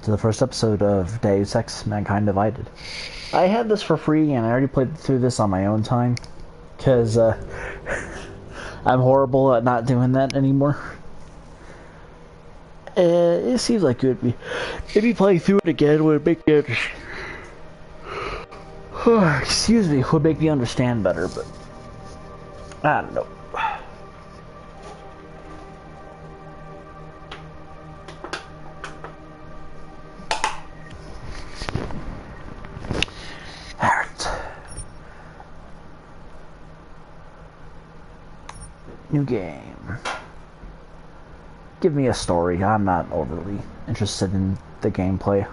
to the first episode of Deus Ex Mankind Divided. I had this for free and I already played through this on my own time, because I'm horrible at not doing that anymore. It seems like it would be, maybe playing through it again would make me excuse me, would make me understand better, but I don't know. New game. Give me a story. I'm not overly interested in the gameplay.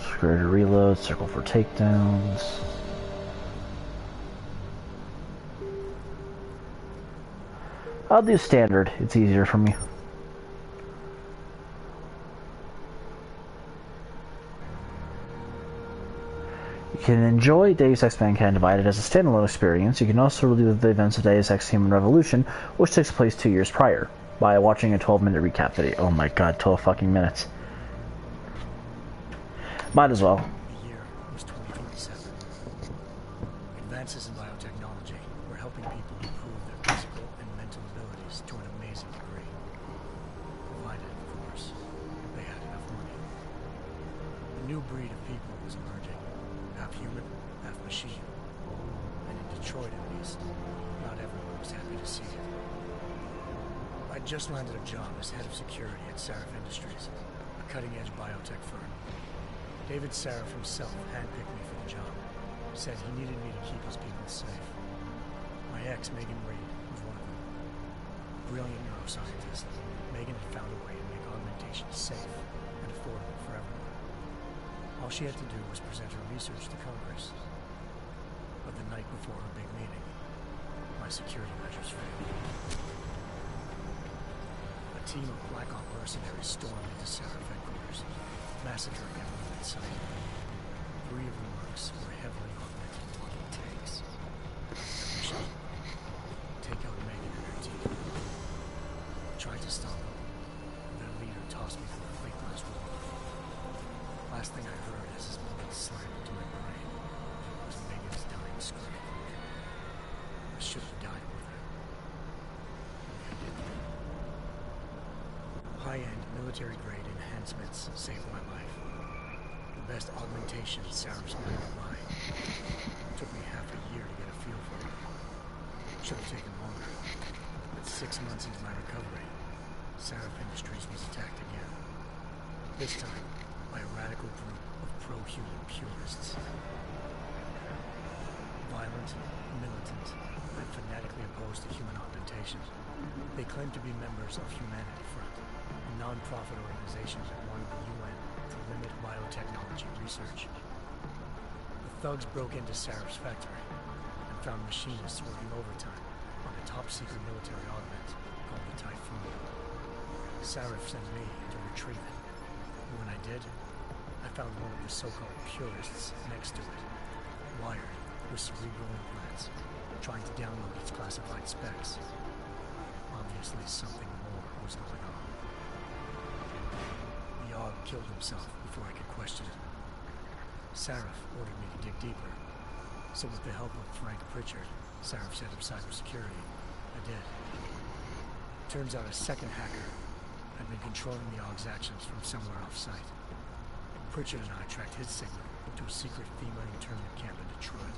Square to reload, circle for takedowns. I'll do standard. It's easier for me. You can enjoy Deus Ex Mankind Divided as a standalone experience. You can also relive the events of Deus Ex Human Revolution, which takes place 2 years prior, by watching a 12-minute recap video. Oh my god, 12 fucking minutes. Might as well. The year was 2027. Advances in biotechnology were helping people improve their physical and mental abilities to an amazing degree. Provided, of course, they had enough money. A new breed of people was emerging. Half human, half machine. And in Detroit, at least, not everyone was happy to see it. I'd just landed a job as head of security at Sarif Industries, a cutting-edge biotech firm. David Sarif himself handpicked me for the job. Said he needed me to keep his people safe. My ex, Megan Reed, was one of them. Brilliant neuroscientist, Megan had found a way to make augmentation safe and affordable for everyone. All she had to do was present her research to Congress. But the night before her big meeting, my security measures failed. A team of Black Ops mercenaries stormed into Sarif headquarters, massacring everyone in sight. 3 of the mercs were heavily augmented walking tanks. Mission: take out Megan and her team. Tried to stop them. Their leader tossed me through a plate glass wall. Last thing I heard as his bullet slammed into my brain was Megan's dying scream. I should have died with her. High-end military-grade enhancements saved my life. The best augmentation Sarif's men could buy. Took me half a year to get a feel for it. Should have taken longer. But 6 months into my recovery, Sarif Industries was attacked again. This time by a radical group of pro-human purists. Violent, militant, and fanatically opposed to human augmentation. They claimed to be members of Humanity Front, a non-profit organization that wanted the UN to limit biotechnology research. The thugs broke into Sarif's factory and found machinists working overtime on a top-secret military augment called the Typhoon. Sarif sent me to retrieve it. And when I did, I found one of the so-called purists next to it, wired with cerebral implants, trying to download its classified specs. Obviously, something more was going on. The AUG killed himself before I could question it. Sarif ordered me to dig deeper, so with the help of Frank Pritchard, Sarif's head of cybersecurity, I did. Turns out a second hacker had been controlling the AUG's actions from somewhere off-site. Pritchard and I tracked his signal to a secret FEMA internment camp in Detroit.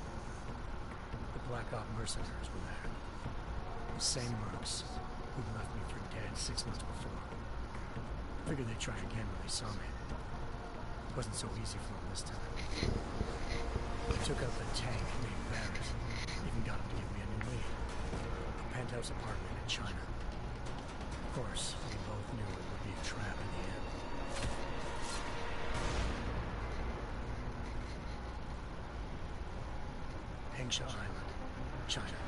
The Black Ops mercenaries were there. The same mercs who'd left me for dead 6 months before. Figured they'd try again when they saw me. It wasn't so easy for them this time. I took out the tank named Barrett. Even got him to give me a new lead. A penthouse apartment in China. Of course, we both knew it would be a trap in the end. Hengsha Island, China.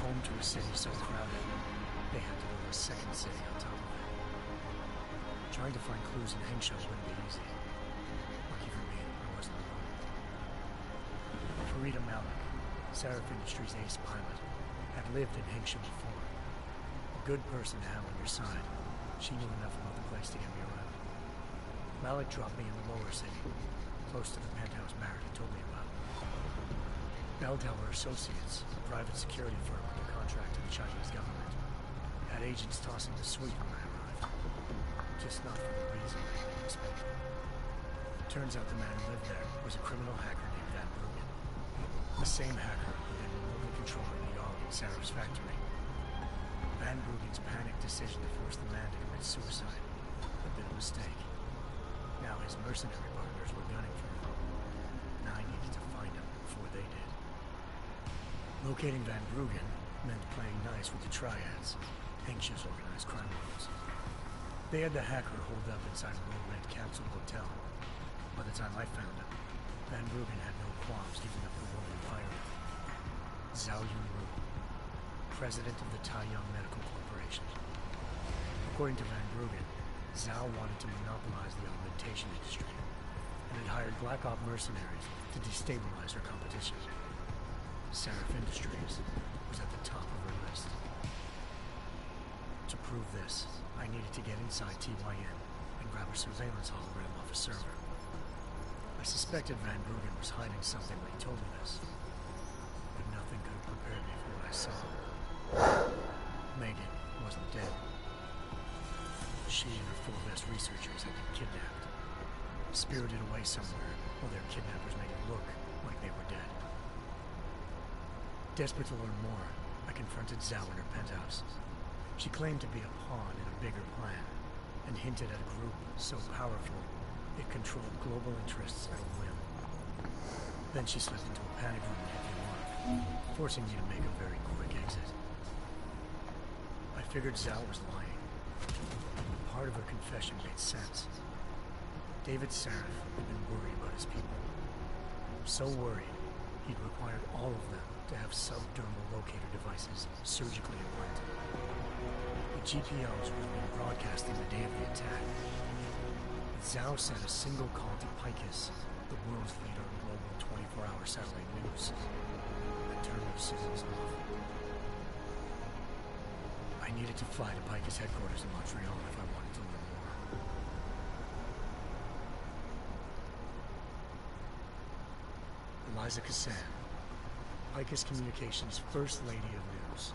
Home to a city so crowded, they had to build a second city on top of it. Trying to find clues in Hengsha wouldn't be easy. Lucky for me, I wasn't alone. Farida Malik, Sarif Industries' ace pilot, had lived in Hengsha before. A good person to have on your side. She knew enough about the place to get me around. Malik dropped me in the lower city, close to the penthouse Barrett had told me about. Belltower Associates, a private security firm under contract to the Chinese government, had agents tossing the suite when I arrived. Just not for the reason I had expected. Turns out the man who lived there was a criminal hacker named Van Bruggen. The same hacker who then remotely controlled the yard in Sarah's factory. Van Bruggen's panicked decision to force the man to commit suicide had been a mistake. Now his mercenary partners were gunning for him, and I needed to find him before they did. Locating Van Bruggen meant playing nice with the triads, anxious organized crime lords. They had the hacker holed up inside a low-rent capsule hotel. By the time I found him, Van Bruggen had no qualms giving up the woman pirate. Zhao Yunru, president of the Taiyang Medical Corporation. According to Van Bruggen, Zhao wanted to monopolize the augmentation industry and had hired Black Op mercenaries to destabilize her competition. Seraph Industries was at the top of her list. To prove this, I needed to get inside TYN and grab a surveillance hologram off a server. I suspected Van Bruggen was hiding something when he told me this, but nothing could have prepared me for what I saw. Megan wasn't dead. She and her four best researchers had been kidnapped, spirited away somewhere while their kidnappers made it look like they were dead. Desperate to learn more, I confronted Zhao in her penthouse. She claimed to be a pawn in a bigger plan, and hinted at a group so powerful it controlled global interests at a whim. Then she slipped into a panic room in New York, forcing me to make a very quick exit. I figured Zhao was lying. Part of her confession made sense. David Seraph had been worried about his people. So worried, he'd required all of them to have subdermal locator devices surgically implanted. The GPOs would have been broadcasting the day of the attack. But Zhao sent a single call to Picus, the world's leader in global 24-hour satellite news, and turned those signals off. I needed to fly to Picus headquarters in Montreal if I wanted to learn more. Eliza Cassan, Picus Communications' First Lady of News.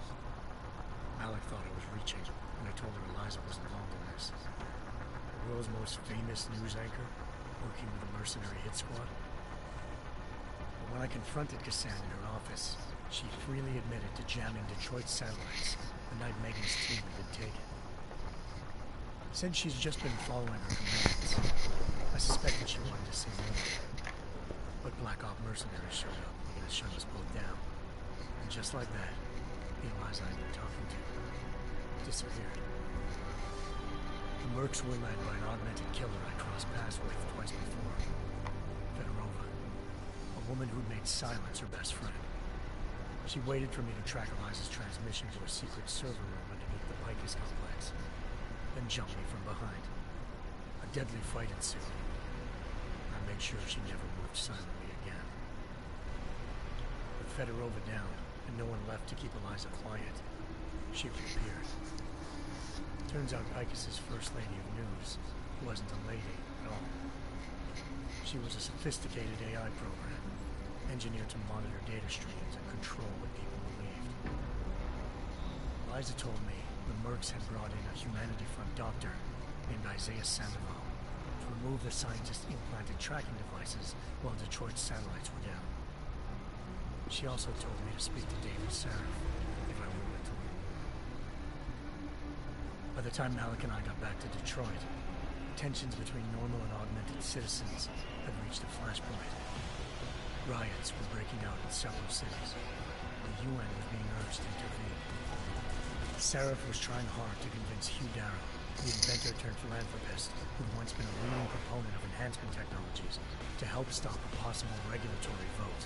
Malik thought I was reaching, and I told her Eliza was involved in this. The world's most famous news anchor, working with a mercenary hit squad. But when I confronted Cassan in her office, she freely admitted to jamming Detroit's satellites the night Megan's team had been taken. Said she's just been following her commands. I suspected she wanted to say more. But Black Op mercenaries showed up and shut us both down. And just like that, the Eliza I'd been talking to disappeared. The Mercs were led by an augmented killer I crossed paths with twice before. Fedorova, a woman who'd made silence her best friend. She waited for me to track Eliza's transmission to a secret server room underneath the Picus complex, then jumped me from behind. A deadly fight ensued. I made sure she never moved silently again. With Fedorova down, and no one left to keep Eliza quiet, she reappeared. Turns out Picus's First Lady of News wasn't a lady at all. She was a sophisticated AI program, engineered to monitor data streams and control what people believed. Eliza told me the Mercs had brought in a Humanity Front doctor named Isaiah Sandoval to remove the scientist's implanted tracking devices while Detroit's satellites were down. She also told me to speak to David Seraph if I wanted to learn more. By the time Malik and I got back to Detroit, tensions between normal and augmented citizens had reached a flashpoint. Riots were breaking out in several cities. The UN was being urged to intervene. Seraph was trying hard to convince Hugh Darrow, the inventor turned philanthropist who'd once been a leading proponent of enhancement technologies, to help stop a possible regulatory vote.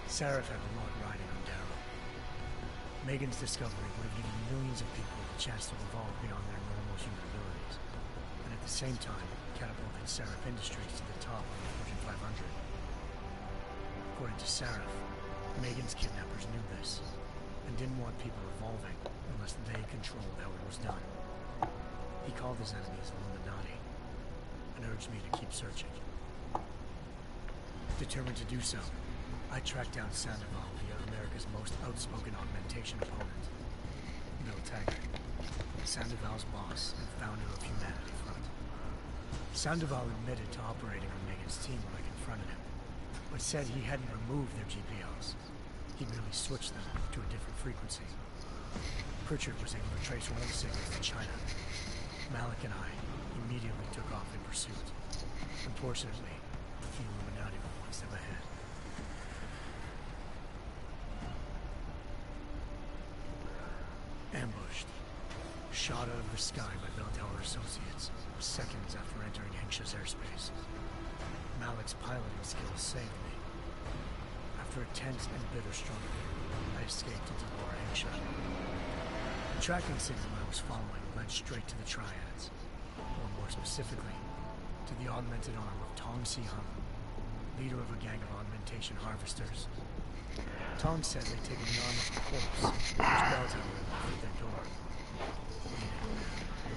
Seraph had a lot riding on Darrow. Megan's discovery would have given millions of people the chance to evolve beyond their normal human abilities, and at the same time catapulted Seraph Industries to the top of the Fortune 500. According to Seraph, Megan's kidnappers knew this, and didn't want people evolving unless they controlled how it was done. He called his enemies Illuminati and urged me to keep searching. Determined to do so, I tracked down Sandoval via America's most outspoken augmentation opponent, Bill Taggart, Sandoval's boss and founder of Humanity Front. Sandoval admitted to operating on Megan's team when I confronted him, but said he hadn't removed their GPOs. He'd merely switched them to a different frequency. Pritchard was able to trace one of the signals to China. Malik and I immediately took off in pursuit. Unfortunately, the Illuminati were one step ahead. Ambushed. Shot out of the sky by Bell Tower Associates seconds after entering Hengsha's airspace. Malik's piloting skills saved me. After a tense and bitter struggle, I escaped into Lower Hengsha. The tracking signal I was following led straight to the Triads, or more specifically, to the augmented arm of Tong Si-hung, leader of a gang of augmentation harvesters. Tong said they'd taken the arm of a corpse, which Bell Tower had left at their door.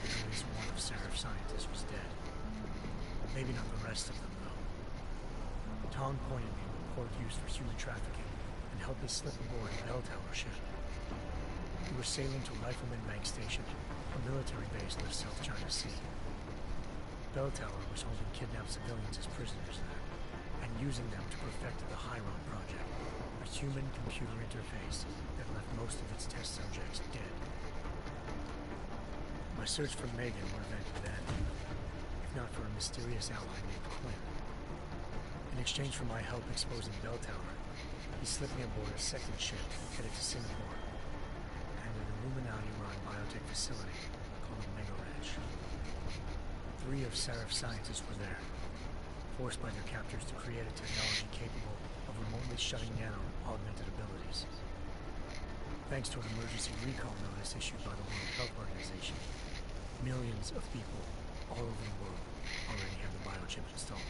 At least one of Seraph's scientists was dead. Maybe not the rest of them, though. Tong pointed me to a port used for human trafficking and helped me slip aboard a Bell Tower ship. We were sailing to Rifleman Bank Station, a military base near South China Sea. Bell Tower was holding kidnapped civilians as prisoners there, and using them to perfect the Hiron Project, a human-computer interface that left most of its test subjects dead. My search for Megan would have ended then, if not for a mysterious ally named Quinn. In exchange for my help exposing Bell Tower, he slipped me aboard a second ship headed to Singapore, and an Illuminati-run biotech facility called Omega Ranch. 3 of Seraph's scientists were there, forced by their captors to create a technology capable of remotely shutting down augmented abilities. Thanks to an emergency recall notice issued by the World Health Organization, millions of people all over the world already have the biochip installed.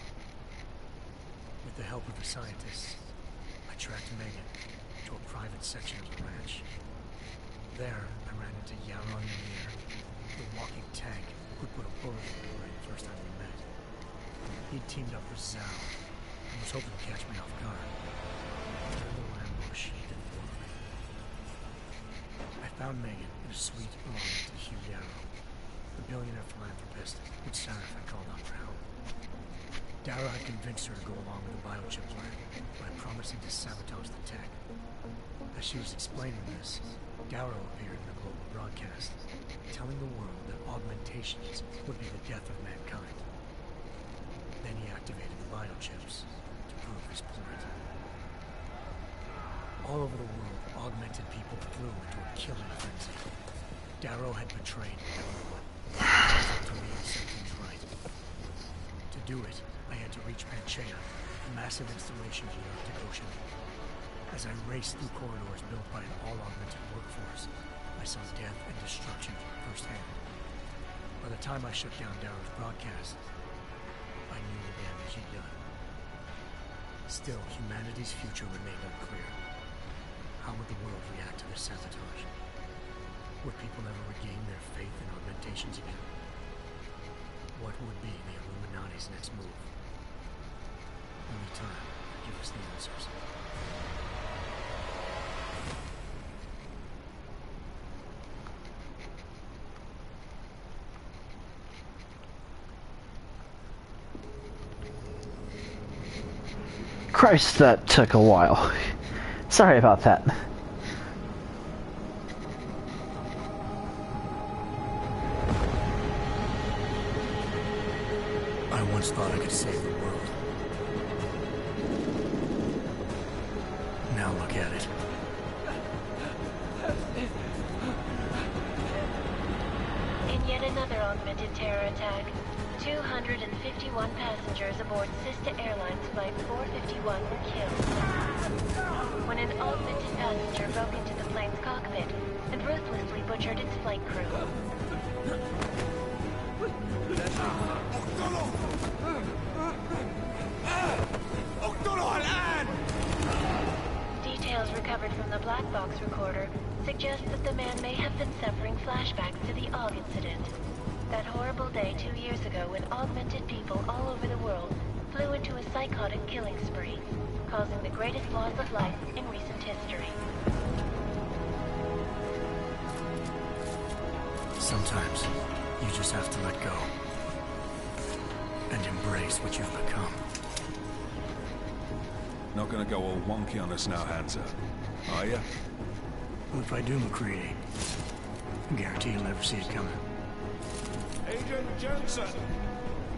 With the help of the scientists, I tracked Megan to a private section of the ranch. There, I ran into Yaron Mir, the walking tank who put a bullet in the brain the first time we met. He'd teamed up with Zhao and was hoping to catch me off guard. But a little ambush didn't work. I found Megan in a suite belonging to Hugh Darrow, the billionaire philanthropist which Sarah had called on for help. Darrow had convinced her to go along with the biochip plan by promising to sabotage the tech. As she was explaining this, Darrow appeared in a global broadcast, telling the world that augmentations would be the death of mankind. Then he activated the biochips to prove his point. All over the world, augmented people flew into a killing frenzy. Darrow had betrayed everyone. To me, something's right. To do it, I had to reach Panchaea, a massive installation in the Arctic Ocean. As I raced through corridors built by an all-augmented workforce, I saw death and destruction firsthand. By the time I shut down Darrow's broadcast, I knew the damage he'd done. Still, humanity's future remained unclear. How would the world react to this sabotage? Would people ever regain their faith in augmentations again? What would be the Illuminati's next move? Only time will give us the answers. Christ, that took a while. Sorry about that. I once thought I could save the world. Now look at it. In yet another augmented terror attack, 251 passengers aboard Sister Airlines Flight 451 were killed when an augmented passenger broke into the plane's cockpit and ruthlessly butchered its flight crew. Details recovered recovered from the black box recorder suggests that the man may have been suffering flashbacks to the AUG incident. That horrible day 2 years ago when augmented people all over the world flew into a psychotic killing spree, causing the greatest loss of life in recent history. Sometimes you just have to let go and embrace what you've become. Not gonna go all wonky on us now, Hansa, are ya? Well, if I do, McCready, I guarantee you'll never see it coming. Agent Jensen!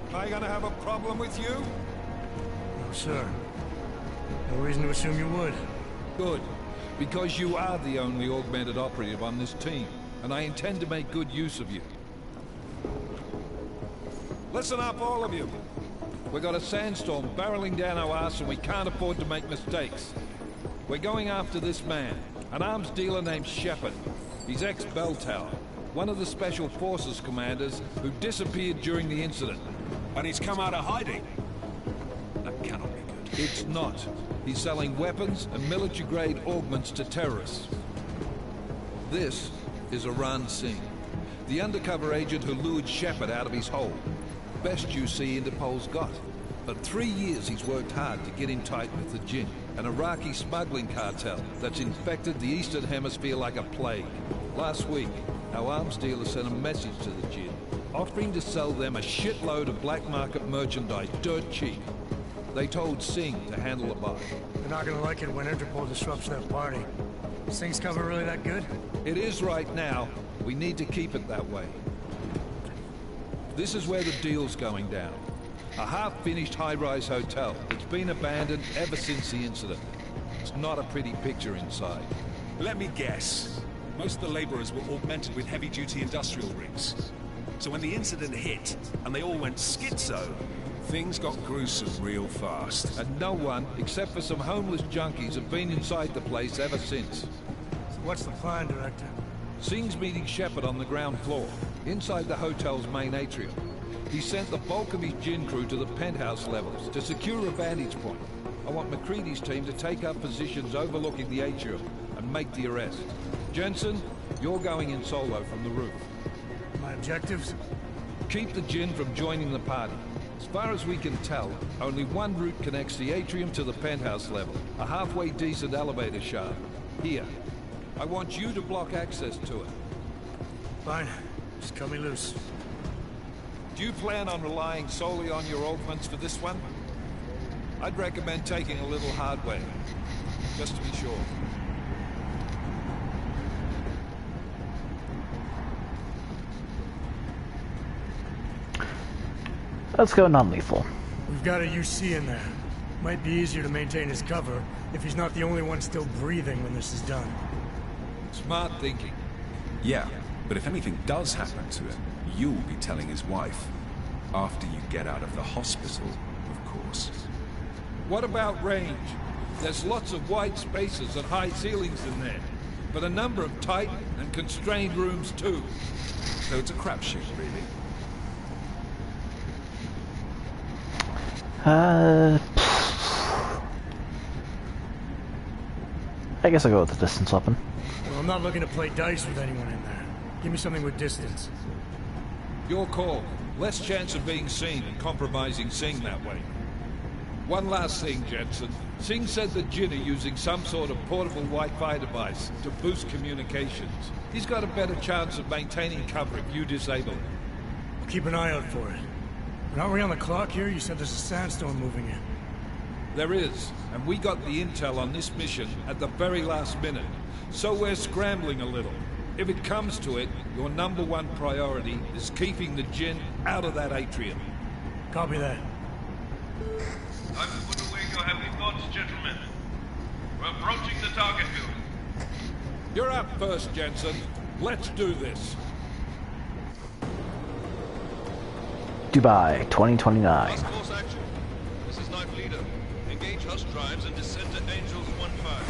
Am I gonna have a problem with you? No, sir. No reason to assume you would. Good. Because you are the only augmented operative on this team, and I intend to make good use of you. Listen up, all of you. We got a sandstorm barreling down our arse and we can't afford to make mistakes. We're going after this man, an arms dealer named Shepard. He's ex-Bell Tower, one of the Special Forces commanders who disappeared during the incident. And he's come out of hiding. That cannot be good. It's not. He's selling weapons and military-grade augments to terrorists. This is Iran Singh, the undercover agent who lured Shepard out of his hole. Best you see Interpol's got. For 3 years he's worked hard to get in tight with the Jinn, an Iraqi smuggling cartel that's infected the Eastern Hemisphere like a plague. Last week, our arms dealer sent a message to the Jinn, offering to sell them a shitload of black market merchandise dirt cheap. They told Singh to handle the buy. They're not gonna like it when Interpol disrupts their party. Sing's cover really that good? It is right now. We need to keep it that way. This is where the deal's going down. A half-finished high-rise hotel. It's been abandoned ever since the incident. It's not a pretty picture inside. Let me guess. Most of the laborers were augmented with heavy-duty industrial rigs. So when the incident hit, and they all went schizo, things got gruesome real fast. And no one, except for some homeless junkies, have been inside the place ever since. So what's the plan, Director? Singh's meeting Shepard on the ground floor, inside the hotel's main atrium. He sent the bulk of his Jinn crew to the penthouse levels to secure a vantage point. I want McCready's team to take up positions overlooking the atrium and make the arrest. Jensen, you're going in solo from the roof. My objectives? Keep the Jinn from joining the party. As far as we can tell, only one route connects the atrium to the penthouse level. A halfway decent elevator shaft. Here. I want you to block access to it. Fine. Just cut me loose. Do you plan on relying solely on your augments for this one? I'd recommend taking a little hardware, just to be sure. Let's go non-lethal. We've got a UC in there. Might be easier to maintain his cover if he's not the only one still breathing when this is done. Smart thinking. Yeah, but if anything does happen to him, you'll be telling his wife. After you get out of the hospital, of course. What about range? There's lots of wide spaces and high ceilings in there, but a number of tight and constrained rooms too. So it's a crapshoot, really. I guess I'll go with the distance weapon. Well, I'm not looking to play dice with anyone in there. Give me something with distance. Your call. Less chance of being seen and compromising Singh that way. One last thing, Jensen. Singh said the Jinn are using some sort of portable Wi-Fi device to boost communications. He's got a better chance of maintaining cover if you disable it. I'll keep an eye out for it. But aren't we on the clock here? You said there's a sandstorm moving in. There is, and we got the intel on this mission at the very last minute. So we're scrambling a little. If it comes to it, your #1 priority is keeping the Jinn out of that atrium. Copy that. Time to put away your heavy thoughts, gentlemen. We're approaching the target field. You're up first, Jensen. Let's do this. Dubai, 2029. Task force action. This is Knife Leader. Engage Hush drives and descend to Angels 1-5.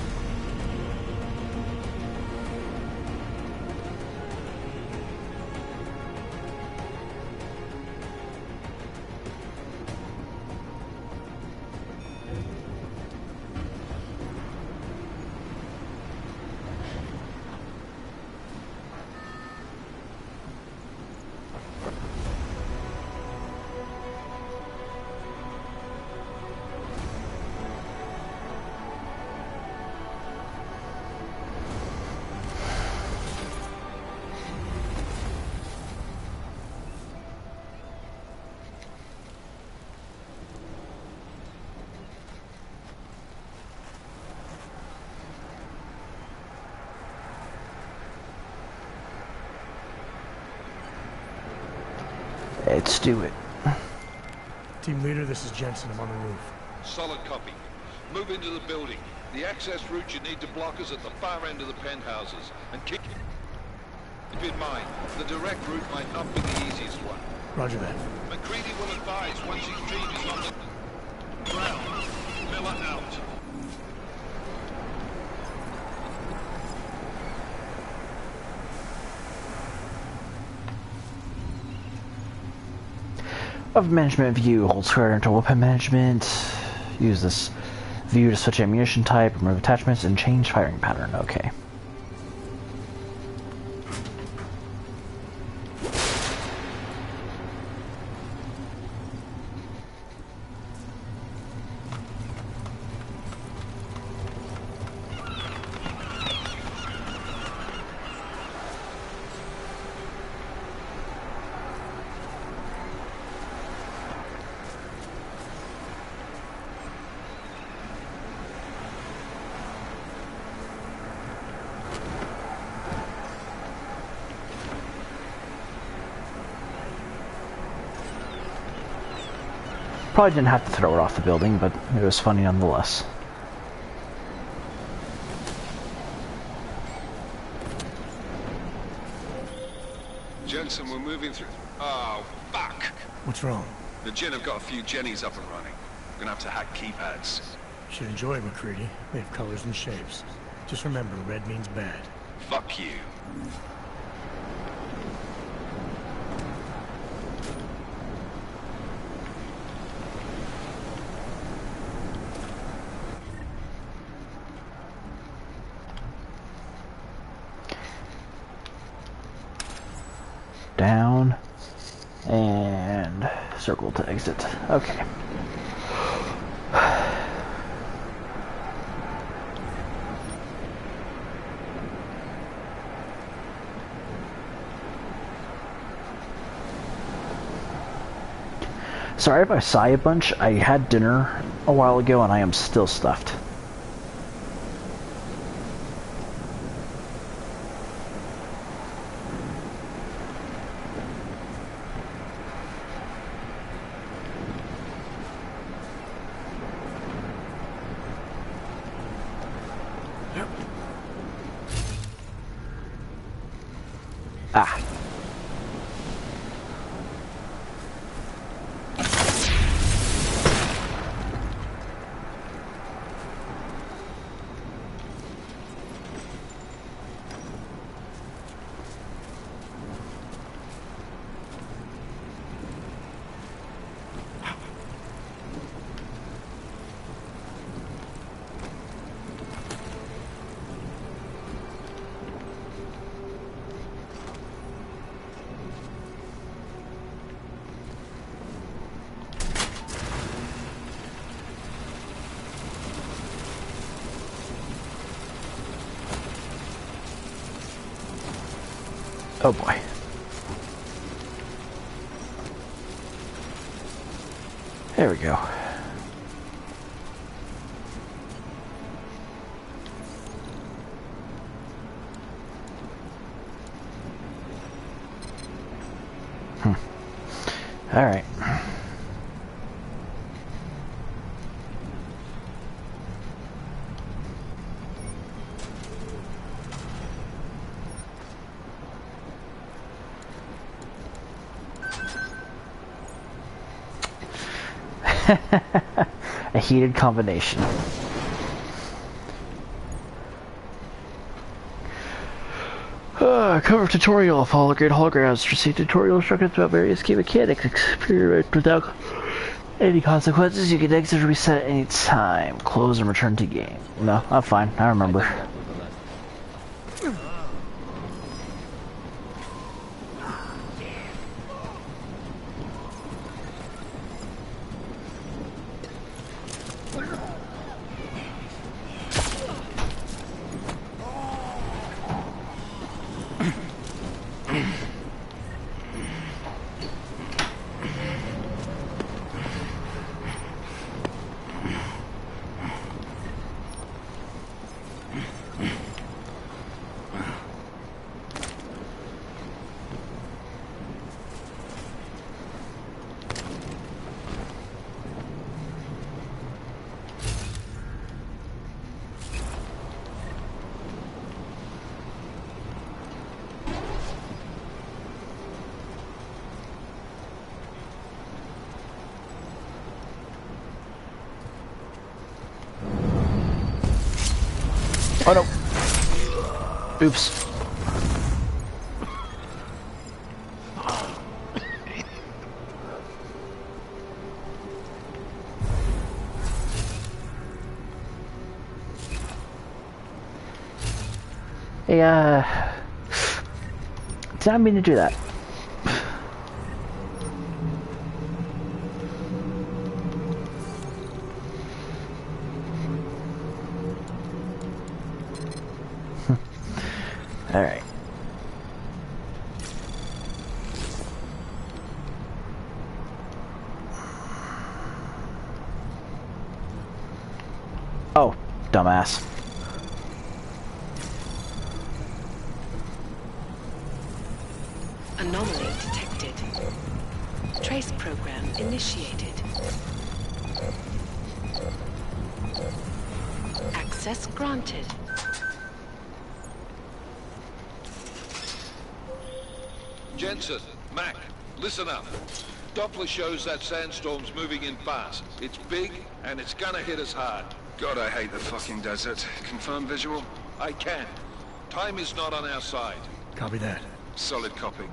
Let's do it. Team leader, this is Jensen. I'm on the roof. Solid copy. Move into the building. The access route you need to block is at the far end of the penthouses. And keep in mind, the direct route might not be the easiest one. Roger that. McCready will advise once his team is on the ground. Miller out. Of management view, hold square into weapon management. Use this view to switch ammunition type, remove attachments, and change firing pattern. Okay. Probably didn't have to throw it off the building, but it was funny nonetheless. Jensen, we're moving through... Oh, fuck! What's wrong? The Jinn have got a few Jennies up and running. We're gonna have to hack keypads. Should enjoy it, McCready. They have colors and shapes. Just remember, red means bad. Fuck you. Down and circle to exit. Okay. Sorry if I sigh a bunch. I had dinner a while ago and I am still stuffed. Ah. Oh boy. There we go. All right. A heated combination. Cover tutorial. Follow great holograms. Receive tutorial instructions about various game mechanics. Experiment without any consequences. You can exit or reset at any time. Close and return to game. No, I'm fine. I remember. Oh no. Oops. Hey, did not mean to do that. All right. Oh, dumbass. Anomaly detected. Trace program initiated. Access granted. Jensen, Mac, listen up. Doppler shows that sandstorm's moving in fast. It's big, and it's gonna hit us hard. God, I hate the fucking desert. Confirm visual? I can. Time is not on our side. Copy that. Solid copy.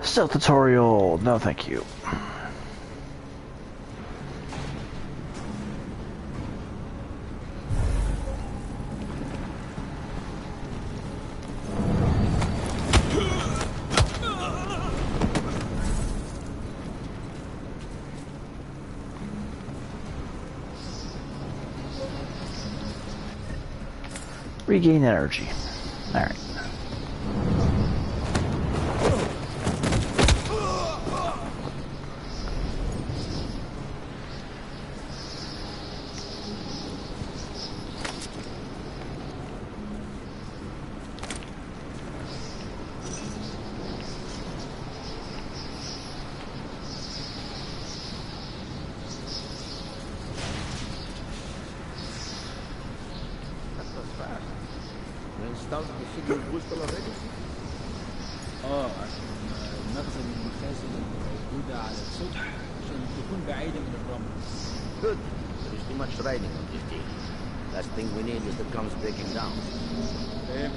Stealth tutorial. No, thank you. Regain energy. All right. استعرض بالسجن البوسطة للرجل؟ عشان المخزن المخازن الموجودة على السطح عشان تكون بعيدة من الرمل. Good. There is too much riding on this deal. Last thing we need is the guns breaking down. فهمت.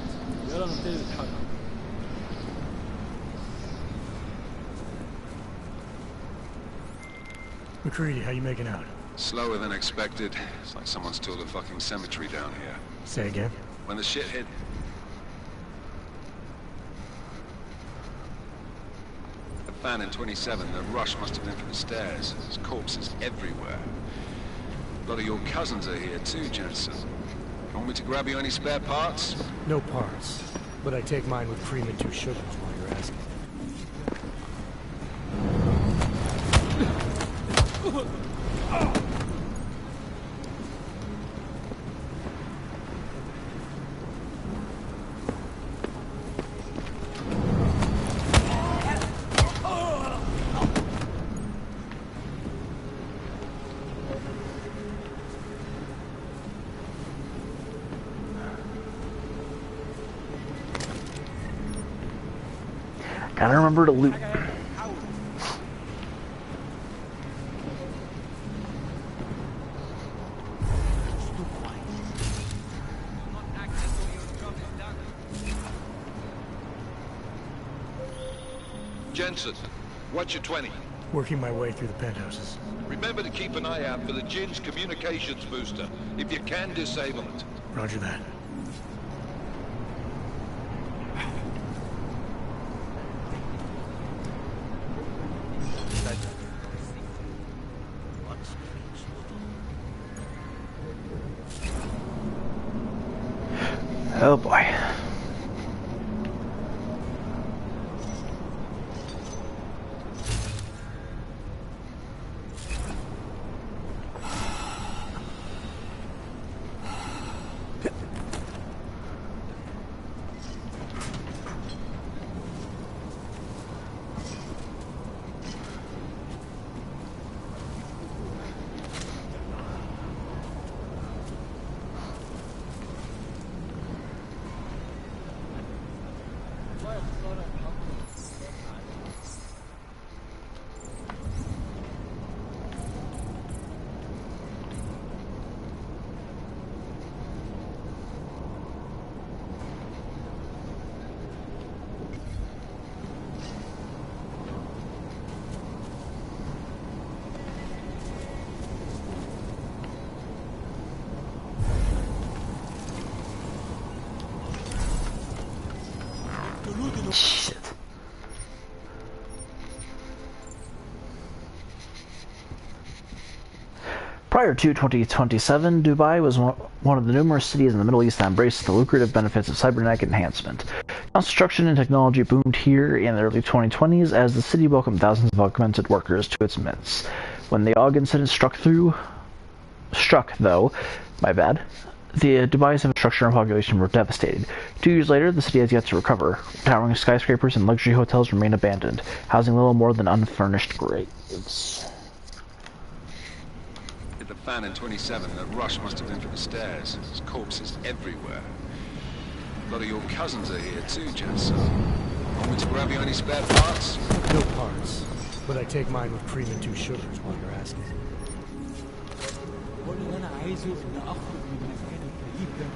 يلا نبتدي نتحرك. McCready, how you making out? Slower than expected. It's like someone's tilled a fucking cemetery down here. Say again? When the shit hit... The fan in 27, the rush must have been from the stairs. There's corpses everywhere. A lot of your cousins are here too, Jensen. You want me to grab you any spare parts? No parts. But I take mine with cream and 2 sugars while you're asking. Gotta remember to loot. Jensen, what's your 20? Working my way through the penthouses. Remember to keep an eye out for the Jin's communications booster. If you can, disable it. Roger that. Oh boy. Shit. Prior to 2027, Dubai was one of the numerous cities in the Middle East that embraced the lucrative benefits of cybernetic enhancement. Construction and technology boomed here in the early 2020s as the city welcomed thousands of augmented workers to its midst. When the AUG incident struck, though, the Dubai's infrastructure and population were devastated. 2 years later, the city has yet to recover. Towering skyscrapers and luxury hotels remain abandoned, housing little more than unfurnished graves. Hit the fan in 27. The rush must have been for the stairs. There's corpses everywhere. A lot of your cousins are here too, Jensen. Want me to grab you any spare parts? No parts, but I take mine with cream and 2 sugars while you're asking. كل اللي انا عايزه ان اخرج من المكان الكئيب ده.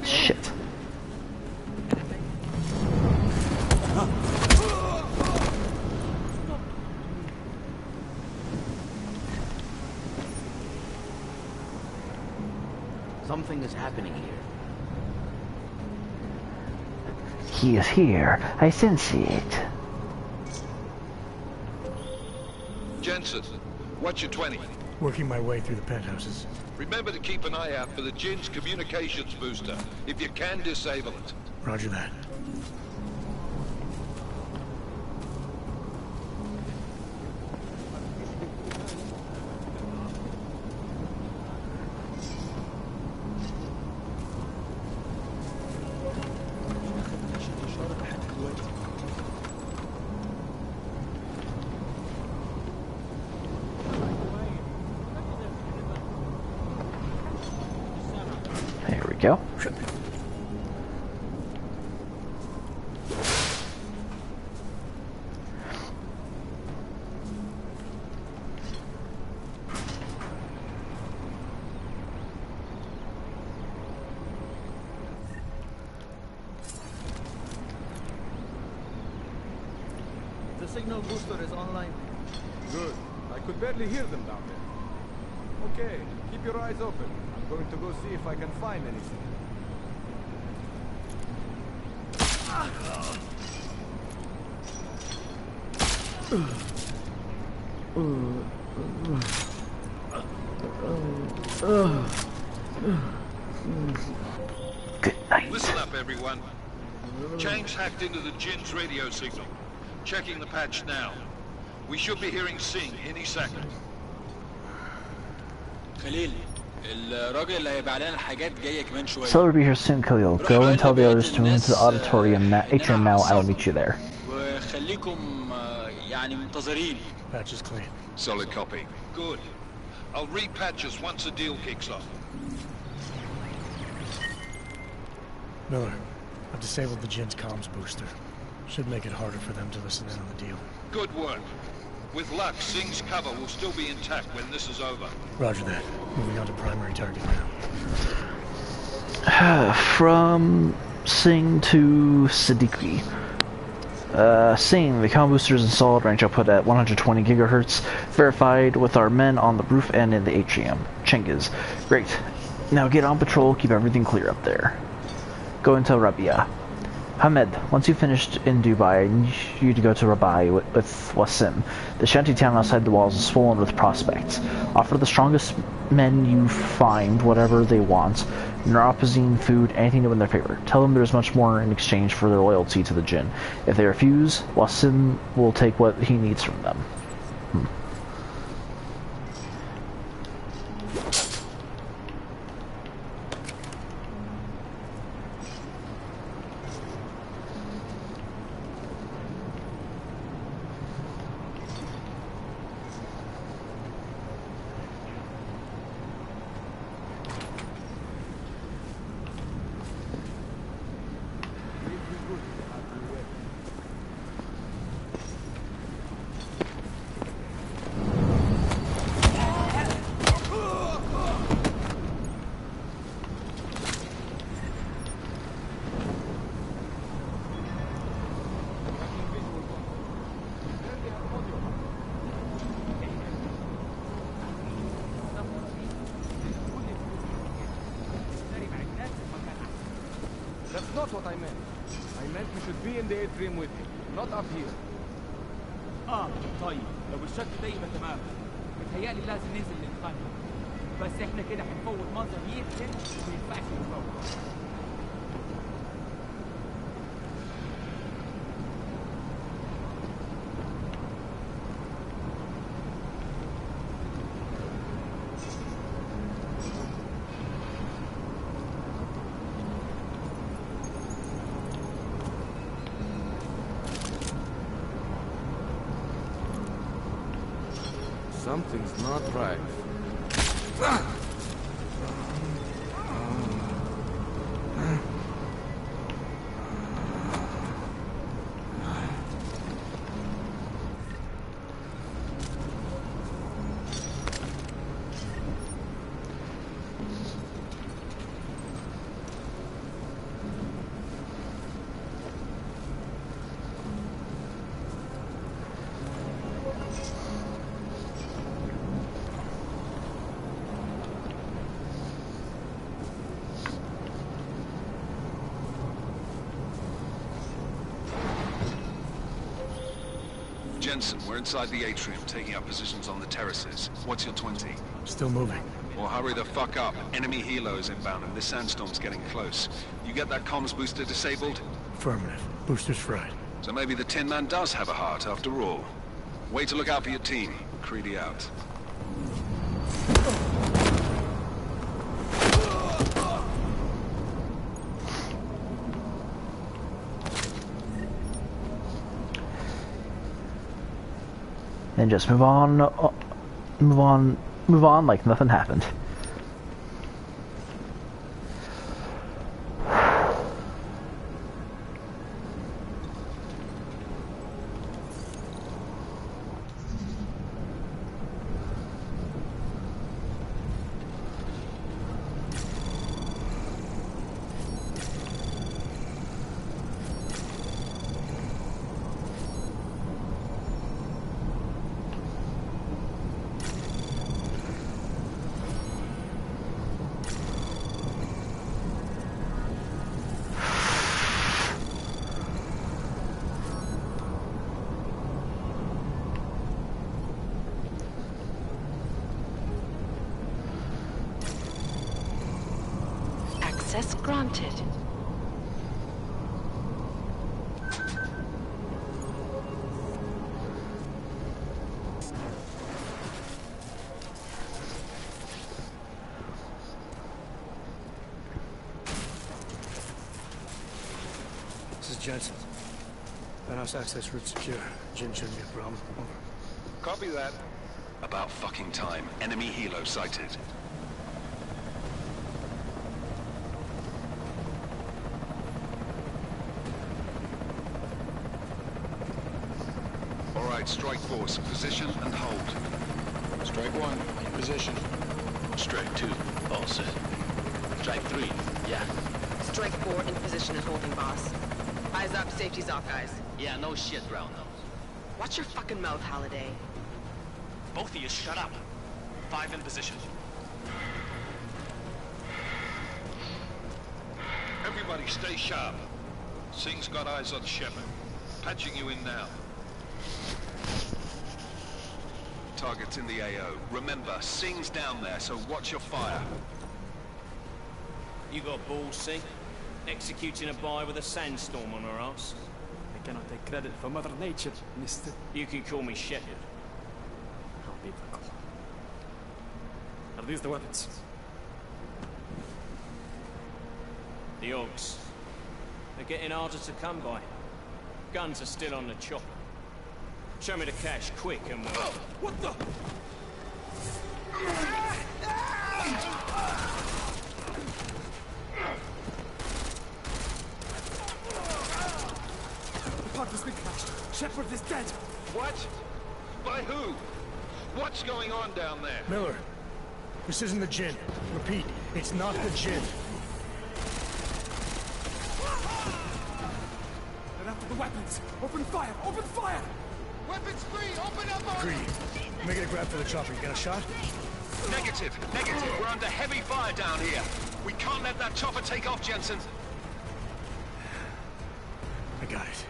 Shit. Something is happening here. He is here. I sense it. Jensen, what's your 20? Working my way through the penthouses. Remember to keep an eye out for the Jin's communications booster. If you can, disable it. Roger that. There we go. The signal booster is online. Good. I could barely hear them down there. Okay, keep your eyes open. I'm going to go see if I can find anything. Good night. Listen up, everyone. Chang's hacked into the Jin's radio signal. Checking the patch now. We should be hearing Singh any second. خليل الراجل اللي هيبقى علينا الحاجات جايه كمان شويه. So will be here soon, Khalil. Go and tell the others to move to the auditorium, atrium now. I will meet you there. وخليكم يعني منتظرين. Patch is clean. Solid copy. Good. I'll repatch us once the deal kicks off. Miller, I've disabled the Jin's comms booster. Should make it harder for them to listen in on the deal. Good work. With luck, Singh's cover will still be intact when this is over. Roger that. Moving on to primary target now. From Singh to Siddiqui. Singh, the comm booster is installed, range output at 120 gigahertz, verified with our men on the roof and in the atrium. Chengiz. Great. Now get on patrol, keep everything clear up there. Go and tell Rabia. Hamed, once you've finished in Dubai, I need you to go to Rabai with Wasim. The shantytown outside the walls is swollen with prospects. Offer the strongest men you find whatever they want. Neuropazine, food, anything to win their favor. Tell them there's much more in exchange for their loyalty to the Jinn. If they refuse, Wasim will take what he needs from them. That's not what I meant. I meant you should be in the atrium with him, not up here. طيب لو الشط ده يبقى تمام. متهيألي لازم ننزل نتقدم. بس احنا كده هنفوت منظر يقتل وما ينفعش نفوت. Something's not right. Jensen, we're inside the atrium, taking up positions on the terraces. What's your 20? Still moving. Well, hurry the fuck up. Enemy helo is inbound and this sandstorm's getting close. You get that comms booster disabled? Affirmative. Booster's fried. So maybe the Tin Man does have a heart after all. Way to look out for your team. Creedy out. And just move on like nothing happened. Access granted. This is Jensen. Penthouse access route secure. Jinn shouldn't be a problem. Over. Copy that. About fucking time. Enemy helo sighted. All right, strike force. Position and hold. Strike 1, in position. Strike 2, all set. Strike 3, yeah. Strike 4 in position and holding, boss. Eyes up, safety's off, guys. Yeah, no shit, brown nose. Watch your fucking mouth, Halliday. Both of you shut up. 5 in position. Everybody stay sharp. Singh's got eyes on Shepard. Patching you in now. Target's in the AO. Remember, Singh's down there, so watch your fire. You got balls, Singh? Executing a buy with a sandstorm on our ass? I cannot take credit for Mother Nature, mister. You can call me Shepard. How biblical. Are these the weapons? The Orcs. They're getting harder to come by. Guns are still on the chopper. Show me the cash, quick, and we'll... Oh, what the? The pod has been crashed. Shepard is dead. What? By who? What's going on down there? Miller, this isn't the Jinn. Repeat, it's not the Jinn. They're after the weapons. Open fire! Open fire! Weapons free! Open up! Greedy. Let me get a grab for the chopper. You got a shot? Negative. Negative. We're under heavy fire down here. We can't let that chopper take off, Jensen. I got it.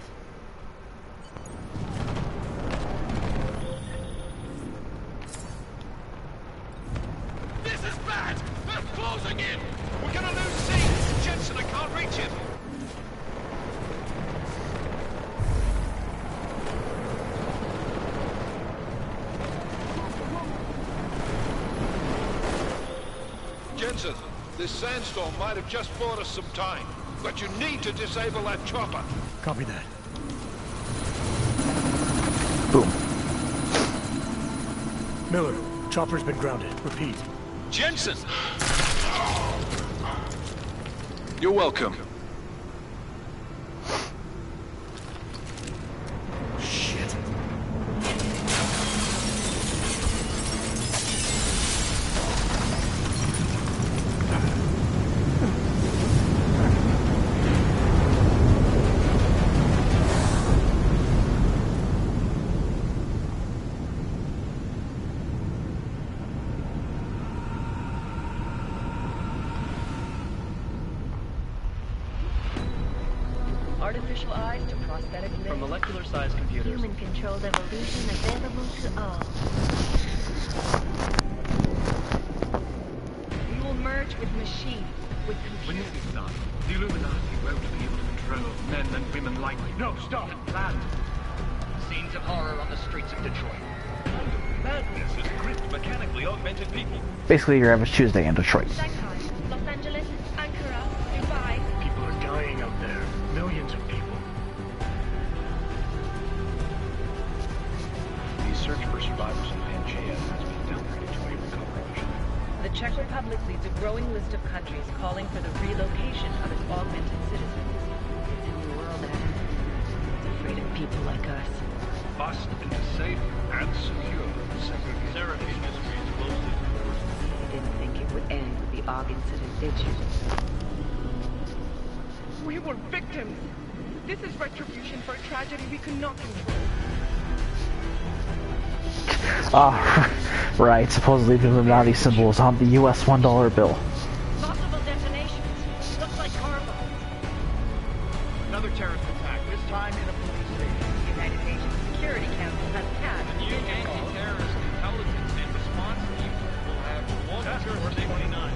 This is bad! They're closing in! We're gonna lose Singh! Jensen, I can't reach him! Jensen, this sandstorm might have just bought us some time, but you need to disable that chopper. Copy that. Boom. Miller, chopper's been grounded. Repeat. Jensen! You're welcome. Shit. Artificial eyes to prosthetic limbs. From molecular-sized computers. Human-controlled evolution available to all. We will merge with machines, with When computers. this is done, the Illuminati won't be able to control men and women like... No, stop! Land! Scenes of horror on the streets of Detroit. Madness has gripped mechanically augmented people. Basically, your average Tuesday in Detroit. Shanghai, Los Angeles, Ankara, Dubai. People are dying out there. Millions of people. The search for survivors in Pangaea has been downgraded to a recovery mission. The Czech Republic leads a growing list of countries calling for the relocation of its augmented citizens. It's a new world, Adam. It's afraid of people like us. Bust into safe and secure segregation. Seraphine mystery is closely enforced. You didn't think it would end with the Ogg incident, did you? We were victims. This is retribution for a tragedy we could not control. Ah, right. Supposedly the Illuminati symbol is on the US $1 bill. Possible detonations. Looks like car bombs. Another terrorist attack, this time in a police station. The United Nations Security Council has passed The new anti-terrorist intelligence and response team will have one Task Force 29.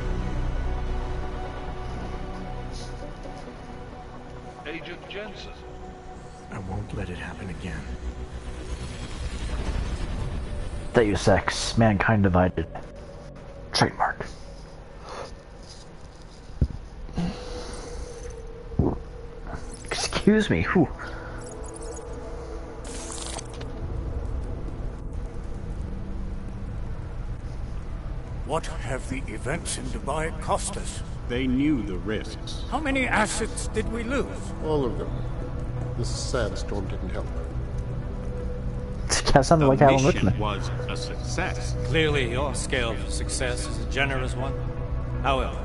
Agent Jensen. I won't let it happen again. Deus Ex, mankind divided. Trademark. Excuse me. Whew. What have the events in Dubai cost us? They knew the risks. How many assets did we lose? All of them. The sandstorm didn't help. That sounded like Alan mission Rickman. was a success. Clearly, your scale for success is a generous one. However,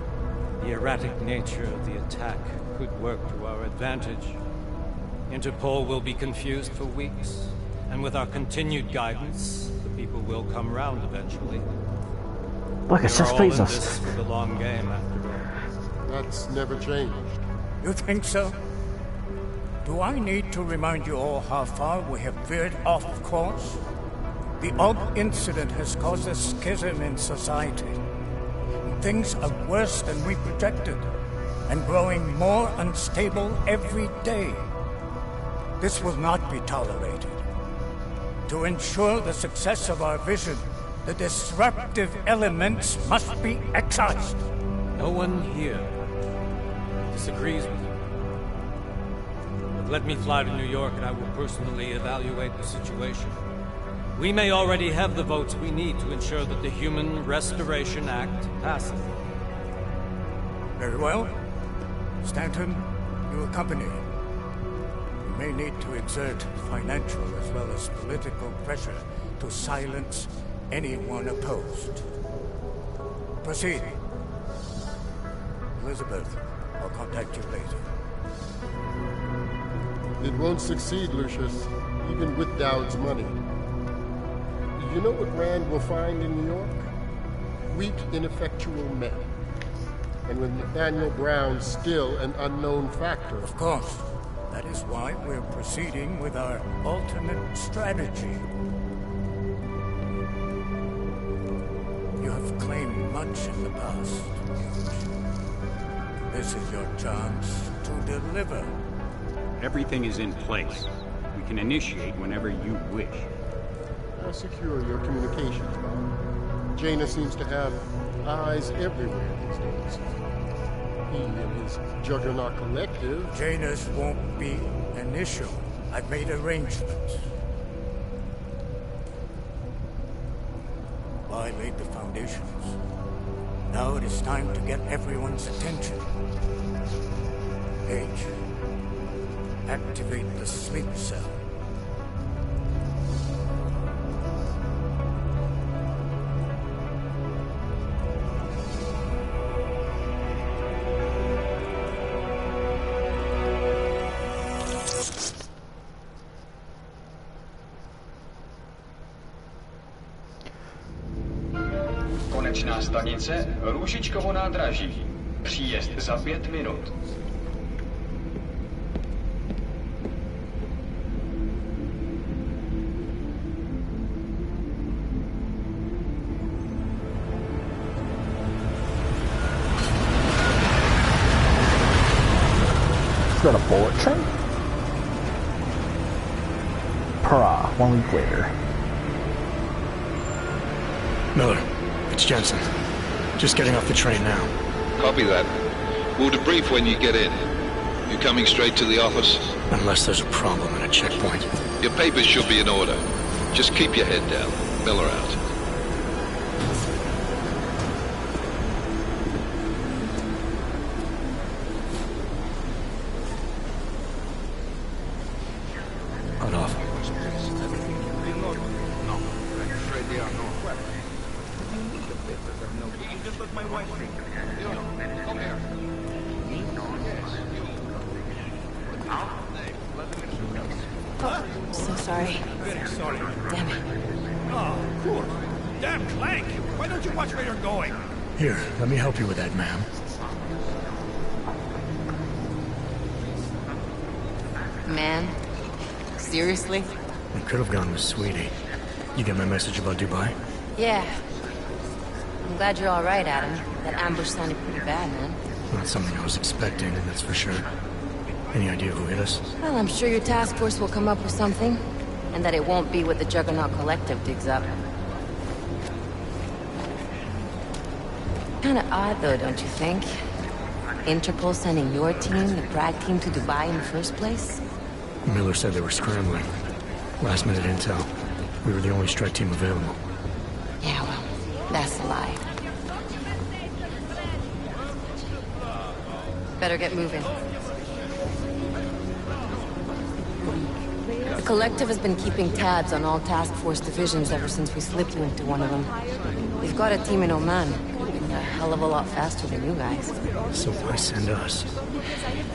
the erratic nature of the attack could work to our advantage. Interpol will be confused for weeks, and with our continued guidance, the people will come round eventually. Look, it says We're all in Bezos. this for the long game, after all. That's never changed. You think so? Do I need to remind you all how far we have veered off course? The Og incident has caused a schism in society. Things are worse than we projected, and growing more unstable every day. This will not be tolerated. To ensure the success of our vision, the disruptive elements must be excised. No one here disagrees with you. But let me fly to New York and I will personally evaluate the situation. We may already have the votes we need to ensure that the Human Restoration Act passes. Very well. Stanton, you accompany. We may need to exert financial as well as political pressure to silence anyone opposed. Proceed. Elizabeth, I'll contact you later. It won't succeed, Lucius, even with Dowd's money. You know what Rand will find in New York? Weak, ineffectual men. And with Nathaniel Brown still an unknown factor. Of course. That is why we're proceeding with our alternate strategy. You have claimed much in the past, Hughes. This is your chance to deliver. Everything is in place. We can initiate whenever you wish. I'll secure your communications, Bob. Jaina seems to have eyes everywhere these days. He and his Juggernaut Collective... Jaina's won't be an issue. I've made arrangements. I laid the foundations. Now it is time to get everyone's attention. Page, activate the sleep cell. Konečná stanice Růžičkovo nádraží. Příjezd za 5 minut. Is that a bullet train? Hurrah, 1 week later. Miller, it's Jensen. Just getting off the train now. Copy that. We'll debrief when you get in. You coming straight to the office? Unless there's a problem at a checkpoint. Your papers should be in order. Just keep your head down. Miller out. Cut off. So sorry. Sorry. Damn it. Oh, cool. Damn Clank! Why don't you watch where you're going? Here, let me help you with that, ma'am. Man? Seriously? I could have gone with Sweetie. You get my message about Dubai? Yeah. I'm glad you're alright, Adam. That ambush sounded pretty bad, man. Not something I was expecting, that's for sure. Any idea who hit us? Well, I'm sure your task force will come up with something. And that it won't be what the Juggernaut Collective digs up. Kinda odd, though, don't you think? Interpol sending your team, the Bragg team, to Dubai in the first place? Miller said they were scrambling. Last minute intel. We were the only strike team available. Yeah, well, that's a lie. Better get moving. The Collective has been keeping tabs on all task force divisions ever since we slipped you into one of them. We've got a team in Oman. A hell of a lot faster than you guys. So why send us?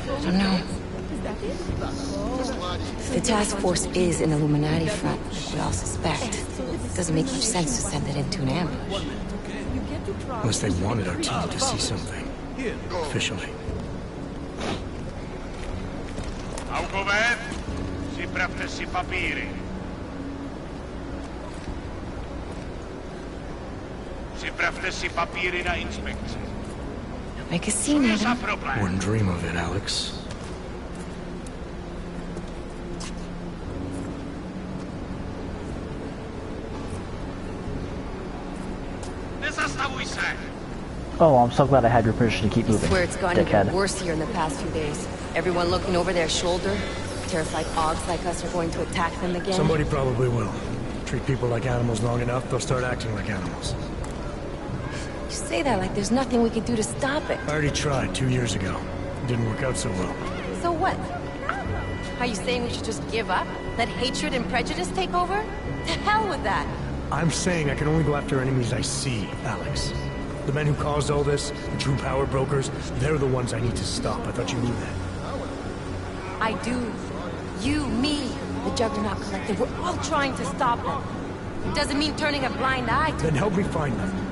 I don't know. If the task force is an Illuminati front, like we all suspect, it doesn't make much sense to send it into an ambush. Unless they wanted our team to see something. Officially. Out Готове? Připravte si papíry. Připravte si papíry na inspekci. Make a scene, Za Adam. problém. Wouldn't dream of it, Alex. Nezastavuj se. Oh, I'm so glad I had your permission to keep I moving, swear it's gotten dickhead. even worse here in the past few days. Everyone looking over their shoulder. Terrified Augs like us are going to attack them again. Somebody probably will. Treat people like animals long enough, they'll start acting like animals. You say that like there's nothing we could do to stop it. I already tried 2 years ago. It didn't work out so well. So what? Are you saying we should just give up? Let hatred and prejudice take over? To hell with that! I'm saying I can only go after enemies I see, Alex. The men who caused all this, the true power brokers, they're the ones I need to stop. I thought you knew that. I do. You, me, the Juggernaut Collective, we're all trying to stop them. It doesn't mean turning a blind eye to Then help me find them.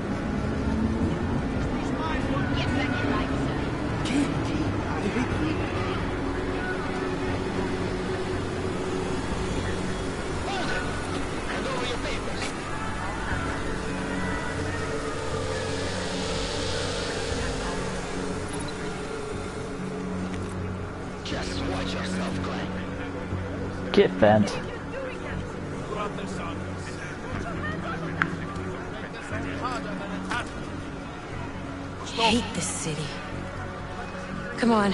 Just watch yourself, Glenn. Get bent. I hate this city. Come on.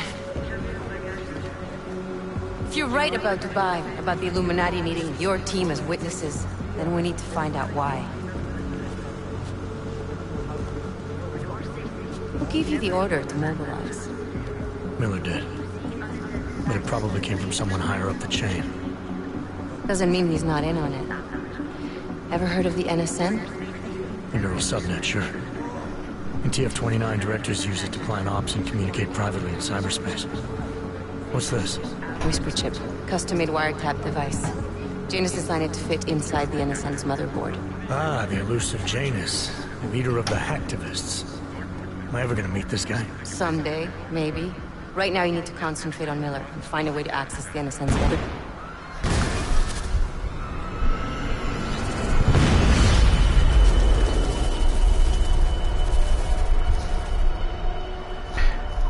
If you're right about Dubai, about the Illuminati needing your team as witnesses, then we need to find out why. Who gave you the order to mobilize? Miller did. But it probably came from someone higher up the chain. Doesn't mean he's not in on it. Ever heard of the NSN? The neural subnet, sure. In TF-29, directors use it to plan ops and communicate privately in cyberspace. What's this? Whisper chip. Custom-made wiretap device. Janus designed it to fit inside the NSN's motherboard. Ah, the elusive Janus, leader of the hacktivists. Am I ever gonna meet this guy? Someday, maybe. Right now you need to concentrate on Miller and find a way to access the NSN's motherboard.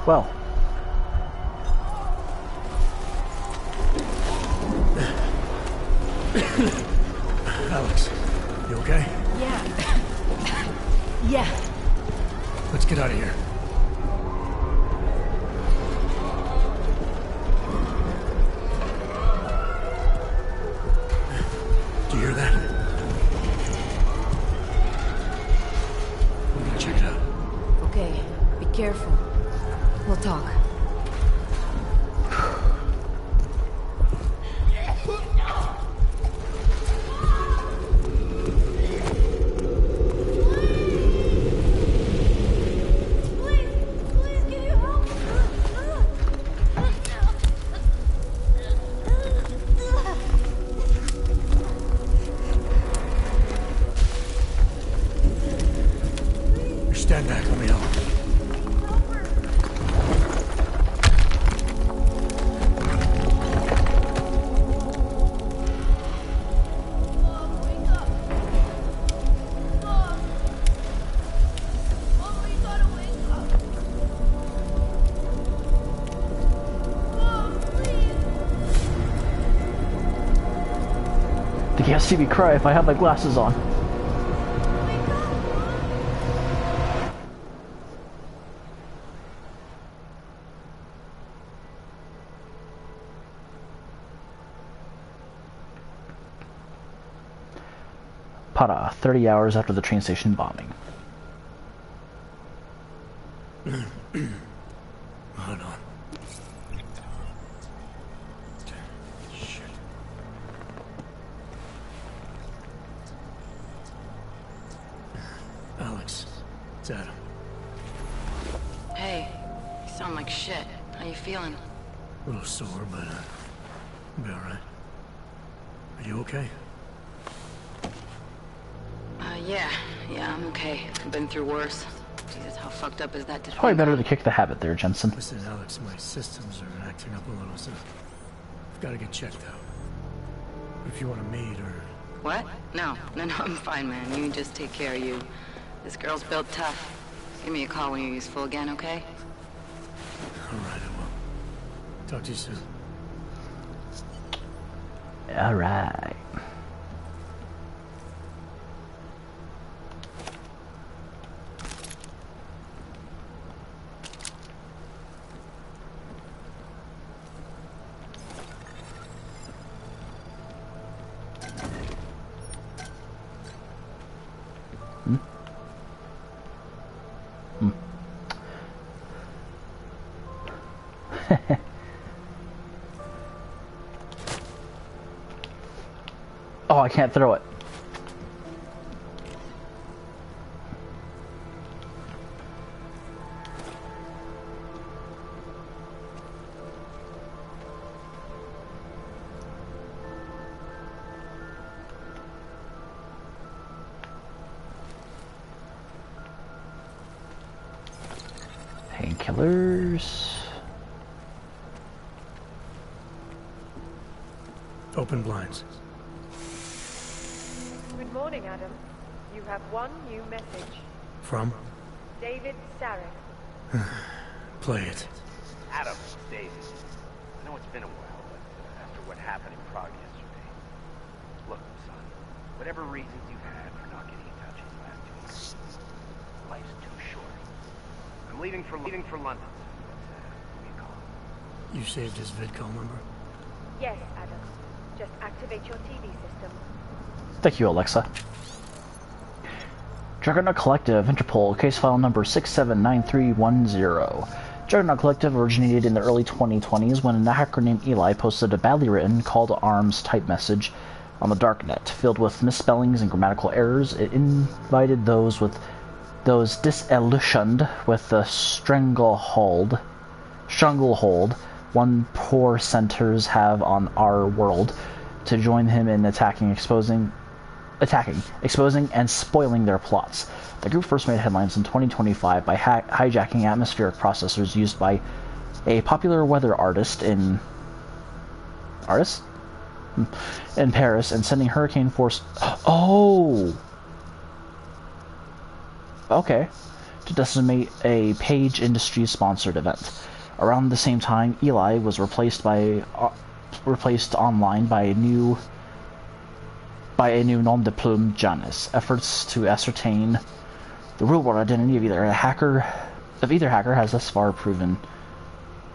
Well. Alex, you okay? Yeah. Yeah. Let's get out of here. Do you hear that? I'm gonna check it out. Okay, be careful. We'll talk. Stand back, let me help. They can't see me cry if I have my glasses on. Para, 30 hours after the train station bombing. Hold on. Shit. Alex, it's Adam. Hey, you sound like shit. How you feeling? A little sore, but I'll be alright. Are you okay? Yeah, I'm okay. I've been through worse. Jesus, how fucked up is that to Probably better to kick the habit there, Jensen. Listen, Alex, my systems are acting up a little, so Gotta get checked out. But if you want to meet or... What? No, I'm fine, man. You just take care of you. This girl's built tough. Give me a call when you're useful again, okay? Alright, I will. Talk to you soon. Alright. Oh, I can't throw it. Painkillers. Open blinds. Good morning, Adam. You have one new message. From? David Sarek. Play it. Adam, it's David. I know it's been a while, but after what happened in Prague yesterday... Look, son, whatever reasons you've had for not getting in touch these last 2 years, life's too short. I'm leaving for London. Give me a call. You saved his vidcall number? Yes, Adam. Just activate your TV system. Thank you, Alexa. Juggernaut Collective, Interpol, case file number 679310. Juggernaut Collective originated in the early 2020s when a hacker named Eli posted a badly written call to arms type message on the darknet. Filled with misspellings and grammatical errors, it invited those disillusioned with the stranglehold one poor centers have on our world to join him in exposing, and spoiling their plots. The group first made headlines in 2025 by hijacking atmospheric processors used by a popular weather artist in Paris and sending hurricane force... Oh! Okay. To decimate a Page Industries-sponsored event. Around the same time, Eli was replaced online by a new nom de plume, Janus. Efforts to ascertain the real-world identity of either hacker has thus far proven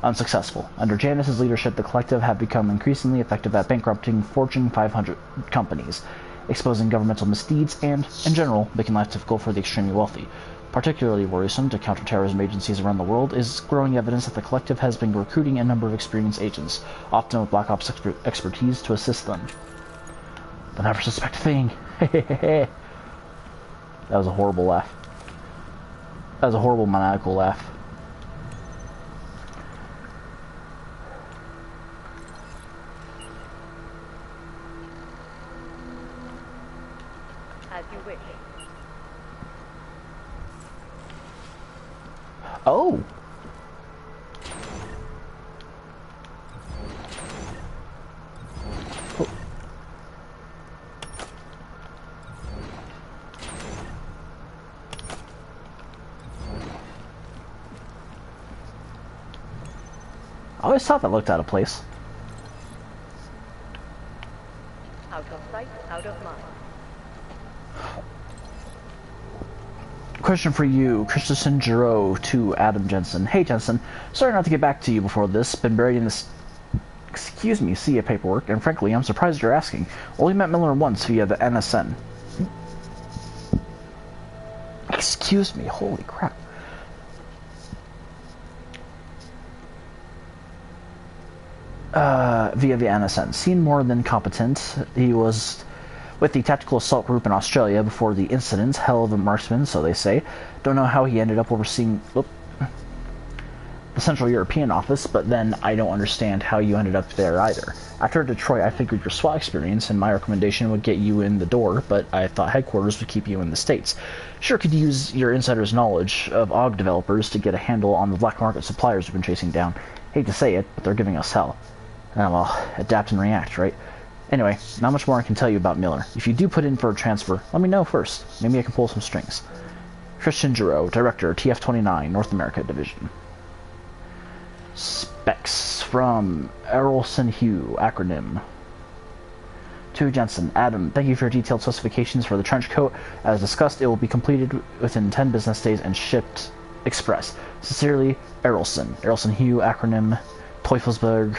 unsuccessful. Under Janus's leadership, the collective have become increasingly effective at bankrupting Fortune 500 companies, exposing governmental misdeeds, and, in general, making life difficult for the extremely wealthy. Particularly worrisome to counterterrorism agencies around the world is growing evidence that the collective has been recruiting a number of experienced agents, often with Black Ops expertise, to assist them. They'll never suspect a thing. That was a horrible laugh. That was a horrible maniacal laugh. As you wish. Oh! I always thought that looked out of place. Out of sight, out of mind. Question for you, Christensen Giroux to Adam Jensen. Hey Jensen, sorry not to get back to you before this. Been buried in this, sea of paperwork, and frankly, I'm surprised you're asking. Only met Miller once via the NSN. Excuse me, holy crap. Via the NSN. Seen more than competent. He was with the Tactical Assault Group in Australia before the incident. Hell of a marksman, so they say. Don't know how he ended up overseeing the Central European office, but then I don't understand how you ended up there either. After Detroit, I figured your SWAT experience and my recommendation would get you in the door, but I thought headquarters would keep you in the States. Sure could use your insider's knowledge of AUG developers to get a handle on the black market suppliers we've been chasing down. Hate to say it, but they're giving us hell. well, adapt and react, right? Anyway, not much more I can tell you about Miller. If you do put in for a transfer, let me know first. Maybe I can pull some strings. Christian Giroux, Director, TF-29, North America Division. Specs from Errolson Hugh, acronym. To Jensen, Adam, thank you for your detailed specifications for the trench coat. As discussed, it will be completed within 10 business days and shipped express. Sincerely, Errolson. Errolson Hugh, acronym Teufelsberg.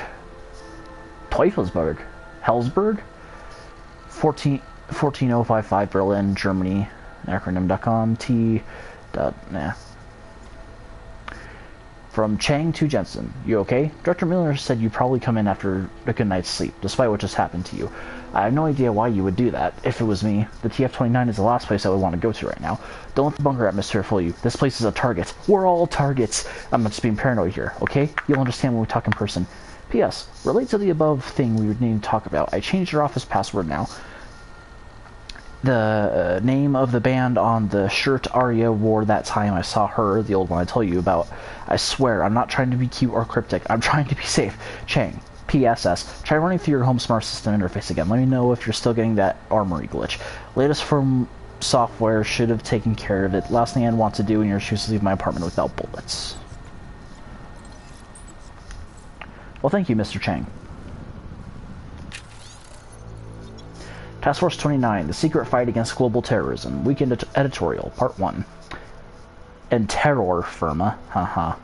Hellsberg? 14055 Berlin, Germany. Acronym.com. From Chang to Jensen. You okay? Director Miller said you probably come in after a good night's sleep, despite what just happened to you. I have no idea why you would do that. If it was me, the TF-29 is the last place I would want to go to right now. Don't let the bunker atmosphere fool you. This place is a target. We're all targets. I'm not just being paranoid here, okay? You'll understand when we talk in person. P.S. Relate to the above thing we would need to talk about. I changed your office password now. The name of the band on the shirt Arya wore that time I saw her, the old one I told you about. I swear, I'm not trying to be cute or cryptic. I'm trying to be safe. Chang. PSS. Try running through your home smart system interface again. Let me know if you're still getting that armory glitch. Latest firm software should have taken care of it. Last thing I'd want to do in your shoes is leave my apartment without bullets. Well, thank you, Mr. Chang. Task Force 29, The Secret Fight Against Global Terrorism. Weekend Editorial, Part 1. And Terror Firma. Haha.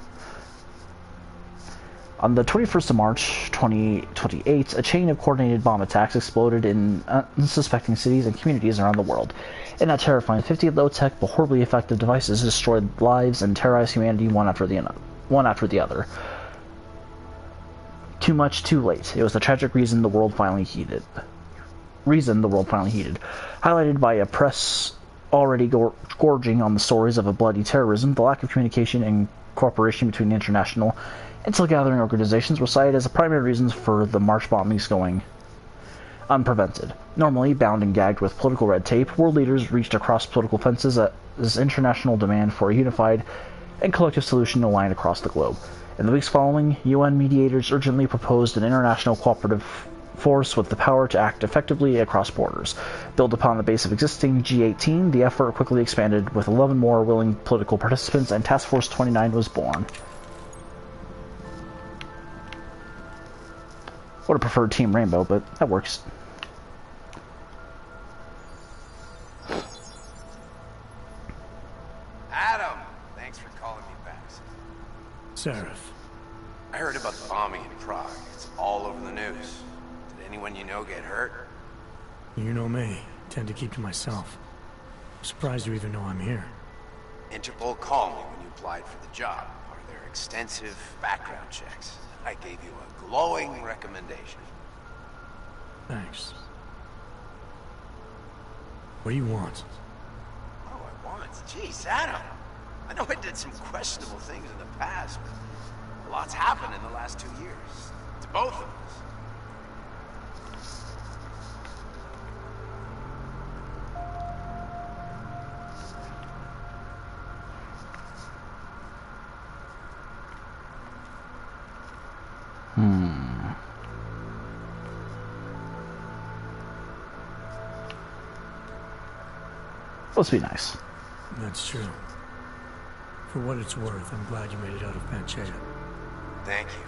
On the 21st of March, 2028, a chain of coordinated bomb attacks exploded in unsuspecting cities and communities around the world. In that terrifying 50 low-tech but horribly effective devices destroyed lives and terrorized humanity one after the other. Too much, too late. It was the tragic reason the world finally heeded. Highlighted by a press already gorging on the stories of a bloody terrorism, the lack of communication and cooperation between international intel-gathering organizations were cited as the primary reasons for the March bombings going unprevented. Normally, bound and gagged with political red tape, world leaders reached across political fences as international demand for a unified and collective solution aligned across the globe. In the weeks following, UN mediators urgently proposed an international cooperative force with the power to act effectively across borders. Built upon the base of existing G18, the effort quickly expanded with 11 more willing political participants, and Task Force 29 was born. Would have preferred Team Rainbow, but that works. Adam! Thanks for calling me back. Seraph. I heard about the bombing in Prague. It's all over the news. Did anyone you know get hurt? You know me. Tend to keep to myself. I'm surprised you even know I'm here. Interpol called me when you applied for the job. Part of their extensive background checks. I gave you a glowing recommendation. Thanks. What do you want? What do I want? Jeez, Adam. I know I did some questionable things in the past, but a lot's happened in the last 2 years. To both of us. Let's be nice. That's true. For what it's worth, I'm glad you made it out of Panchea. Thank you.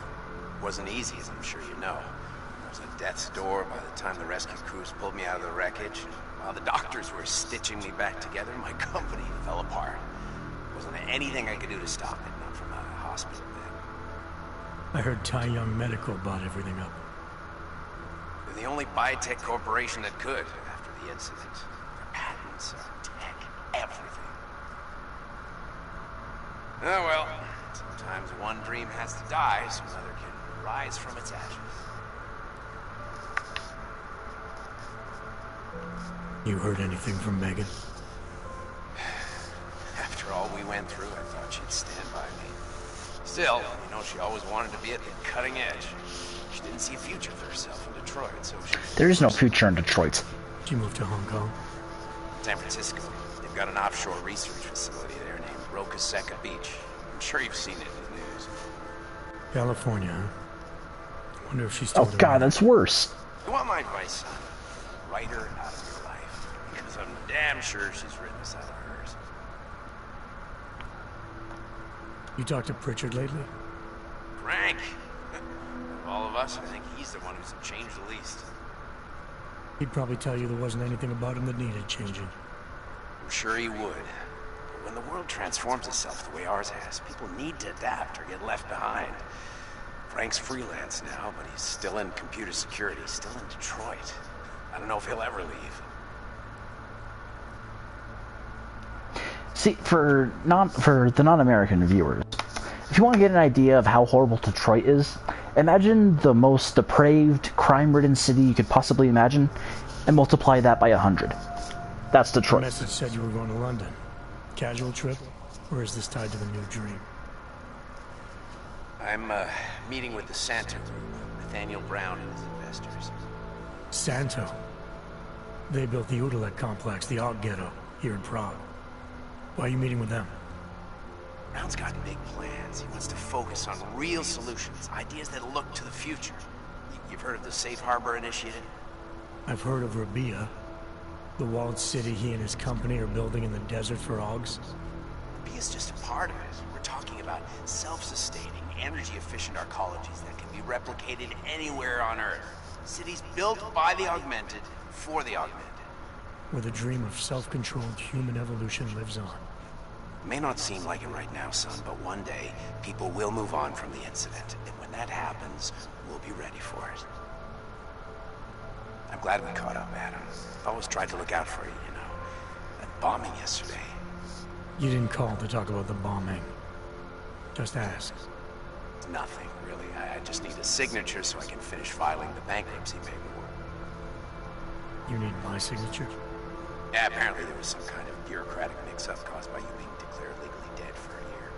It wasn't easy, as I'm sure you know. I was at death's door by the time the rescue crews pulled me out of the wreckage. While the doctors were stitching me back together, my company fell apart. There wasn't anything I could do to stop it, not from a hospital bed. I heard Tai Young Medical bought everything up. They're the only biotech corporation that could, after the incident. Their patents, our tech, everything. Oh well, sometimes one dream has to die so another can rise from its ashes. You heard anything from Megan? After all we went through, I thought she'd stand by me. Still, you know, she always wanted to be at the cutting edge. She didn't see a future for herself in Detroit, so she... There is no future in Detroit. She moved to Hong Kong? San Francisco. They've got an offshore research facility there named Rocaseca Beach. I'm sure you've seen it in the news. California, huh? Wonder if she's still Oh god, that's worse. You want my advice, son? Write her out of your life. Because I'm damn sure she's written us out of hers. You talked to Pritchard lately? Frank! Of all of us, I think he's the one who's changed the least. He'd probably tell you there wasn't anything about him that needed changing. I'm sure he would. But when the world transforms itself the way ours has, people need to adapt or get left behind. Frank's freelance now, but he's still in computer security, still in Detroit. I don't know if he'll ever leave. See, for the non-American viewers, if you want to get an idea of how horrible Detroit is, imagine the most depraved, crime-ridden city you could possibly imagine, and multiply that by 100. That's Detroit. The message said you were going to London. Casual trip, or is this tied to the new dream? I'm meeting with the Santo Group, Nathaniel Brown and his investors. Santo? They built the Udalek complex, the Og Ghetto, here in Prague. Why are you meeting with them? Brown's got big plans. He wants to focus on real solutions, ideas that look to the future. You've heard of the Safe Harbor Initiative? I've heard of Rabia, the walled city he and his company are building in the desert for Augs. Rabia's just a part of it. We're talking about self-sustaining, energy-efficient arcologies that can be replicated anywhere on Earth. Cities built by the augmented, for the augmented. Where the dream of self-controlled human evolution lives on. It may not seem like it right now, son, but one day, people will move on from the incident. And when that happens, we'll be ready for it. I'm glad we caught up, Adam. I've always tried to look out for you, you know. That bombing yesterday. You didn't call to talk about the bombing. Just ask. It's nothing, really. I just need a signature so I can finish filing the bankruptcy paperwork. You need my signature? Yeah, apparently there was some kind of bureaucratic mix-up caused by you being declared legally dead for a year.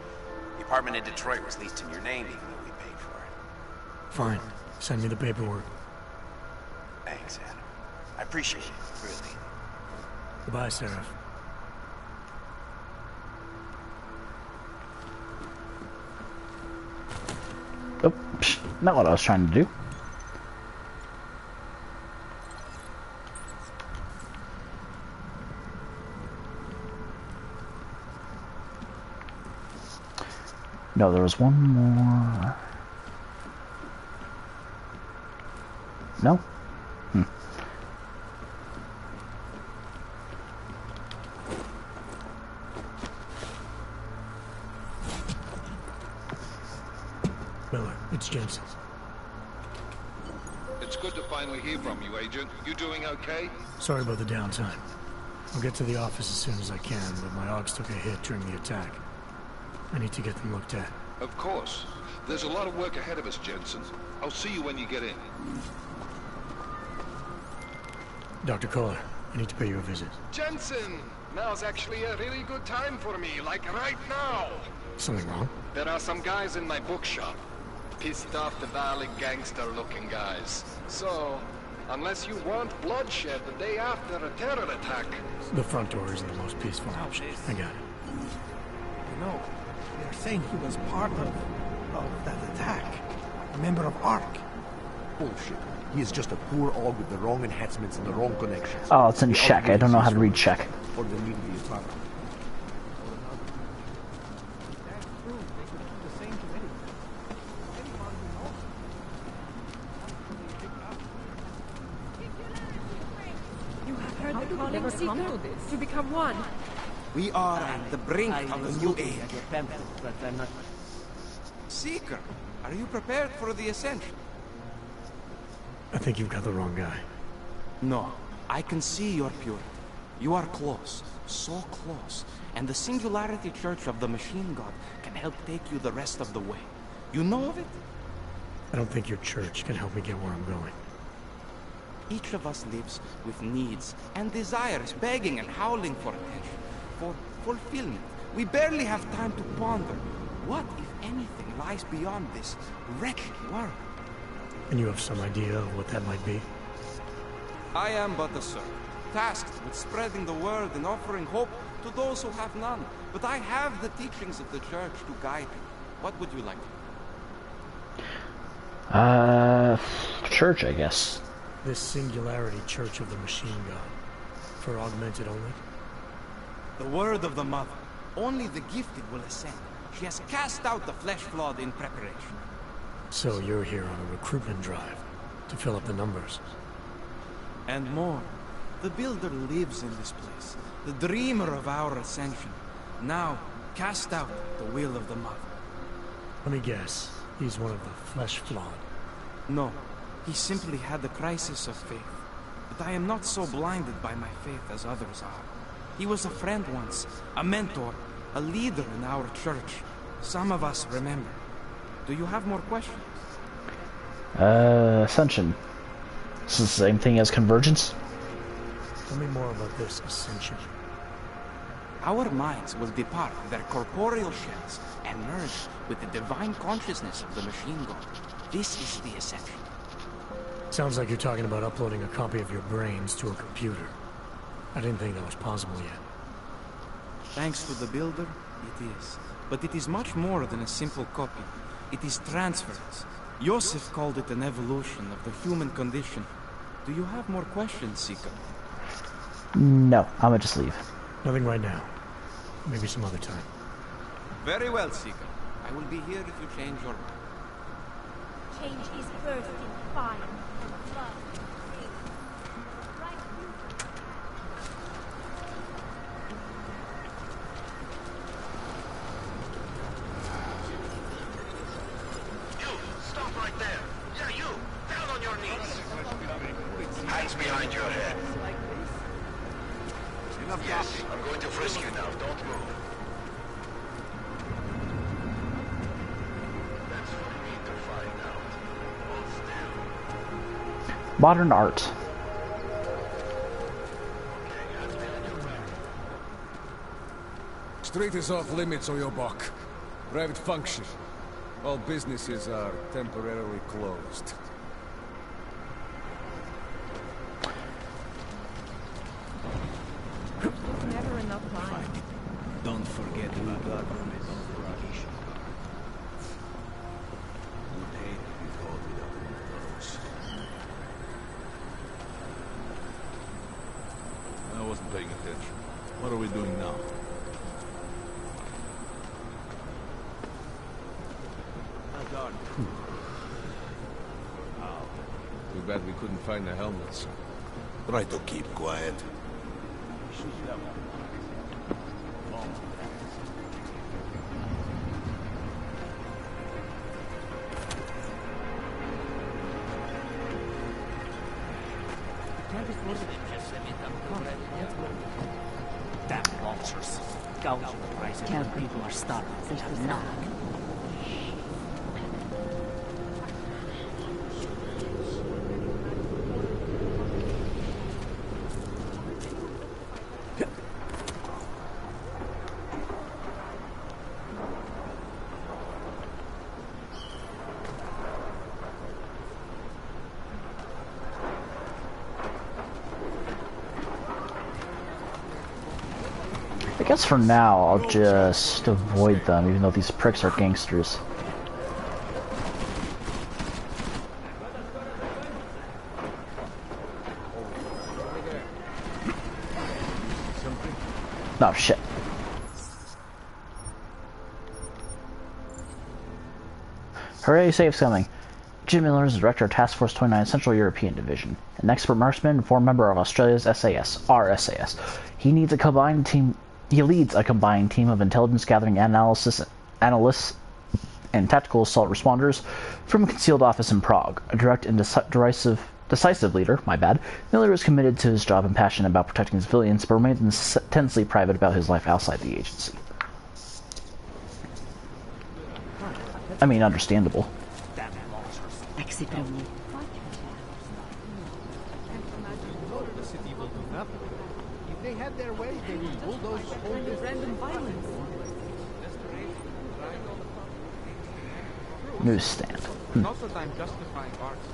The apartment in Detroit was leased in your name even though we paid for it. Fine. Send me the paperwork. Thanks, Adam. I appreciate it, really. Goodbye, Seraph. Oh, not what I was trying to do. No, there was one more. No? Miller, it's Jensen. It's good to finally hear from you, Agent. You doing okay? Sorry about the downtime. I'll get to the office as soon as I can, but my Augs took a hit during the attack. I need to get them looked at. Of course. There's a lot of work ahead of us, Jensen. I'll see you when you get in. Dr. Kohler, I need to pay you a visit. Jensen! Now's actually a really good time for me, like right now! Something wrong? There are some guys in my bookshop. Pissed off the Valley gangster-looking guys. So, unless you want bloodshed the day after a terror attack... The front door isn't the most peaceful option. I got it. You know, they're saying he was part of that attack. A member of ARC. Bullshit. He is just a poor Aug with the wrong enhancements and the wrong connections. Oh, it's in Czech. I don't know how to read Czech. Or the need of the attack. You have heard the calling, Seeker? To become one. We are at the brink of a new age. But I'm not... Seeker, are you prepared for the ascension? I think you've got the wrong guy. No, I can see your purity. You are close, so close. And the Singularity Church of the Machine God can help take you the rest of the way. You know of it? I don't think your church can help me get where I'm going. Each of us lives with needs and desires, begging and howling for attention, for fulfillment. We barely have time to ponder. What, if anything, lies beyond this wretched world? And you have some idea of what that might be? I am but a servant, tasked with spreading the word and offering hope to those who have none. But I have the teachings of the church to guide me. What would you like? Church, I guess. This Singularity Church of the Machine God. For augmented only? The word of the Mother. Only the gifted will ascend. She has cast out the flesh-flawed in preparation. So you're here on a recruitment drive, to fill up the numbers. And more. The Builder lives in this place, the dreamer of our ascension. Now, cast out the will of the Mother. Let me guess, he's one of the flesh-flawed. No, he simply had a crisis of faith. But I am not so blinded by my faith as others are. He was a friend once, a mentor, a leader in our church. Some of us remember. Do you have more questions? Ascension. This is the same thing as Convergence? Tell me more about this ascension. Our minds will depart their corporeal shells and merge with the divine consciousness of the machine god. This is the ascension. Sounds like you're talking about uploading a copy of your brains to a computer. I didn't think that was possible yet. Thanks to the Builder, it is. But it is much more than a simple copy. It is transference. Joseph called it an evolution of the human condition. Do you have more questions, Seeker? No, I'm gonna just leave. Nothing right now. Maybe some other time. Very well, Seeker. I will be here if you change your mind. Change is birthed in fire and love. Stop right there! Yeah, you! Down on your knees! Hands behind your head. Yes, I'm going to frisk you now. Don't move. That's for me to find out. Hold still. Modern art. Street is off limits, Oyobok. Private function. All businesses are temporarily closed. Never enough time. Don't forget we got room is on the Radish. Would hate to be caught without one of those. I wasn't paying attention. What are we doing now? Too bad we couldn't find the helmets. Try to keep quiet. Damn vultures. Gouging the prices. Tell people are starving. They have not. I guess for now, I'll just avoid them, even though these pricks are gangsters. Oh, shit. Hooray, safe's coming. Jim Miller is the director of Task Force 29 Central European Division, an expert marksman and former member of Australia's SAS, our SAS. He leads a combined team of intelligence gathering analysts, and tactical assault responders from a concealed office in Prague. A direct and decisive leader, Miller is committed to his job and passionate about protecting civilians, but remains intensely private about his life outside the agency. I mean, understandable. Exit only. The city will do nothing. If they had their way, they would bulldoze the whole business. Random violence. Newsstand. Also time justifying arts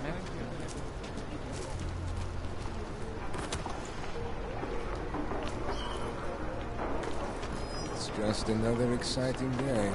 It's just another exciting day.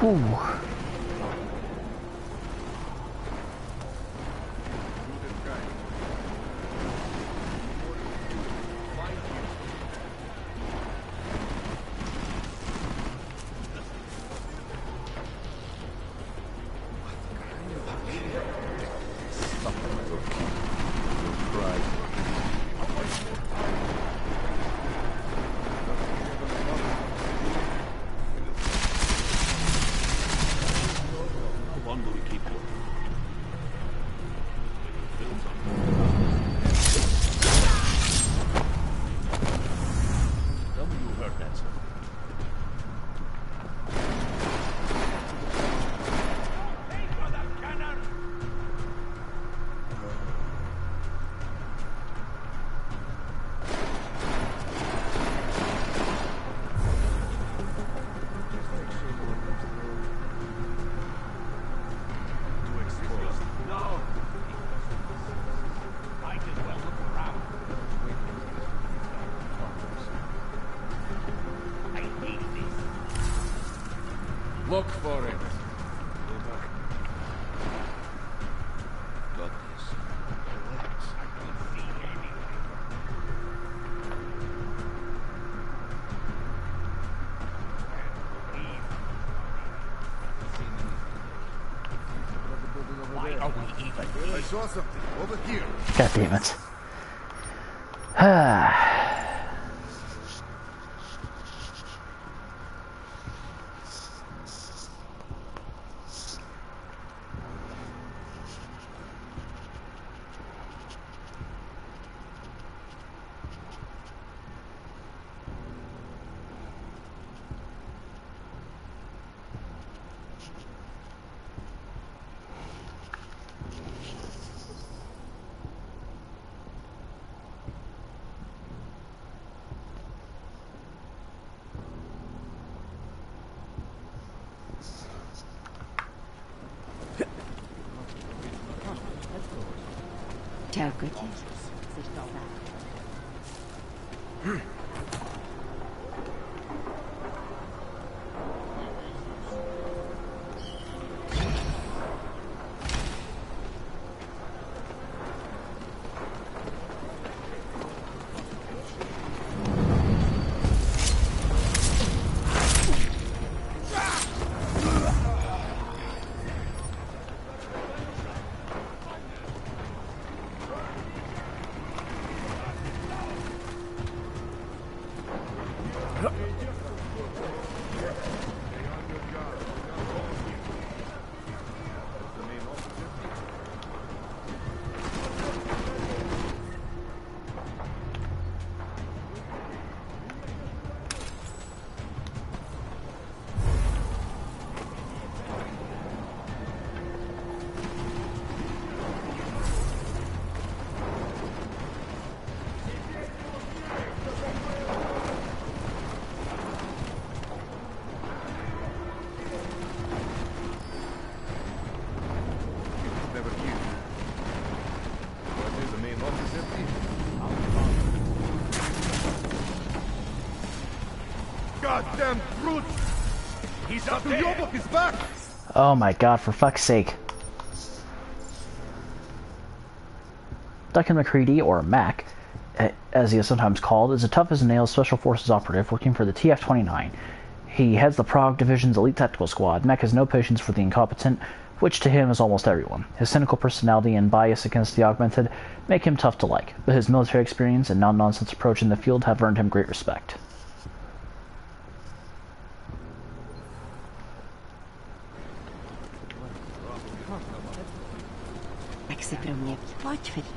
Ooh. Look for it. Got this. Relax. I don't see anything. Why are we even here? I saw something over here. God damn it. Ciao, good. Goddamn brute! He's up there! Yobok is back! Oh my god, for fuck's sake. Duncan McCready, or Mac, as he is sometimes called, is a tough-as-nails Special Forces operative working for the TF-29. He heads the Prague Division's elite tactical squad. Mac has no patience for the incompetent, which to him is almost everyone. His cynical personality and bias against the augmented make him tough to like, but his military experience and non-nonsense approach in the field have earned him great respect. Tak si pro mě pojď, Fidel.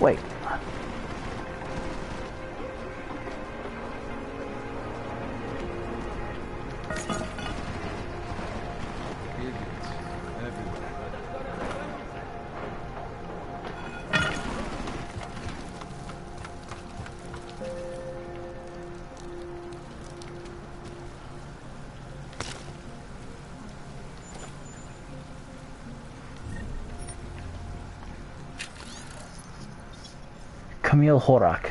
Wait. Camille Horak.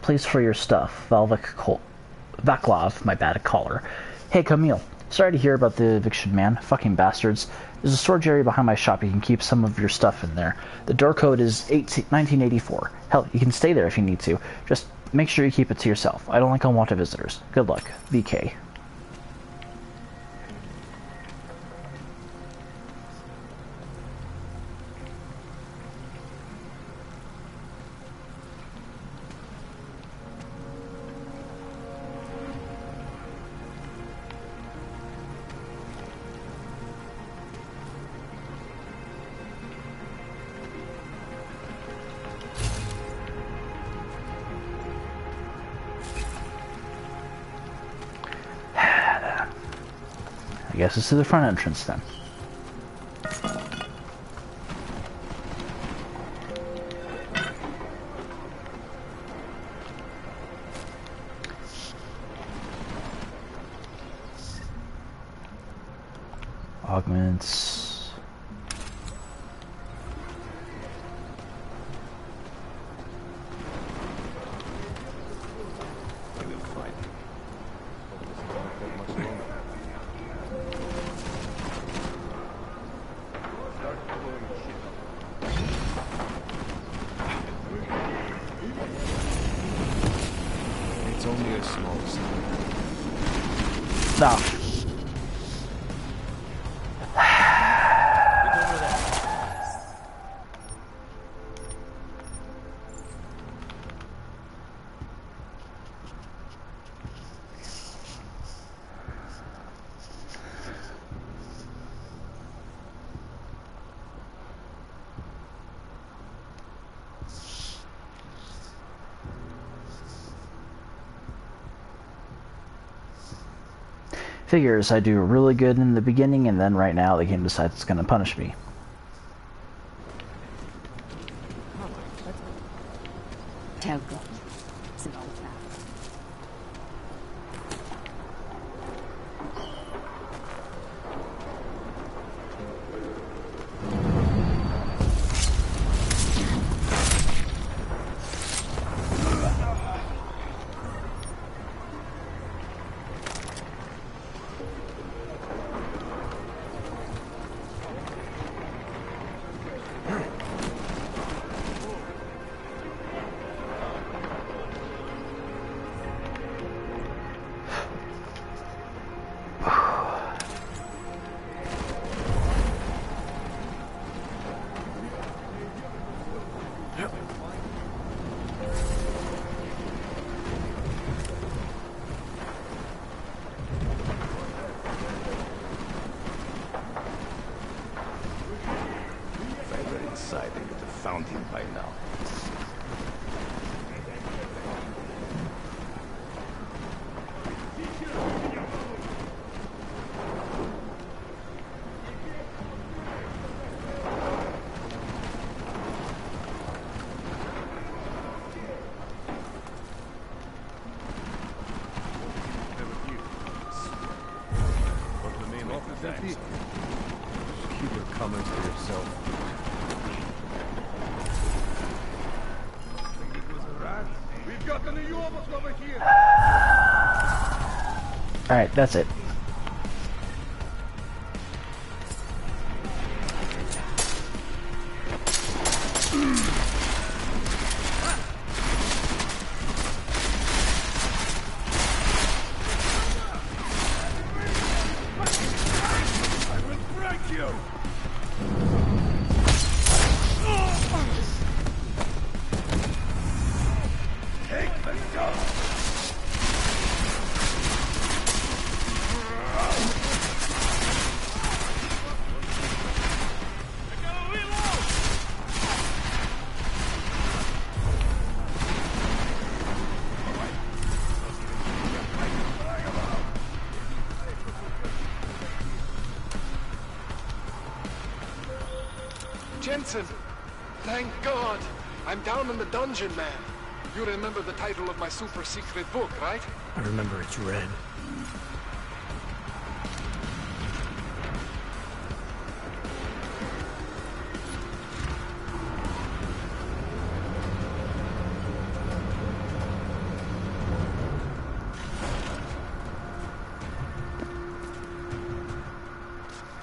Place for your stuff. Vaclav, my bad, caller. Hey, Camille. Sorry to hear about the eviction, man. Fucking bastards. There's a storage area behind my shop. You can keep some of your stuff in there. The door code is 1984. Hell, you can stay there if you need to. Just make sure you keep it to yourself. I don't like unwanted visitors. Good luck. VK. I guess it's to the front entrance then. Augments. It's only a small step. No. Figures I do really good in the beginning, and then right now the game decides it's going to punish me. Telco. Fountain by now. What's the name of the dance? Keep your comments to yourself. Alright, that's it. Jensen! Thank God! I'm down in the dungeon, man. You remember the title of my super secret book, right? I remember it's red.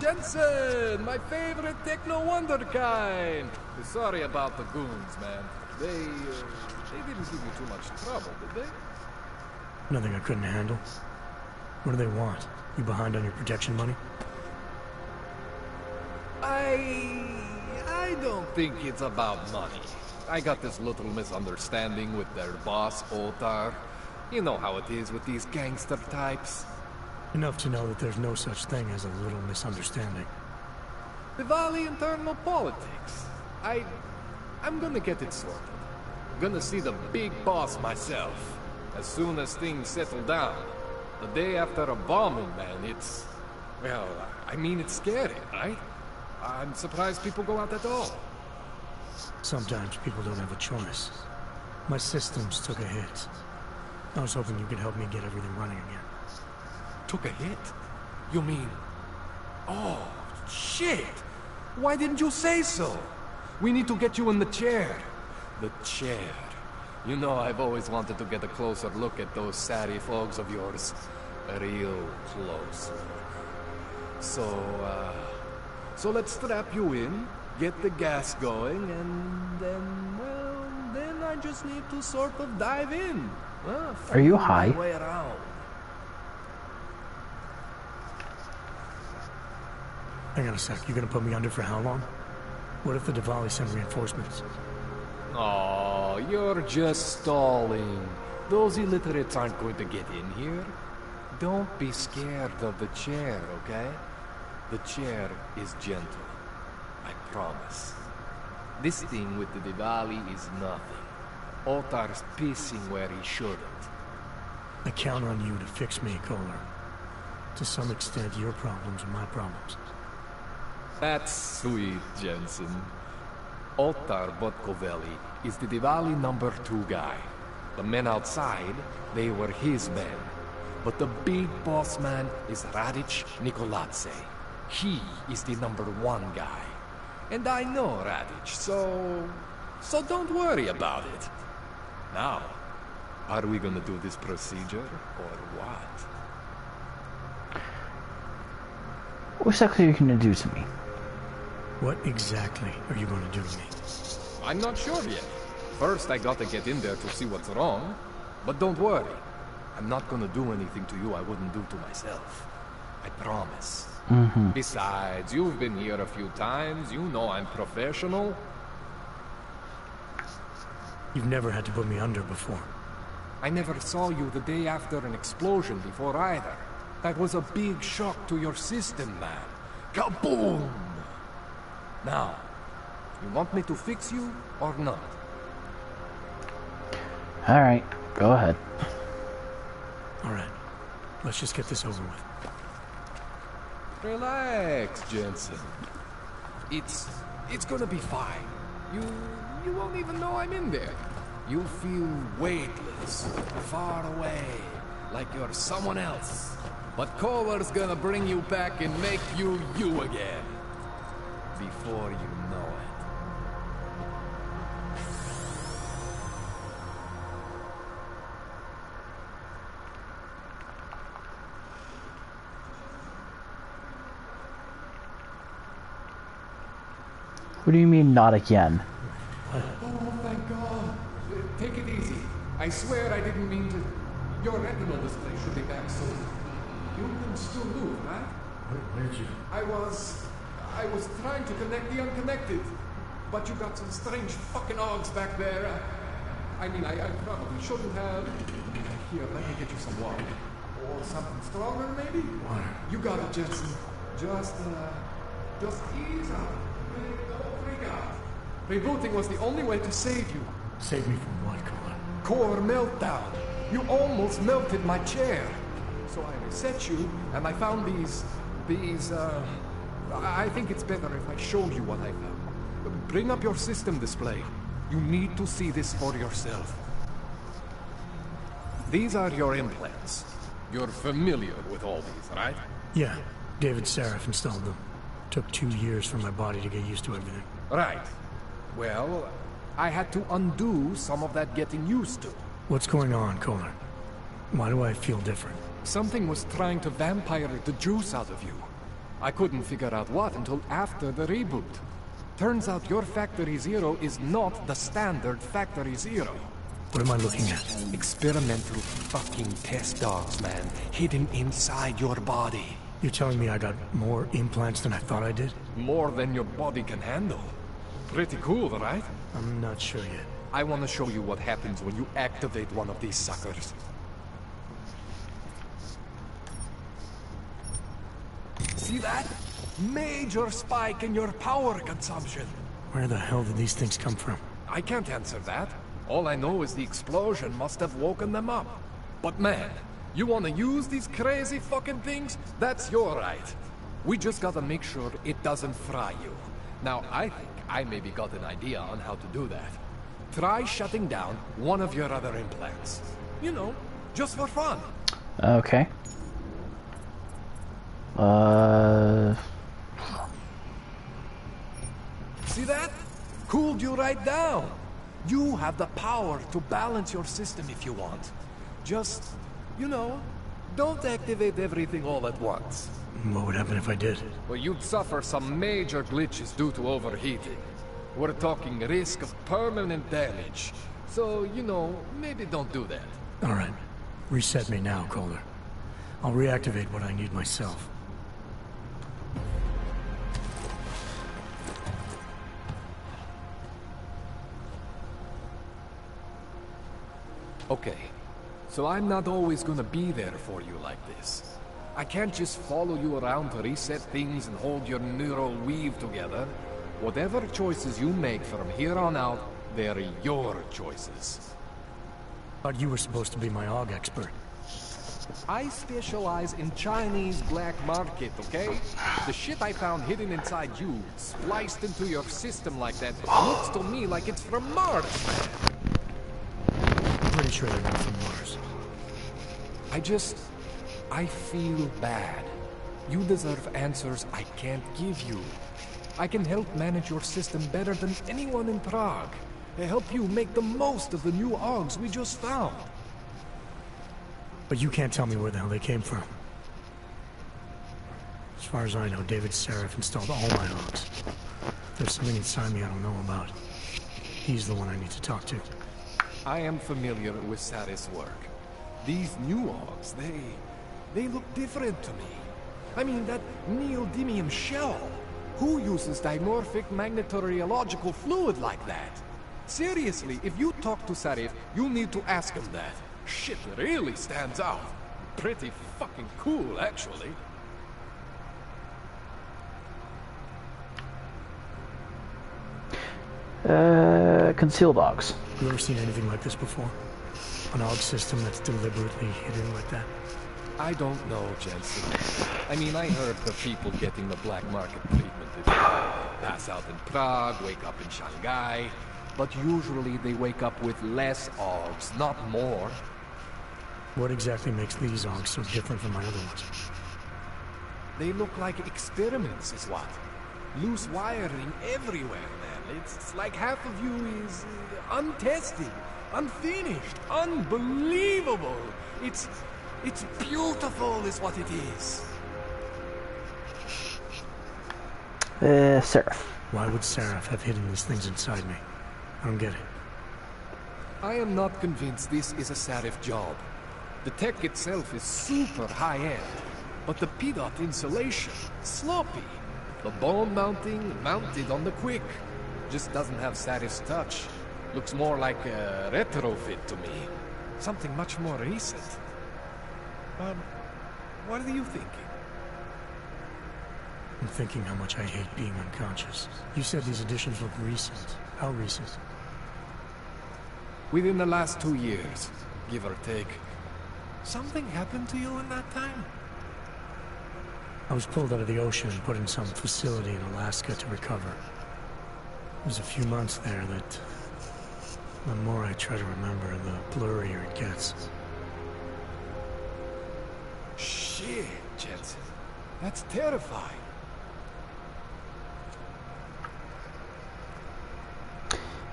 Jensen, my favorite techno wonderkind. Sorry about the goons, man. They didn't give you too much trouble, did they? Nothing I couldn't handle. What do they want? You behind on your protection money? I don't think it's about money. I got this little misunderstanding with their boss, Otar. You know how it is with these gangster types. Enough to know that there's no such thing as a little misunderstanding. Diwali internal politics. I'm gonna get it sorted. Gonna see the big boss myself. As soon as things settle down. The day after a bombing, man, it's... Well, I mean, it's scary, right? I'm surprised people go out at all. Sometimes people don't have a choice. My systems took a hit. I was hoping you could help me get everything running again. Took a hit? You mean... Oh, shit! Why didn't you say so? We need to get you in the chair. The chair. You know, I've always wanted to get a closer look at those satty fogs of yours. Real close. So let's strap you in, get the gas going, and then, well, then I just need to sort of dive in. Are you high? My way around. Hang on a sec, you gonna put me under for how long? What if the Diwali send reinforcements? Oh, you're just stalling. Those illiterates aren't going to get in here. Don't be scared of the chair, okay? The chair is gentle. I promise. This thing with the Diwali is nothing. Otar's pissing where he shouldn't. I count on you to fix me, Kohler. To some extent, your problems are my problems. That's sweet, Jensen. Otar Botkovelli is the Diwali #2 guy. The men outside, they were his men. But the big boss man is Radic Nikoladze. He is the #1 guy. And I know Radic, so don't worry about it. Now, are we gonna do this procedure, or what? What exactly are you gonna do to me? What exactly are you going to do to me? I'm not sure yet. First, I gotta get in there to see what's wrong. But don't worry. I'm not gonna do anything to you I wouldn't do to myself. I promise. Besides, you've been here a few times. You know I'm professional. You've never had to put me under before. I never saw you the day after an explosion before either. That was a big shock to your system, man. Kaboom! Now, you want me to fix you or not? Alright, go ahead. Alright, let's just get this over with. Relax, Jensen. It's gonna be fine. You won't even know I'm in there. You'll feel weightless, far away, like you're someone else. But Kohler's gonna bring you back and make you you again. Before you know it. What do you mean, not again? Oh, thank God. Take it easy. I swear I didn't mean to... Your retinal display should be back soon. You can still move, right? Where'd you... I was trying to connect the unconnected, but you got some strange fucking ogs back there. I mean, I probably shouldn't have. Here, let me get you some water. Or something stronger, maybe? Water. You got it, Jensen. Just ease up. Don't freak out. Rebooting was the only way to save you. Save me from what, Kohler? Core meltdown. You almost melted my chair. So I reset you, and I found these, I think it's better if I show you what I found. Bring up your system display. You need to see this for yourself. These are your implants. You're familiar with all these, right? Yeah, David Sarif installed them. Took 2 years for my body to get used to everything. Right. Well, I had to undo some of that getting used to. What's going on, Kohler? Why do I feel different? Something was trying to vampire the juice out of you. I couldn't figure out what until after the reboot. Turns out your Factory Zero is not the standard Factory Zero. What am I looking at? Experimental fucking test dogs, man. Hidden inside your body. You're telling me I got more implants than I thought I did? More than your body can handle. Pretty cool, right? I'm not sure yet. I want to show you what happens when you activate one of these suckers. See that? Major spike in your power consumption. Where the hell did these things come from? I can't answer that. All I know is the explosion must have woken them up. But man, you want to use these crazy fucking things? That's your right. We just gotta make sure it doesn't fry you. Now, I think I maybe got an idea on how to do that. Try shutting down one of your other implants. You know, just for fun. Okay. See that? Cooled you right down. You have the power to balance your system if you want. Just, you know, don't activate everything all at once. What would happen if I did? Well, you'd suffer some major glitches due to overheating. We're talking risk of permanent damage. So, you know, maybe don't do that. All right. Reset me now, Calder. I'll reactivate what I need myself. Okay, so I'm not always gonna be there for you like this. I can't just follow you around to reset things and hold your neural weave together. Whatever choices you make from here on out, they're your choices. Thought you were supposed to be my AUG expert. I specialize in Chinese black market, okay? The shit I found hidden inside you, spliced into your system like that, looks to me like it's from Mars, man. Pretty sure they're not from Mars. I feel bad. You deserve answers I can't give you. I can help manage your system better than anyone in Prague. I help you make the most of the new AUGs we just found. But you can't tell me where the hell they came from. As far as I know, David Seraph installed all my AUGs. There's something inside me I don't know about. He's the one I need to talk to. I am familiar with Sarah's work. These new AUGs, they look different to me. I mean, that neodymium shell. Who uses dimorphic magnetorheological fluid like that? Seriously, if you talk to Sarif, you need to ask him that. Shit really stands out. Pretty fucking cool, actually. Concealed AUGs. You ever seen anything like this before? An AUG system that's deliberately hidden like that? I don't know, Jensen. I mean, I heard the people getting the black market treatment is pass out in Prague, wake up in Shanghai, but usually they wake up with less AUGs, not more. What exactly makes these AUGs so different from my other ones? They look like experiments, is what. Loose wiring everywhere, man. It's like half of you is untested, unfinished, unbelievable. It's beautiful is what it is. Seraph. Why would Seraph have hidden these things inside me? I don't get it. I am not convinced this is a Sarif job. The tech itself is super high-end, but the PDOT insulation, sloppy. The bone mounting, mounted on the quick. Just doesn't have Sarif's touch. Looks more like a retrofit to me. Something much more recent. What are you thinking? I'm thinking how much I hate being unconscious. You said these additions look recent. How recent? Within the last 2 years, give or take. Something happened to you in that time? I was pulled out of the ocean and put in some facility in Alaska to recover. It was a few months there that... the more I try to remember, the blurrier it gets. Shit, Jensen. That's terrifying.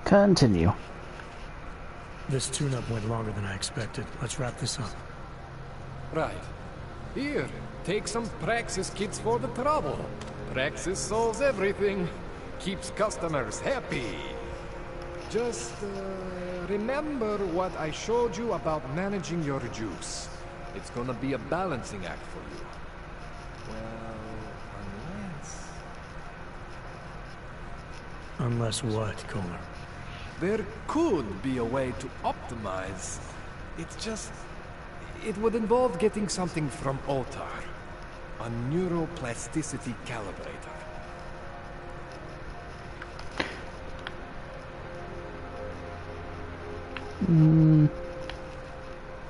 Continue. This tune-up went longer than I expected. Let's wrap this up. Right. Here, take some Praxis kits for the trouble. Praxis solves everything. Keeps customers happy. Just remember what I showed you about managing your juice. It's gonna be a balancing act for you. Well, Unless what, Kohler? there could be a way to optimize. It's just... it would involve getting something from Otar. A neuroplasticity calibrator.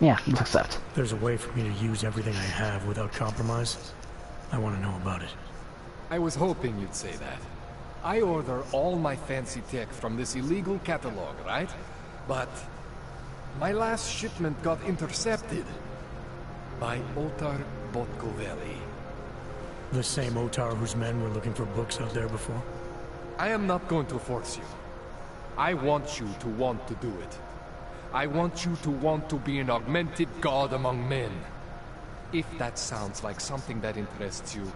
Yeah, let's accept. There's a way for me to use everything I have without compromise. I want to know about it. I was hoping you'd say that. I order all my fancy tech from this illegal catalog, right? But my last shipment got intercepted by Otar Botkoveli. The same Otar whose men were looking for books out there before? I am not going to force you. I want you to want to do it. I want you to want to be an augmented god among men. If that sounds like something that interests you,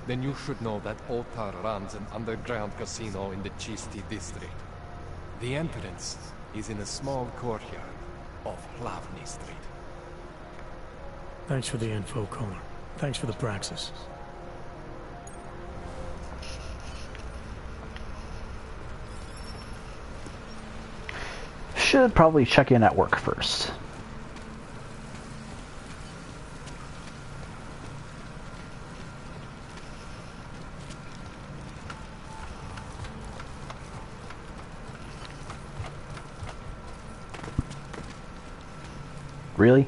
then you should know that Otar runs an underground casino in the Chisti district. The entrance is in a small courtyard off Hlavny Street. Thanks for the info, Kohler. Thanks for the Praxis. Should probably check in at work first. Really?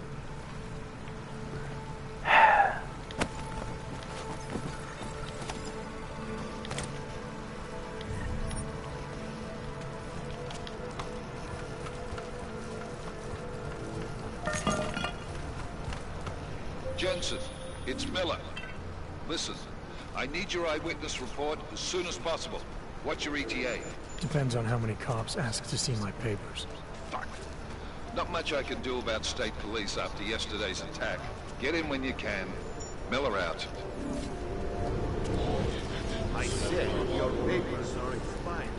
Jensen, it's Miller. Listen, I need your eyewitness report as soon as possible. What's your ETA? Depends on how many cops ask to see my papers. Fuck. Not much I can do about state police after yesterday's attack. Get in when you can. Miller out. I said your papers are expired.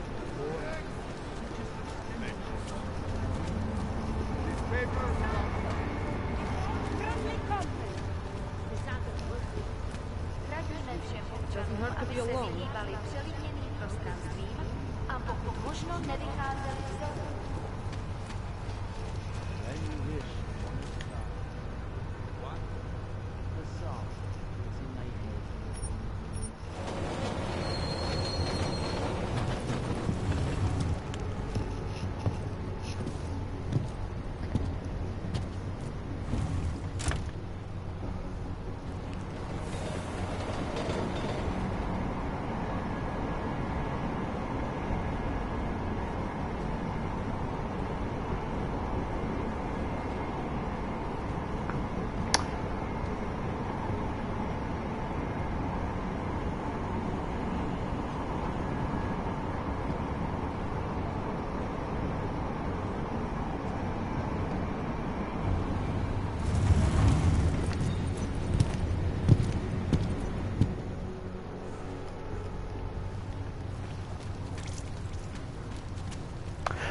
Doesn't hurt to be alone.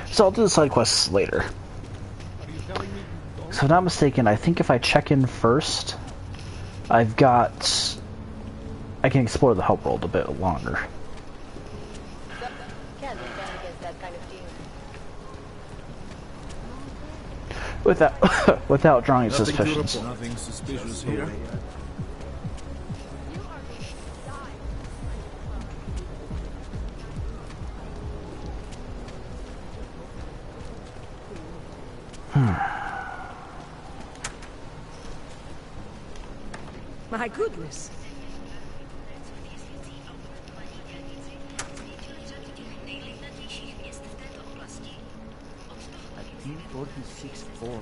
So I'll do the side quests later. So if I'm not mistaken, I think if I check in first, I can explore the help world a bit longer. Without drawing suspicions. Nothing suspicious here. My goodness. At T-46-4.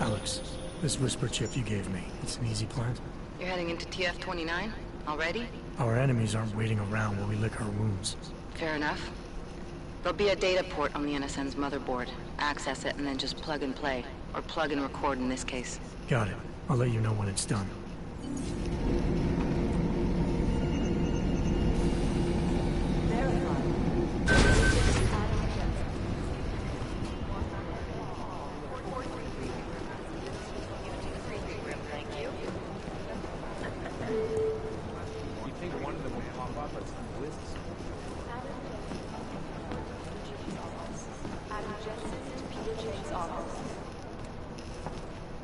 Alex, this whisper chip you gave me, it's an easy plant? You're heading into TF-29? Already? Our enemies aren't waiting around while we lick our wounds. Fair enough. There'll be a data port on the NSN's motherboard. Access it and then just plug and play. Or plug and record in this case. Got it. I'll let you know when it's done.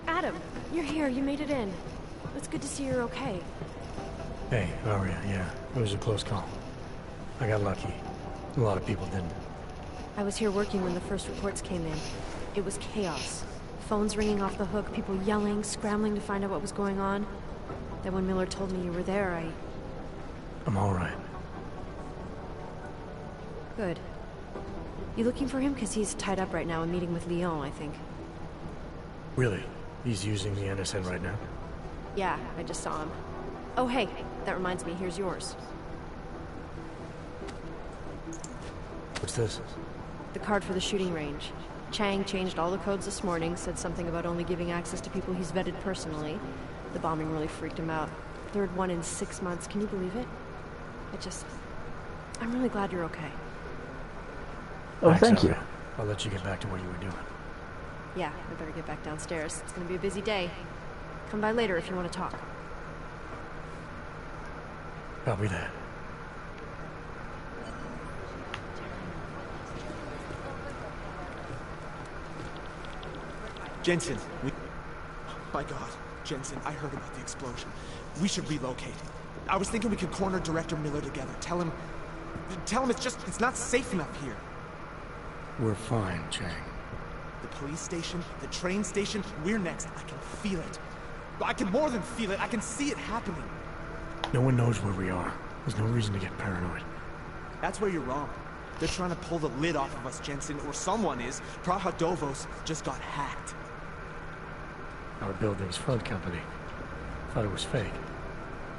Adam, you're here. You made it in. It's good to see you're okay. Hey, Aria, yeah. It was a close call. I got lucky. A lot of people didn't. I was here working when the first reports came in. It was chaos. Phones ringing off the hook, people yelling, scrambling to find out what was going on. Then when Miller told me you were there, I'm alright. Good. You looking for him? Because he's tied up right now and meeting with Leon, I think. Really? He's using the NSN right now? Yeah, I just saw him. Oh, hey, that reminds me, here's yours. What's this? The card for the shooting range. Chang changed all the codes this morning, said something about only giving access to people he's vetted personally. The bombing really freaked him out. Third one in 6 months, can you believe it? I'm really glad you're okay. Oh, thank you. I'll let you get back to what you were doing. Yeah, I better get back downstairs. It's gonna be a busy day. Come by later if you want to talk. Copy that. Jensen, my God, Jensen, I heard about the explosion. We should relocate. I was thinking we could corner Director Miller together. Tell him it's not safe enough here. We're fine, Chang. The police station, the train station, we're next. I can feel it. I can more than feel it. I can see it happening. No one knows where we are. There's no reason to get paranoid. That's where you're wrong. They're trying to pull the lid off of us, Jensen, or someone is. Praha Dovos just got hacked. Our building's front company. Thought it was fake.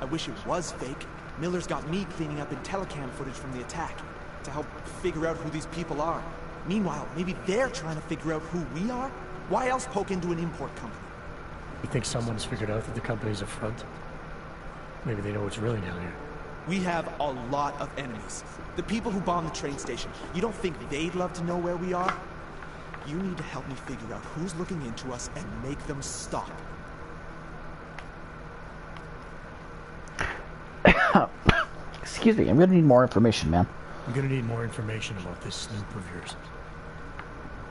I wish it was fake. Miller's got me cleaning up IntelliCam footage from the attack to help figure out who these people are. Meanwhile, maybe they're trying to figure out who we are? Why else poke into an import company? You think someone's figured out that the company's a front? Maybe they know what's really down here. We have a lot of enemies. The people who bombed the train station. You don't think they'd love to know where we are? You need to help me figure out who's looking into us and make them stop. Excuse me, I'm gonna need more information, man. I'm gonna need more information about this snoop of yours.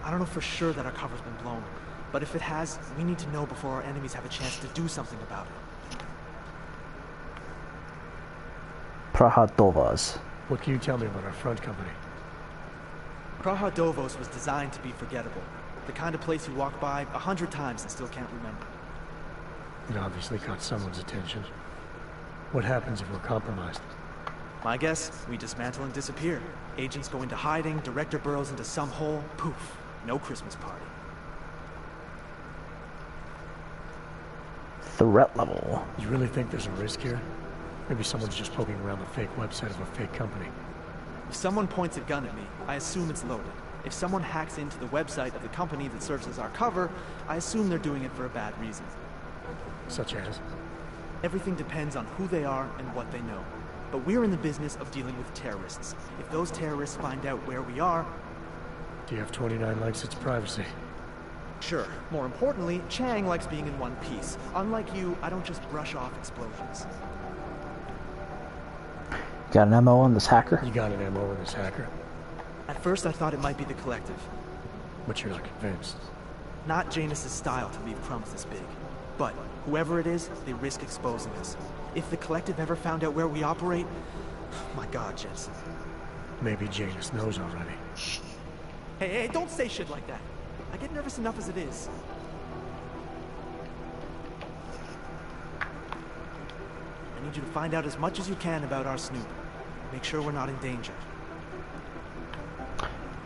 I don't know for sure that our cover's been blown, but if it has, we need to know before our enemies have a chance to do something about it. Praha Dovos. What can you tell me about our front company? Praha Dovos was designed to be forgettable. The kind of place you walk by 100 times and still can't remember. It obviously caught someone's attention. What happens if we're compromised? My guess, we dismantle and disappear. Agents go into hiding, Director burrows into some hole, poof, no Christmas party. Threat level. You really think there's a risk here? Maybe someone's just poking around the fake website of a fake company. If someone points a gun at me, I assume it's loaded. If someone hacks into the website of the company that serves as our cover, I assume they're doing it for a bad reason. Such as? Everything depends on who they are and what they know. But we're in the business of dealing with terrorists. If those terrorists find out where we are... Do you have 29 likes its privacy? Sure. More importantly, Chang likes being in one piece. Unlike you, I don't just brush off explosions. Got an MO on this hacker? You got an MO on this hacker? At first I thought it might be the Collective. But you're not convinced? Not Janus's style to leave crumbs this big. But whoever it is, they risk exposing us. If the Collective ever found out where we operate... My God, Jensen. Maybe Janus knows already. Hey, don't say shit like that. I get nervous enough as it is. I need you to find out as much as you can about our snoop. Make sure we're not in danger.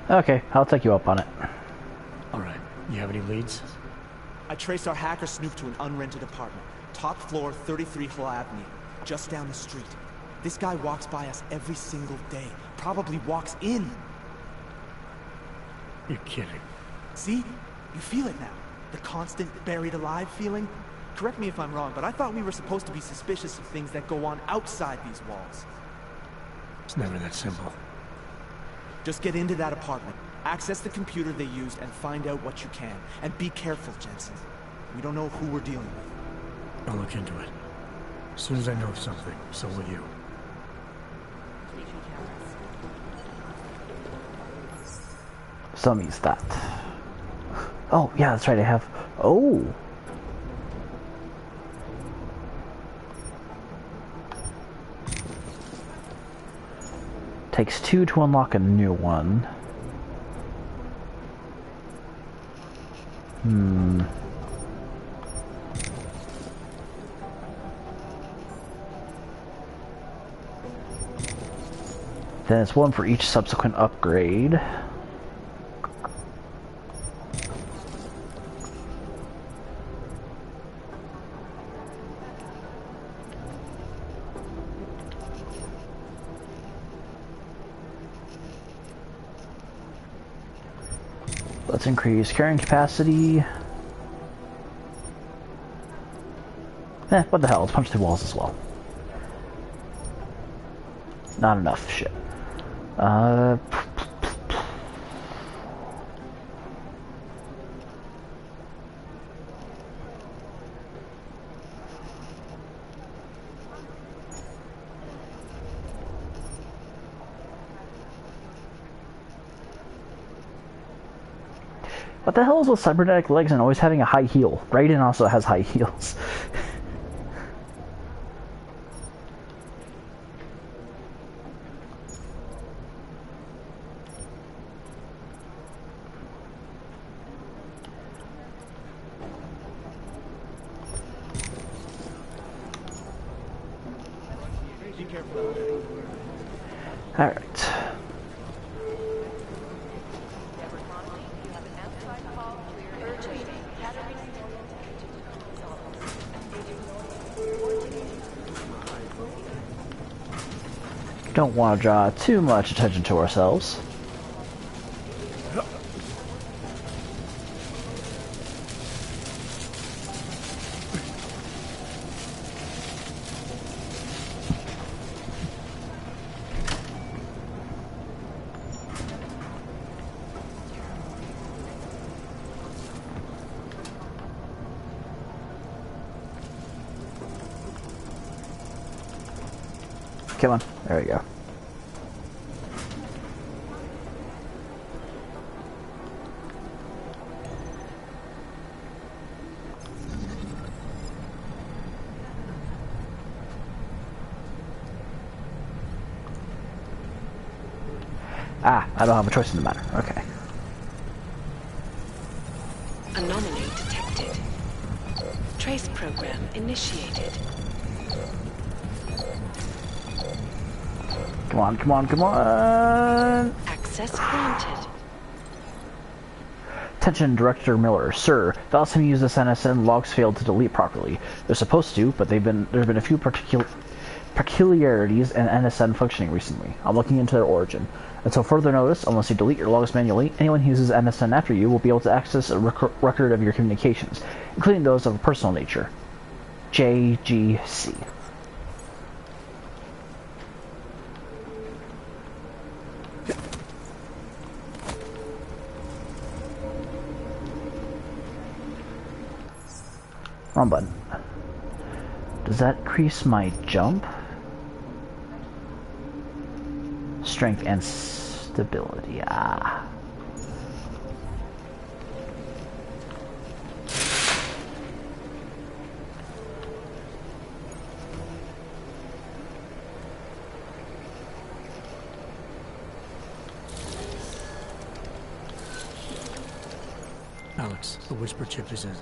Okay, I'll take you up on it. Alright, you have any leads? I traced our hacker snoop to an unrented apartment. Top floor, 33 Hill Avenue. Just down the street. This guy walks by us every single day. Probably walks in. You're kidding. See? You feel it now. The constant buried alive feeling. Correct me if I'm wrong, but I thought we were supposed to be suspicious of things that go on outside these walls. It's never that simple. Just get into that apartment, access the computer they used, and find out what you can. And be careful, Jensen. We don't know who we're dealing with. I'll look into it. As soon as I know of something, so will you. Some use that. Oh, yeah, that's right, I have... Oh! Takes 2 to unlock a new one. Then it's 1 for each subsequent upgrade. Let's increase carrying capacity. What the hell, let's punch through walls as well. Not enough, shit. What the hell is with cybernetic legs and always having a high heel? Raiden also has high heels. Be careful. Alright. Don't want to draw too much attention to ourselves. Come on, there we go. Ah, I don't have a choice in the matter. Okay. Anomaly detected. Trace program initiated. Come on, come on, come on! Access granted. Attention, Director Miller. Sir, the last time you used this NSN, logs failed to delete properly. They're supposed to, but there have been a few peculiarities in NSN functioning recently. I'm looking into their origin. Until further notice, unless you delete your logs manually, anyone who uses NSN after you will be able to access a record of your communications, including those of a personal nature. JGC. Wrong button. Does that increase my jump? Strength and stability. Ah. Alex, the whisper chip is in.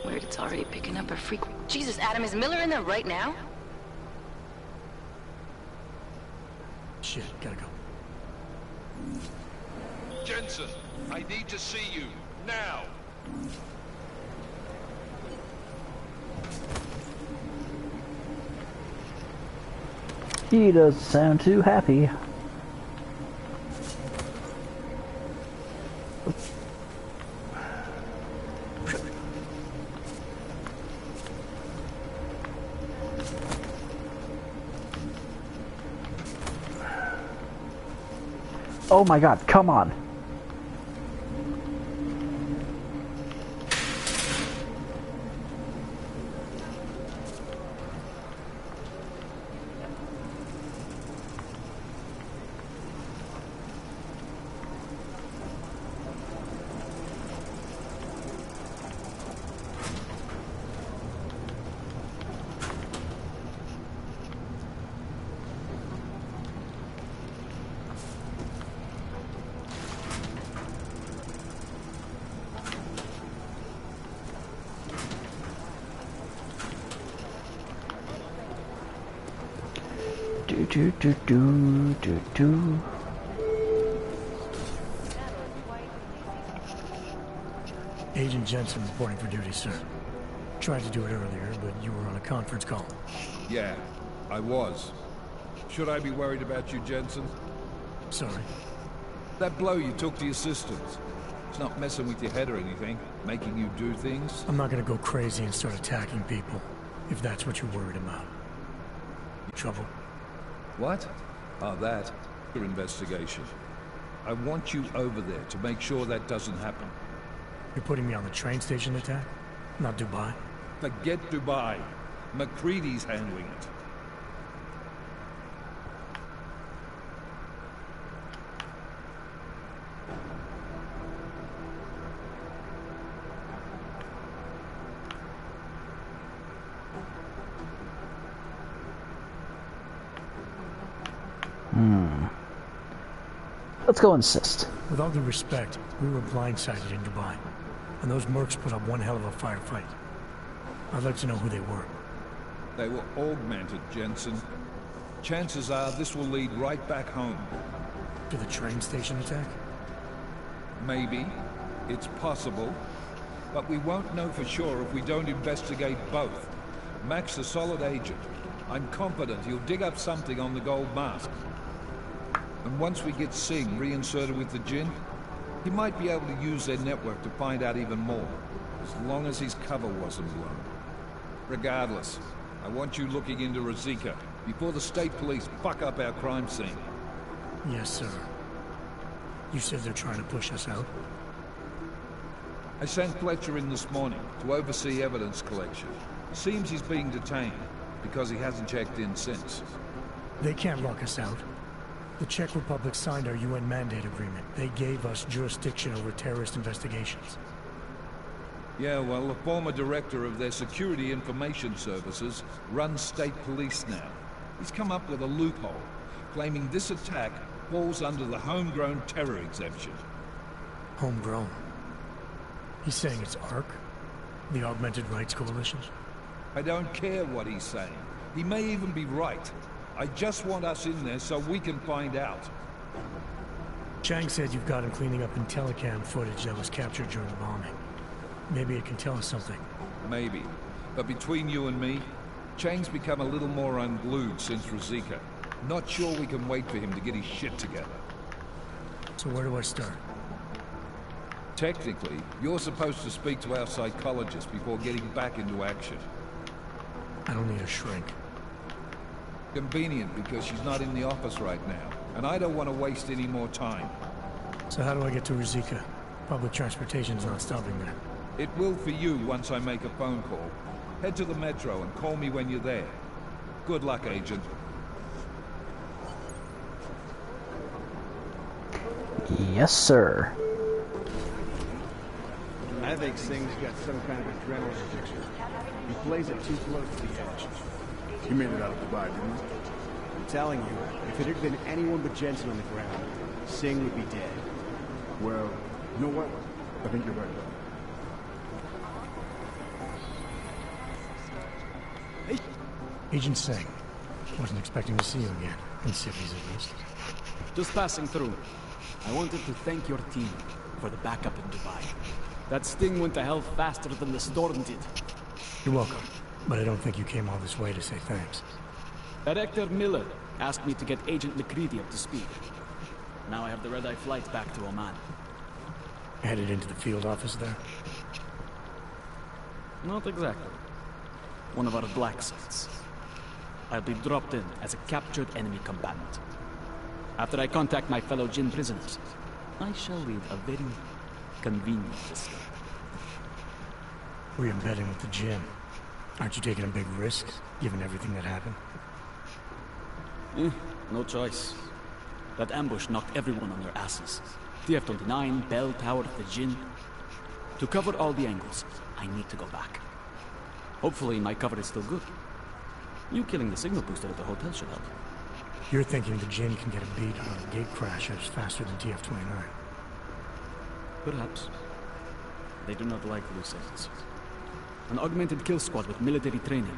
Weird, it's already picking up a frequent... Jesus, Adam, is Miller in there right now? Shit, gotta go. Jensen, I need to see you, now! He doesn't sound too happy. Oh my god, come on. Do. Agent Jensen reporting for duty, sir. Tried to do it earlier, but you were on a conference call. Yeah, I was. Should I be worried about you, Jensen? Sorry. That blow you took to your systems. It's not messing with your head or anything, making you do things. I'm not gonna go crazy and start attacking people, if that's what you're worried about. You trouble? What? Oh, that. Your investigation. I want you over there to make sure that doesn't happen. You're putting me on the train station attack? Not Dubai? Forget Dubai. McCready's handling it. Let's go insist. With all due respect, we were blindsided in Dubai, and those mercs put up one hell of a firefight. I'd like to know who they were. They were augmented, Jensen. Chances are this will lead right back home. To the train station attack? Maybe. It's possible. But we won't know for sure if we don't investigate both. Mac's a solid agent. I'm confident he'll dig up something on the gold mask. And once we get Singh reinserted with the Jinn, he might be able to use their network to find out even more, as long as his cover wasn't blown. Regardless, I want you looking into Rosika before the state police fuck up our crime scene. Yes, sir. You said they're trying to push us out? I sent Fletcher in this morning to oversee evidence collection. Seems he's being detained, because he hasn't checked in since. They can't lock us out. The Czech Republic signed our UN mandate agreement. They gave us jurisdiction over terrorist investigations. Yeah, well, the former director of their security information services runs state police now. He's come up with a loophole, claiming this attack falls under the homegrown terror exemption. Homegrown? He's saying it's ARC? The Augmented Rights Coalition? I don't care what he's saying. He may even be right. I just want us in there so we can find out. Chang said you've got him cleaning up Intellicam footage that was captured during the bombing. Maybe it can tell us something. Maybe. But between you and me, Chang's become a little more unglued since Rosika. Not sure we can wait for him to get his shit together. So where do I start? Technically, you're supposed to speak to our psychologist before getting back into action. I don't need a shrink. Convenient because she's not in the office right now, and I don't want to waste any more time. So how do I get to Rosika? Public transportation's not stopping there. It will for you once I make a phone call. Head to the metro and call me when you're there. Good luck, Agent. Yes, sir. I think Singh's got some kind of adrenaline addiction. He plays it too close to the edge. You made it out of Dubai, didn't you? I'm telling you, if it had been anyone but Jensen on the ground, Singh would be dead. Well, you know what? I think you're right. Agent Singh. Wasn't expecting to see you again. In cities, at least. Just passing through. I wanted to thank your team for the backup in Dubai. That sting went to hell faster than the storm did. You're welcome. But I don't think you came all this way to say thanks. Director Miller asked me to get Agent McCready up to speed. Now I have the red-eye flight back to Oman. Headed into the field office there? Not exactly. One of our black sites. I'll be dropped in as a captured enemy combatant. After I contact my fellow Jinn prisoners, I shall lead a very convenient escape. Re-embedding with the Jinn. Aren't you taking a big risk, given everything that happened? No choice. That ambush knocked everyone on their asses. TF-29, Bell Tower, the Jinn. To cover all the angles, I need to go back. Hopefully my cover is still good. You killing the signal booster at the hotel should help. You're thinking the Jinn can get a beat on the gate crashers faster than TF-29. Perhaps. They do not like loose ends. An augmented kill squad with military training.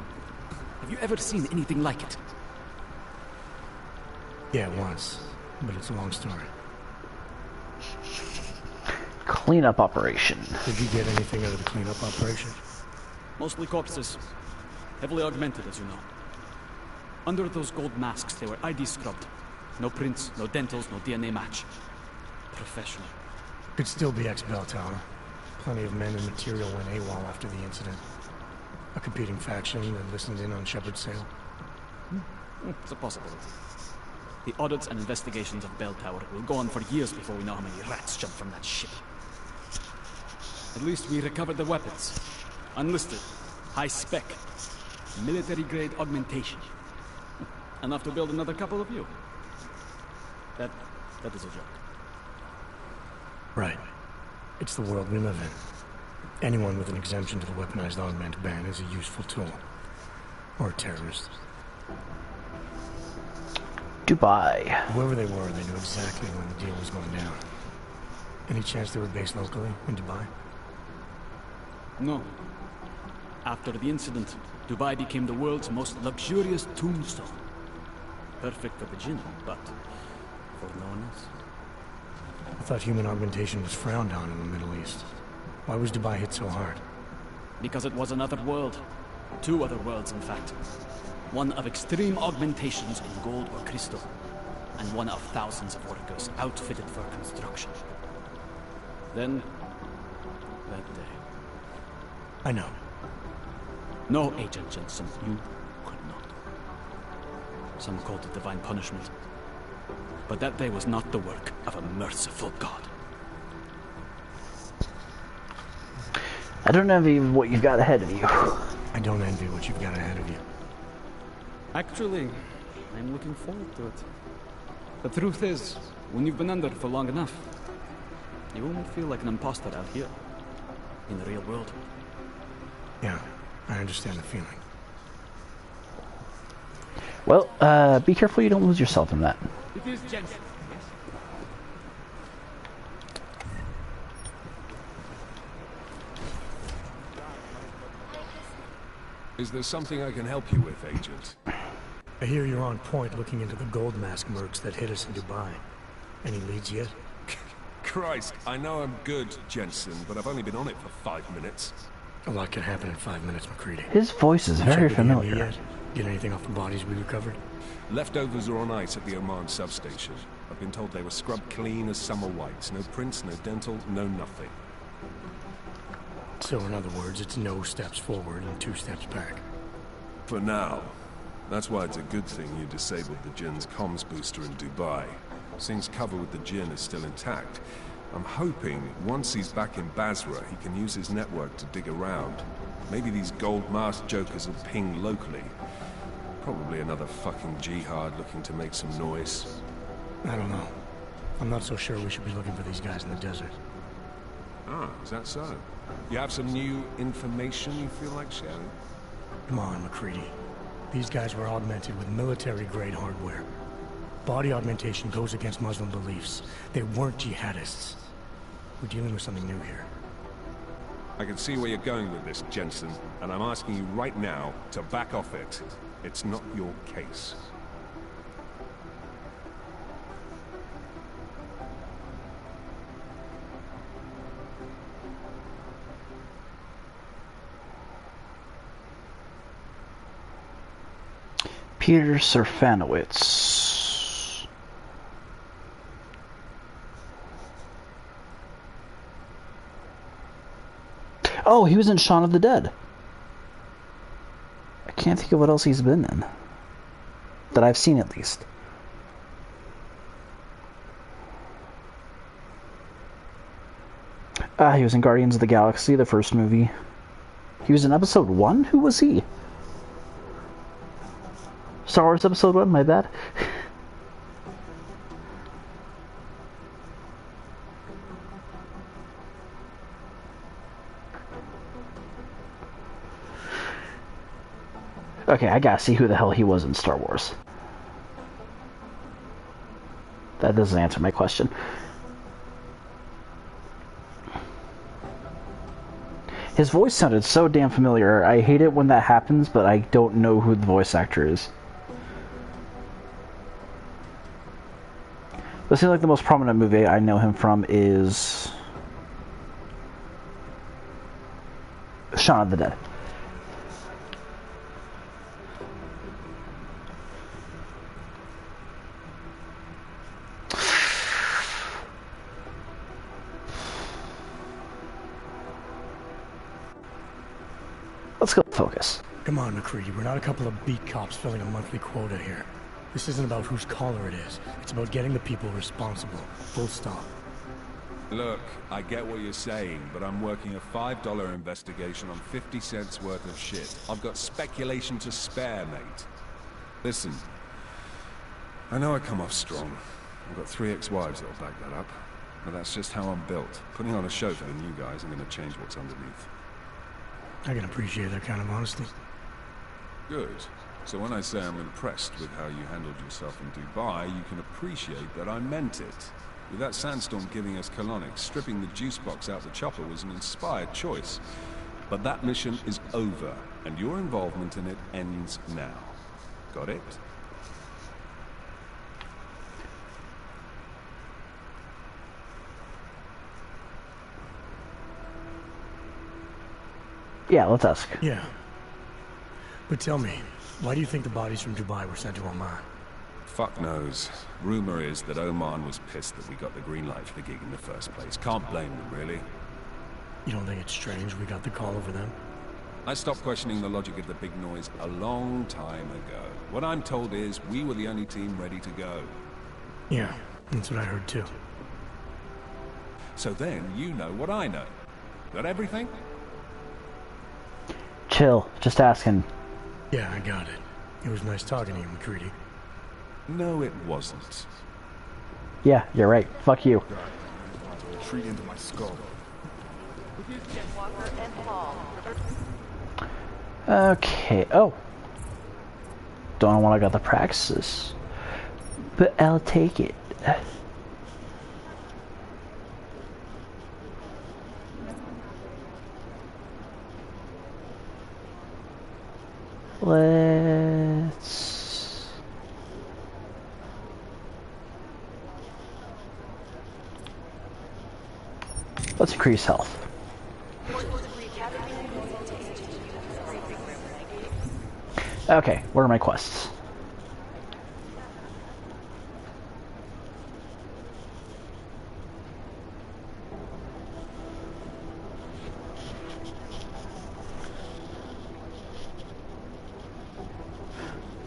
Have you ever seen anything like it? Yeah, once. But it's a long story. Cleanup operation. Did you get anything out of the cleanup operation? Mostly corpses. Heavily augmented, as you know. Under those gold masks, they were ID scrubbed. No prints, no dentals, no DNA match. Professional. Could still be ex-Bell Tower. Plenty of men and material went AWOL after the incident. A competing faction that listened in on Shepard's sale. It's a possibility. The audits and investigations of Bell Tower will go on for years before we know how many rats jumped from that ship. At least we recovered the weapons. Unlisted. High spec. Military-grade augmentation. Enough to build another couple of you. That is a joke. Right. It's the world we live in. Anyone with an exemption to the weaponized augment ban is a useful tool. Or a terrorist. Dubai. Whoever they were, they knew exactly when the deal was going down. Any chance they were based locally, in Dubai? No. After the incident, Dubai became the world's most luxurious tombstone. Perfect for the Jinn, but for no one else. I thought human augmentation was frowned on in the Middle East. Why was Dubai hit so hard? Because it was another world. Two other worlds, in fact. One of extreme augmentations in gold or crystal, and one of thousands of workers outfitted for construction. Then, that day. I know. No, Agent Jensen, you could not. Some called it divine punishment. But that day was not the work of a merciful God. I don't envy what you've got ahead of you. I don't envy what you've got ahead of you. Actually, I'm looking forward to it. The truth is, when you've been under for long enough, you only feel like an imposter out here, in the real world. Yeah, I understand the feeling. Well, be careful you don't lose yourself in that. It is Jensen, yes? Is there something I can help you with, Agent? I hear you're on point looking into the gold mask mercs that hit us in Dubai. Any leads yet? Christ, I know I'm good, Jensen, but I've only been on it for 5 minutes. A lot can happen in 5 minutes, McCready. His voice is very familiar. Yet? Get anything off the bodies we recovered? Leftovers are on ice at the Oman substation. I've been told they were scrubbed clean as summer whites. No prints, no dental, no nothing. So in other words, it's no steps forward and 2 steps back. For now. That's why it's a good thing you disabled the Jinn's comms booster in Dubai. Since cover with the Jinn is still intact, I'm hoping once he's back in Basra, he can use his network to dig around. Maybe these gold mask jokers will ping locally. Probably another fucking jihad looking to make some noise. I don't know. I'm not so sure we should be looking for these guys in the desert. Ah, is that so? You have some new information you feel like sharing? Come on, McCready. These guys were augmented with military-grade hardware. Body augmentation goes against Muslim beliefs. They weren't jihadists. We're dealing with something new here. I can see where you're going with this, Jensen, and I'm asking you right now to back off it. It's not your case. Peter Serfanowitz. Oh, he was in Shaun of the Dead. I can't think of what else he's been in. That I've seen, at least. He was in Guardians of the Galaxy, the first movie. He was in Episode 1? Who was he? Star Wars Episode 1? My bad. Okay, I gotta see who the hell he was in Star Wars. That doesn't answer my question. His voice sounded so damn familiar. I hate it when that happens, but I don't know who the voice actor is. Let's say like the most prominent movie I know him from is Shaun of the Dead. Let's go focus. Come on, McCready. We're not a couple of beat cops filling a monthly quota here. This isn't about whose collar it is. It's about getting the people responsible. Full stop. Look, I get what you're saying, but I'm working a $5 investigation on 50 cents worth of shit. I've got speculation to spare, mate. Listen, I know I come off strong. I've got 3 ex-wives that'll back that up. But that's just how I'm built. Putting on a show for the new guys, I'm gonna change what's underneath. I can appreciate that kind of honesty. Good. So when I say I'm impressed with how you handled yourself in Dubai, you can appreciate that I meant it. With that sandstorm giving us colonics, stripping the juice box out the chopper was an inspired choice. But that mission is over, and your involvement in it ends now. Got it? Yeah, let's ask. Yeah. But tell me, why do you think the bodies from Dubai were sent to Oman? Fuck knows. Rumor is that Oman was pissed that we got the green light for the gig in the first place. Can't blame them, really. You don't think it's strange we got the call over them? I stopped questioning the logic of the big noise a long time ago. What I'm told is we were the only team ready to go. Yeah, that's what I heard too. So then you know what I know. Got everything? Chill, just asking. Yeah, I got it. It was nice talking to you, McCready. No, it wasn't. Yeah, you're right. Fuck you. Retreat into my skull. Okay. Oh. Don't know what I got the praxis, but I'll take it. Let's increase health. Okay, what are my quests?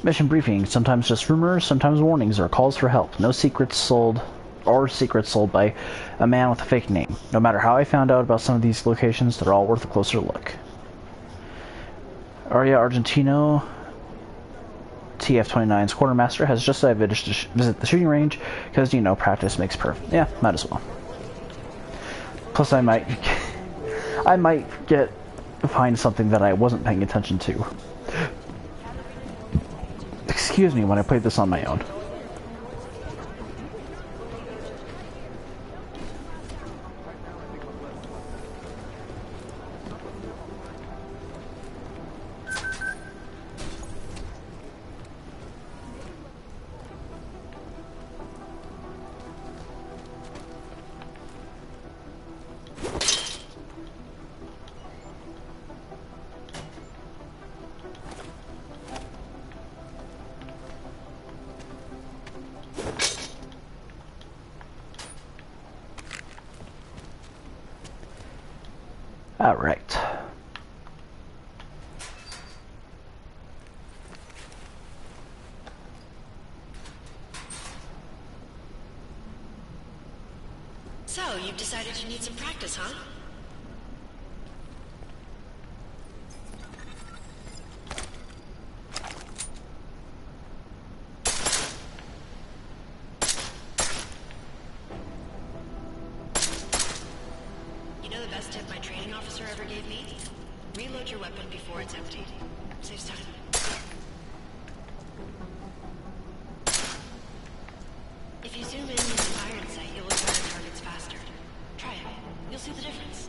Mission briefing, sometimes just rumors, sometimes warnings or calls for help. No secrets sold by a man with a fake name. No matter how I found out about some of these locations, they're all worth a closer look. Aria Argentino, TF-29's quartermaster, has just decided to visit the shooting range because, you know, practice makes perfect. Yeah, might as well. Plus, I might find something that I wasn't paying attention to. Excuse me when I played this on my own. All right. So, you've decided you need some practice, huh? best tip my training officer ever gave me? Reload your weapon before it's emptied. Saves time. If you zoom in with the iron sight, you'll look at the targets faster. Try it. You'll see the difference.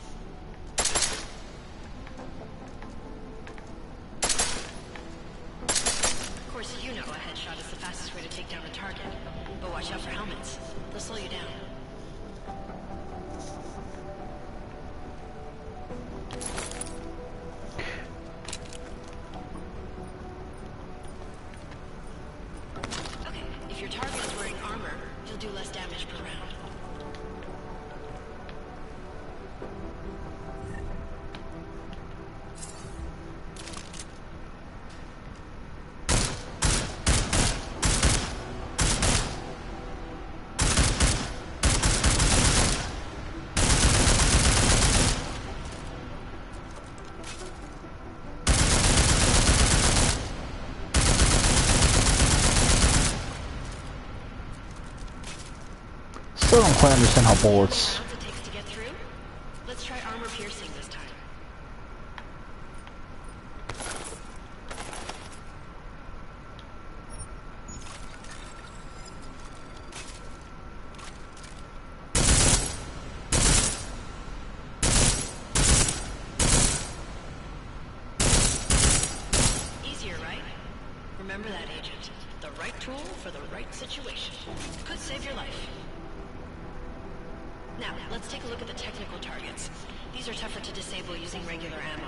Of course, you know a headshot is the fastest way to take down a target. But watch out for helmets. They'll slow you down. Okay, if your target is wearing armor, you'll do less damage per round. Still don't quite understand how bullets... Let's try armor piercing this time. Easier, right? Remember that, Agent. The right tool for the right situation. Could save your life. Now, let's take a look at the technical targets. These are tougher to disable using regular ammo.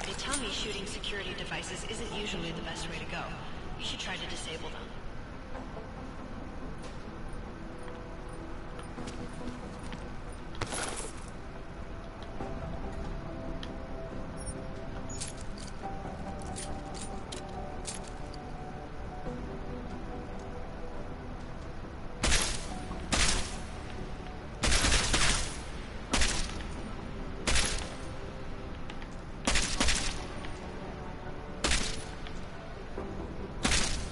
They tell me shooting security devices isn't usually the best way to go. You should try to disable them.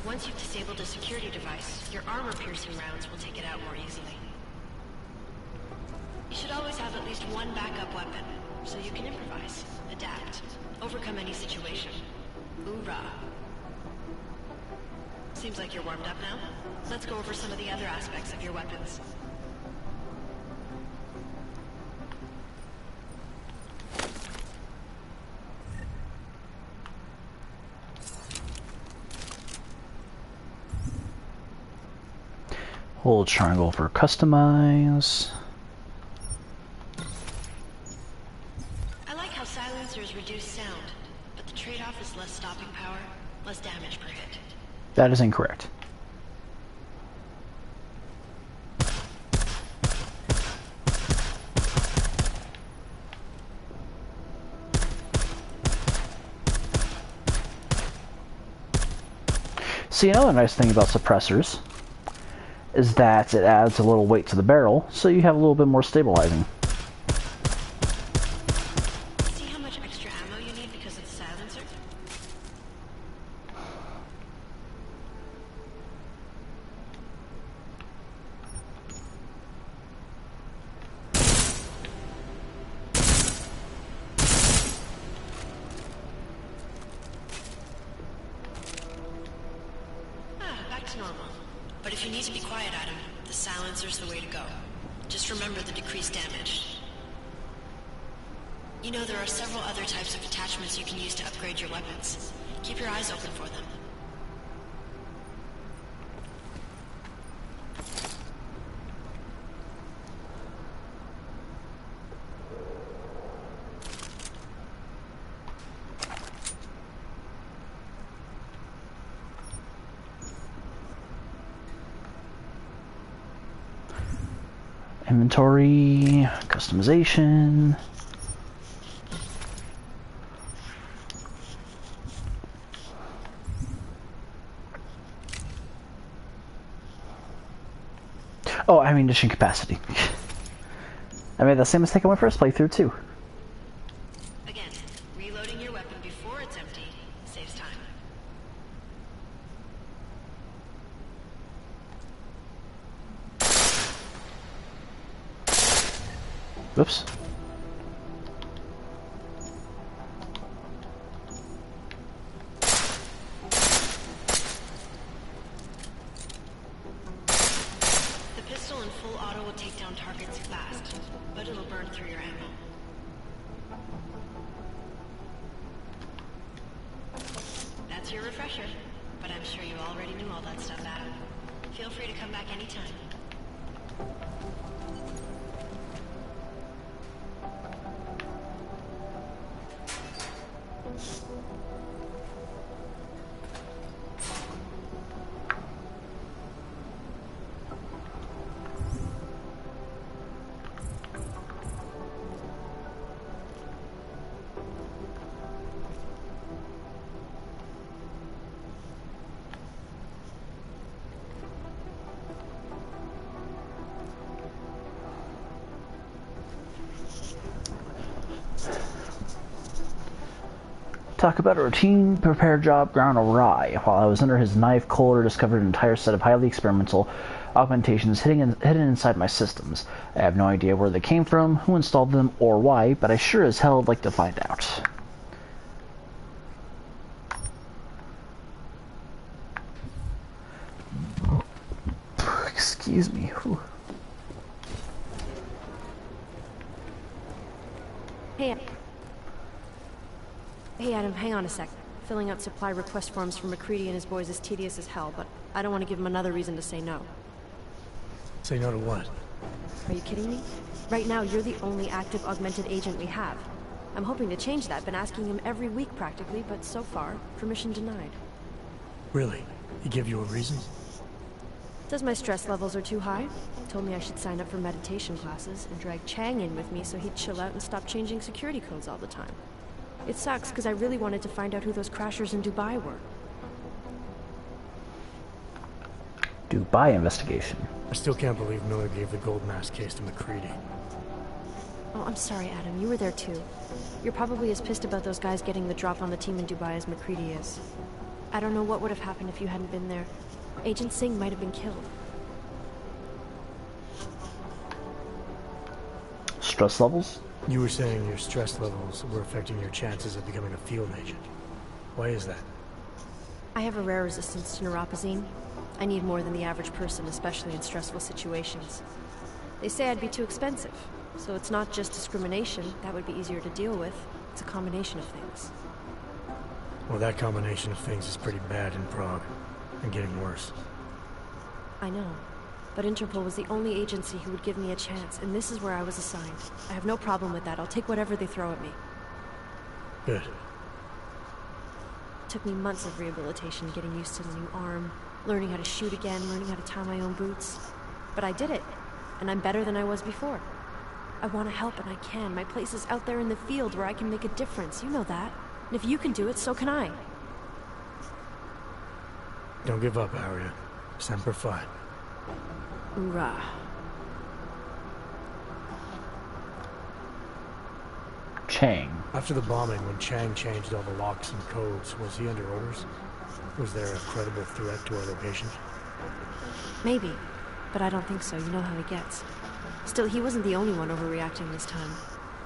Once you've disabled a security device, your armor-piercing rounds will take it out more easily. You should always have at least one backup weapon, so you can improvise, adapt, overcome any situation. Hoorah! Seems like you're warmed up now. Let's go over some of the other aspects of your weapons. Hold triangle for customize. I like how silencers reduce sound, but the trade-off is less stopping power, less damage per hit. That is incorrect. See, another nice thing about suppressors is that it adds a little weight to the barrel, so you have a little bit more stabilizing. See how much extra ammo you need because of the silencer? Back to normal. But if you need to be quiet, Adam, the silencer's the way to go. Just remember the decreased damage. You know, there are several other types of attachments you can use to upgrade your weapons. Keep your eyes open for them. Inventory, customization. Oh, ammunition capacity. I made the same mistake on my first playthrough too. Again, reloading your weapon before it's empty saves time. Whoops. The pistol in full auto will take down targets fast, but it'll burn through your ammo. That's your refresher, but I'm sure you already knew all that stuff, Adam. Feel free to come back anytime. Talk about a routine repair job gone awry. While I was under his knife, Kohler discovered an entire set of highly experimental augmentations hidden inside my systems. I have no idea where they came from, who installed them, or why, but I sure as hell would like to find out. Excuse me. Whew. Hey Adam, hang on a sec. Filling out supply request forms for McCready and his boys is tedious as hell, but I don't want to give him another reason to say no. Say no to what? Are you kidding me? Right now, you're the only active augmented agent we have. I'm hoping to change that, been asking him every week practically, but so far, permission denied. Really? He gave you a reason? Says my stress levels are too high. Told me I should sign up for meditation classes and drag Chang in with me so he'd chill out and stop changing security codes all the time. It sucks, because I really wanted to find out who those crashers in Dubai were. Dubai investigation. I still can't believe Miller gave the gold mask case to McCready. Oh, I'm sorry, Adam. You were there too. You're probably as pissed about those guys getting the drop on the team in Dubai as McCready is. I don't know what would have happened if you hadn't been there. Agent Singh might have been killed. Stress levels? You were saying your stress levels were affecting your chances of becoming a field agent. Why is that? I have a rare resistance to neuropazine. I need more than the average person, especially in stressful situations. They say I'd be too expensive, so it's not just discrimination. That would be easier to deal with. It's a combination of things. Well, that combination of things is pretty bad in Prague, and getting worse. I know. But Interpol was the only agency who would give me a chance, and this is where I was assigned. I have no problem with that. I'll take whatever they throw at me. Good. It took me months of rehabilitation, getting used to the new arm, learning how to shoot again, learning how to tie my own boots. But I did it, and I'm better than I was before. I want to help, and I can. My place is out there in the field where I can make a difference. You know that. And if you can do it, so can I. Don't give up, Aria. Semper Fi. Hoorah. Chang. After the bombing, when Chang changed all the locks and codes, was he under orders? Was there a credible threat to our location? Maybe, but I don't think so. You know how he gets. Still, he wasn't the only one overreacting this time.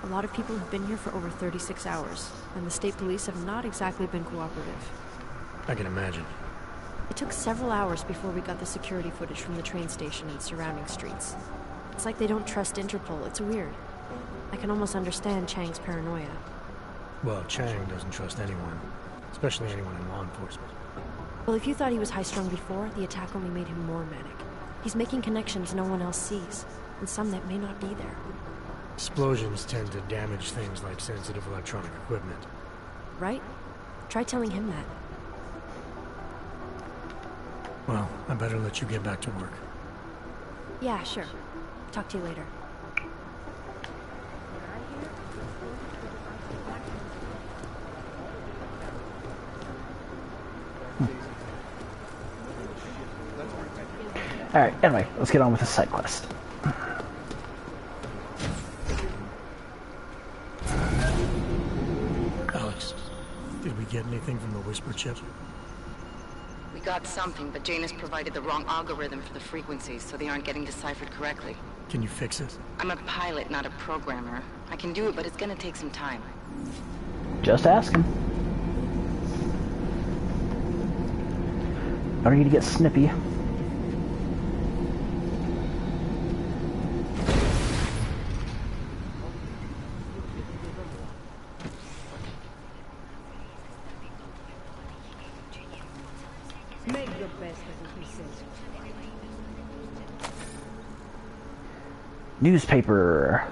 A lot of people have been here for over 36 hours, and the state police have not exactly been cooperative. I can imagine. It took several hours before we got the security footage from the train station and surrounding streets. It's like they don't trust Interpol. It's weird. I can almost understand Chang's paranoia. Well, Chang doesn't trust anyone, especially anyone in law enforcement. Well, if you thought he was high-strung before, the attack only made him more manic. He's making connections no one else sees, and some that may not be there. Explosions tend to damage things like sensitive electronic equipment. Right? Try telling him that. Well, I better let you get back to work. Yeah, sure. Talk to you later. Alright, anyway, let's get on with the side quest. Alex, did we get anything from the Whisper chip? We got something, but Janus provided the wrong algorithm for the frequencies, so they aren't getting deciphered correctly. Can you fix it? I'm a pilot, not a programmer. I can do it, but it's gonna take some time. Just ask him. I don't need to get snippy. Make the best of the pieces. Newspaper.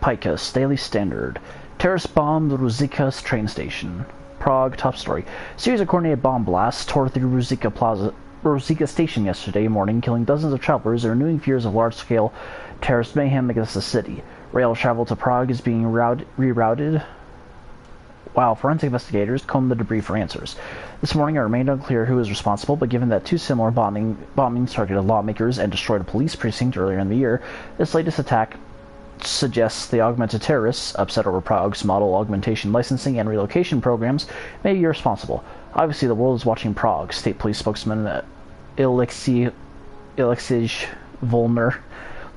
Picus, Daily Standard. Terrorist bombed the Ruzicka train station. Prague, top story. Series of coordinated bomb blasts tore through Ruzicka station yesterday morning, killing dozens of travelers and renewing fears of large-scale terrorist mayhem against the city. Rail travel to Prague is being rerouted, while forensic investigators comb the debris for answers. This morning it remained unclear who was responsible, but given that two similar bombings targeted lawmakers and destroyed a police precinct earlier in the year, this latest attack suggests the augmented terrorists, upset over Prague's model augmentation licensing and relocation programs, may be responsible. Obviously, the world is watching Prague, State Police spokesman Alexej Volner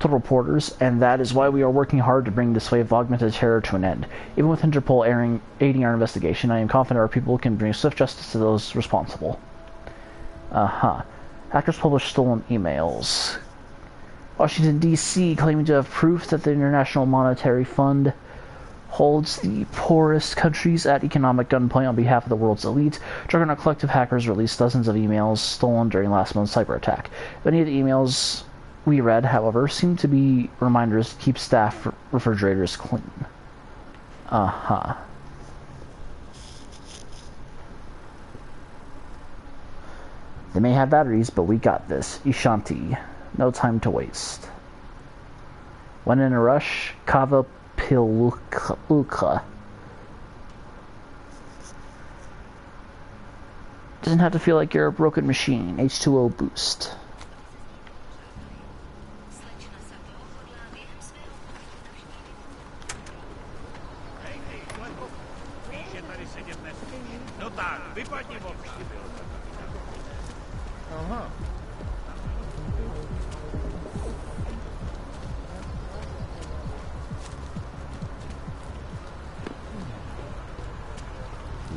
told reporters, and that is why we are working hard to bring this wave of augmented terror to an end. Even with Interpol aiding our investigation, I am confident our people can bring swift justice to those responsible. Hackers published stolen emails. Washington, D.C. claiming to have proof that the International Monetary Fund holds the poorest countries at economic gunpoint on behalf of the world's elite. Juggernaut collective hackers released dozens of emails stolen during last month's cyber attack. Many of the emails we read, however, seem to be reminders to keep staff refrigerators clean. They may have batteries, but we got this. Ishanti. No time to waste. When in a rush, Kava Piluka. Doesn't have to feel like you're a broken machine. H2O boost.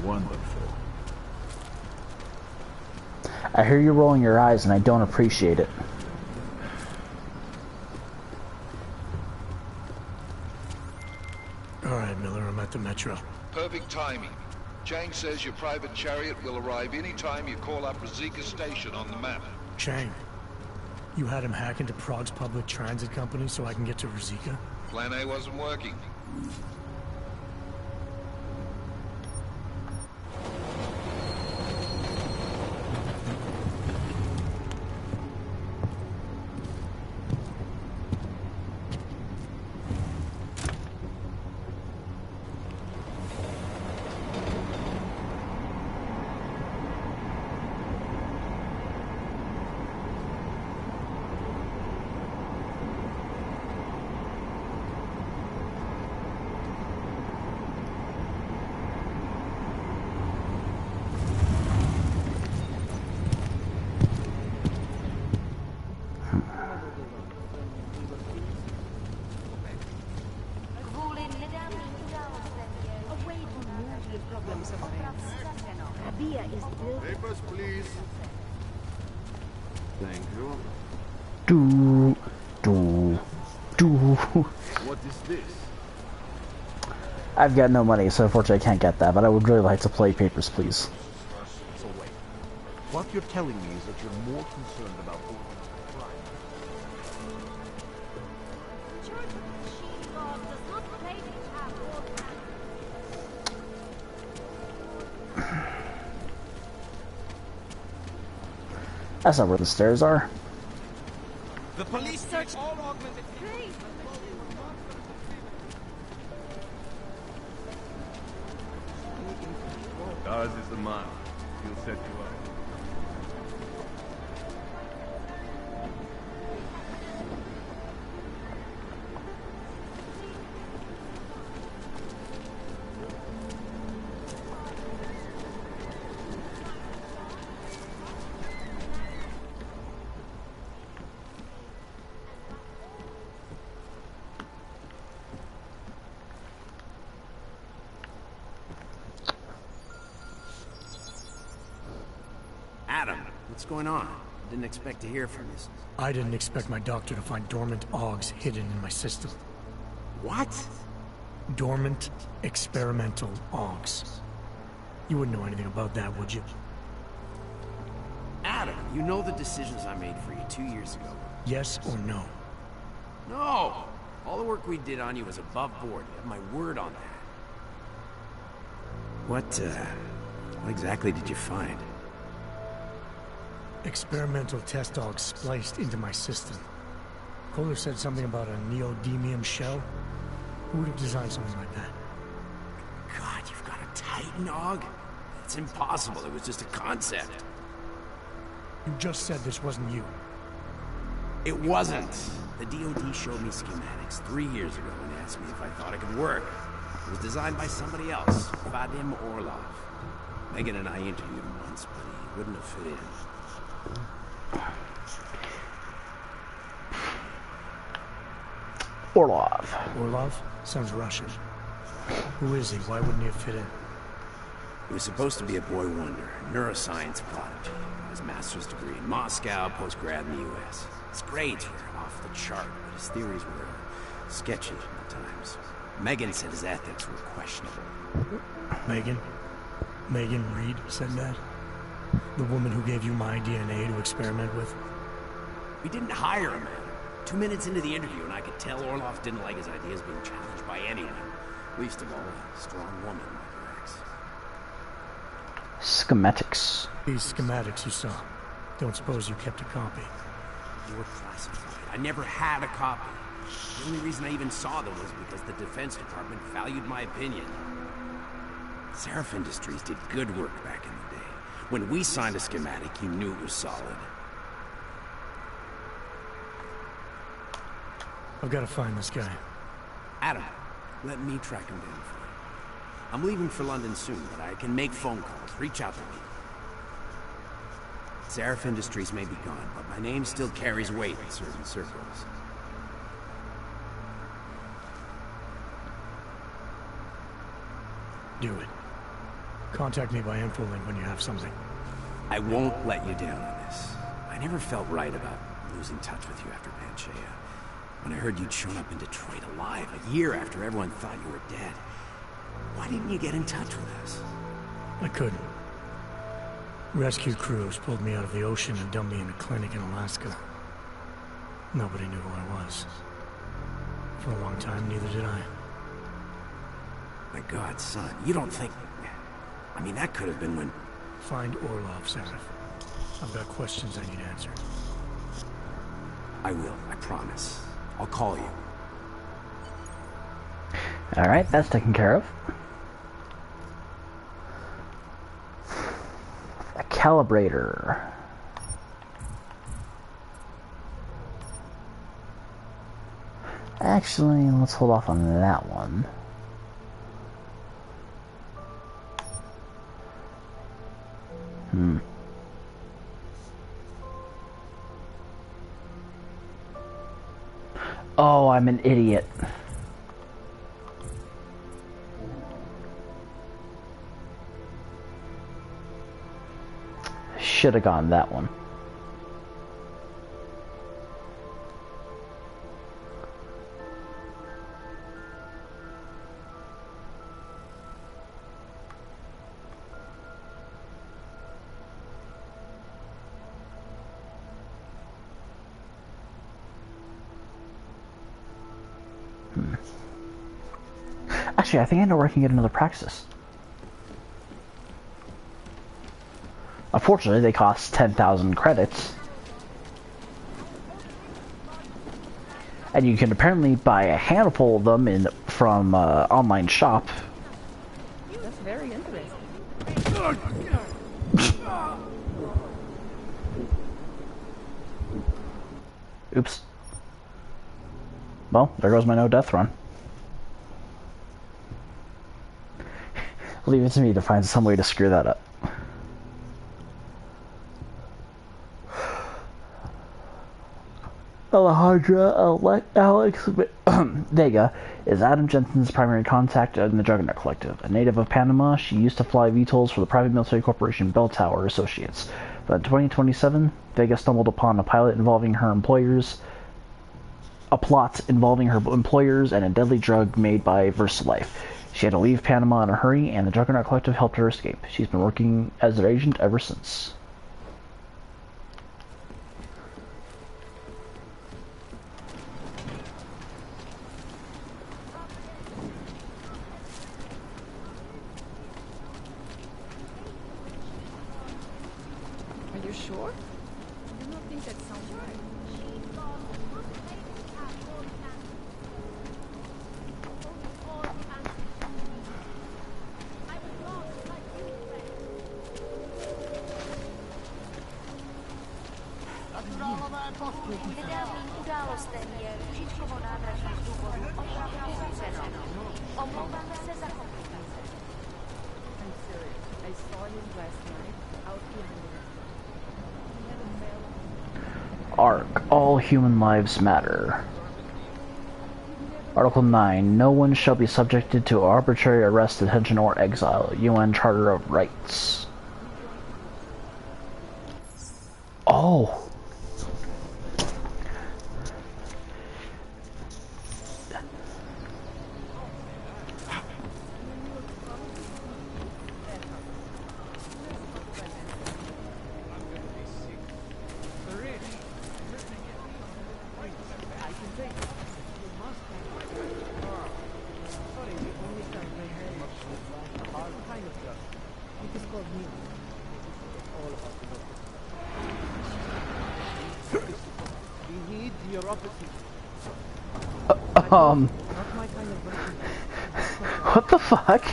Wonderful. I hear you rolling your eyes and I don't appreciate it. Alright, Miller, I'm at the metro. Perfect timing. Chang says your private chariot will arrive any time you call up Ruzicka Station on the map. Chang, you had him hack into Prague's public transit company so I can get to Ruzicka? Plan A wasn't working. Papers, please. Thank you. What is this? I've got no money, so unfortunately I can't get that, but I would really like to play Papers, Please. So wait. What you're telling me is that you're more concerned about crime. That's not where the stairs are. The police search all augmented. Ours is the man. He'll set you up. Adam, what's going on? Didn't expect to hear from you. I didn't expect my doctor to find dormant augs hidden in my system. What? Dormant experimental augs. You wouldn't know anything about that, would you? Adam, you know the decisions I made for you 2 years ago. Yes or no? No! All the work we did on you was above board. You have my word on that. What exactly did you find? Experimental test dogs spliced into my system. Kohler said something about a neodymium shell. Who would have designed something like that? God, you've got a Titan Aug? It's impossible. It was just a concept. You just said this wasn't you. It wasn't. The DoD showed me schematics 3 years ago and asked me if I thought it could work. It was designed by somebody else, Vadim Orlov. Megan and I interviewed him once, but he wouldn't have fit in. Orlov. Orlov? Sounds Russian. Who is he? Why wouldn't he have fit in? He was supposed to be a boy wonder, neuroscience prodigy. His master's degree in Moscow, post-grad in the U.S. His grades were off the chart, but his theories were sketchy at times. Megan said his ethics were questionable. Megan? Megan Reed said that? The woman who gave you my DNA to experiment with? We didn't hire him, man. 2 minutes into the interview, and I could tell Orlov didn't like his ideas being challenged by anyone. Least of all, a strong woman like her ex. Schematics. These schematics you saw. Don't suppose you kept a copy? They were classified. I never had a copy. The only reason I even saw them was because the Defense Department valued my opinion. Seraph Industries did good work back in the day. When we signed a schematic, you knew it was solid. I've got to find this guy. Adam, let me track him down for you. I'm leaving for London soon, but I can make phone calls. Reach out to me. Seraph Industries may be gone, but my name still carries weight in certain circles. Do it. Contact me by info link when you have something. I won't let you down on this. I never felt right about losing touch with you after Panchea. When I heard you'd shown up in Detroit alive, a year after everyone thought you were dead. Why didn't you get in touch with us? I couldn't. Rescue crews pulled me out of the ocean and dumped me in a clinic in Alaska. Nobody knew who I was. For a long time, neither did I. My God, son, you don't think... I mean, that could have been when... Find Orlov, Seraph. I've got questions I need answered. I will, I promise. I'll call you. Alright, that's taken care of. A calibrator. Actually, let's hold off on that one. Oh, I'm an idiot. Should have gone that one. Actually, I think I know where I can get another praxis. Unfortunately, they cost 10,000 credits. And you can apparently buy a handful of them from online shop. That's very interesting. Oops. Well, there goes my no death run. Leave it to me to find some way to screw that up. Alejandra Alex Vega is Adam Jensen's primary contact in the Juggernaut Collective. A native of Panama, she used to fly VTOLs for the private military corporation Bell Tower Associates. But in 2027, Vega stumbled upon a plot involving her employers and a deadly drug made by VersaLife. She had to leave Panama in a hurry, and the Juggernaut Collective helped her escape. She's been working as their agent ever since. Are you sure? I do not think that sounds right. Nedávným událostem je Žižkovo nádraží z důvodu opravdu uzavřeno. Omlouváme se za komplikace. I'm serious. I saw him last night out behind the ARC. All human lives matter. Article 9. No one shall be subjected to arbitrary arrest, detention, or exile. UN Charter of Rights. Oh. What the fuck?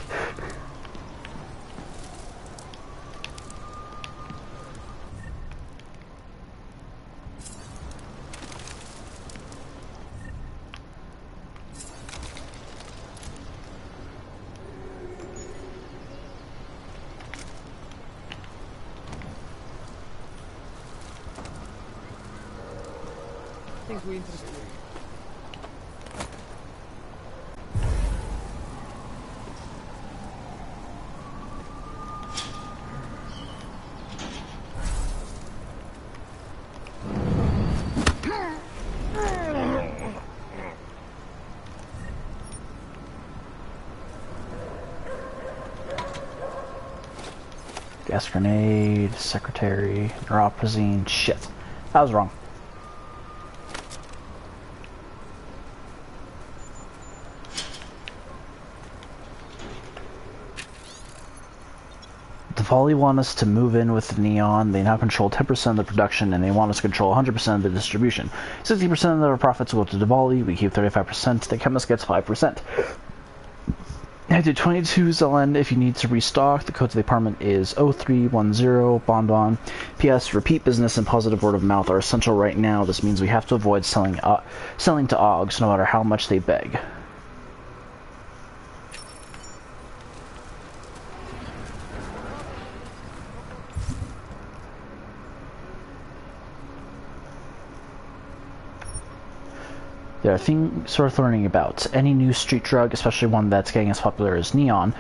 Things we interested in. Gas grenade, secretary, neuroprosine, shit. I was wrong. Diwali want us to move in with Neon. They now control 10% of the production, and they want us to control 100% of the distribution. 60% of their profits go to Diwali. We keep 35%. The chemist gets 5%. Head to 22 Zelen if you need to restock. The code to the apartment is 0310 Bonbon. P.S. Repeat business and positive word of mouth are essential right now. This means we have to avoid selling to OGs, no matter how much they beg. There are things worth learning about. Any new street drug, especially one that's getting as popular as Neon.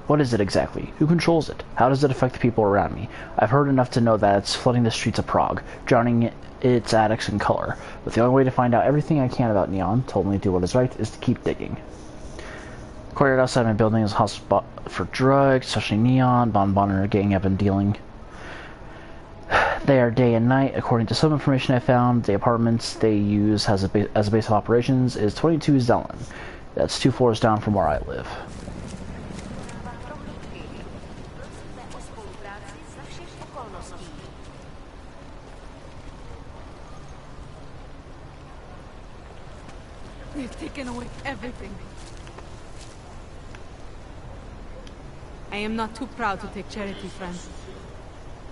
What is it exactly? Who controls it? How does it affect the people around me? I've heard enough to know that it's flooding the streets of Prague, drowning its addicts in color. But the only way to find out everything I can about Neon, to only do what is right, is to keep digging. Courtyard outside my building is a hotspot for drugs, especially Neon. Bonbon and her gang have been dealing there day and night. According to some information I found, the apartments they use as a base of operations is 22 Zelen. That's 2 floors down from where I live. We've taken away everything. I am not too proud to take charity, friends.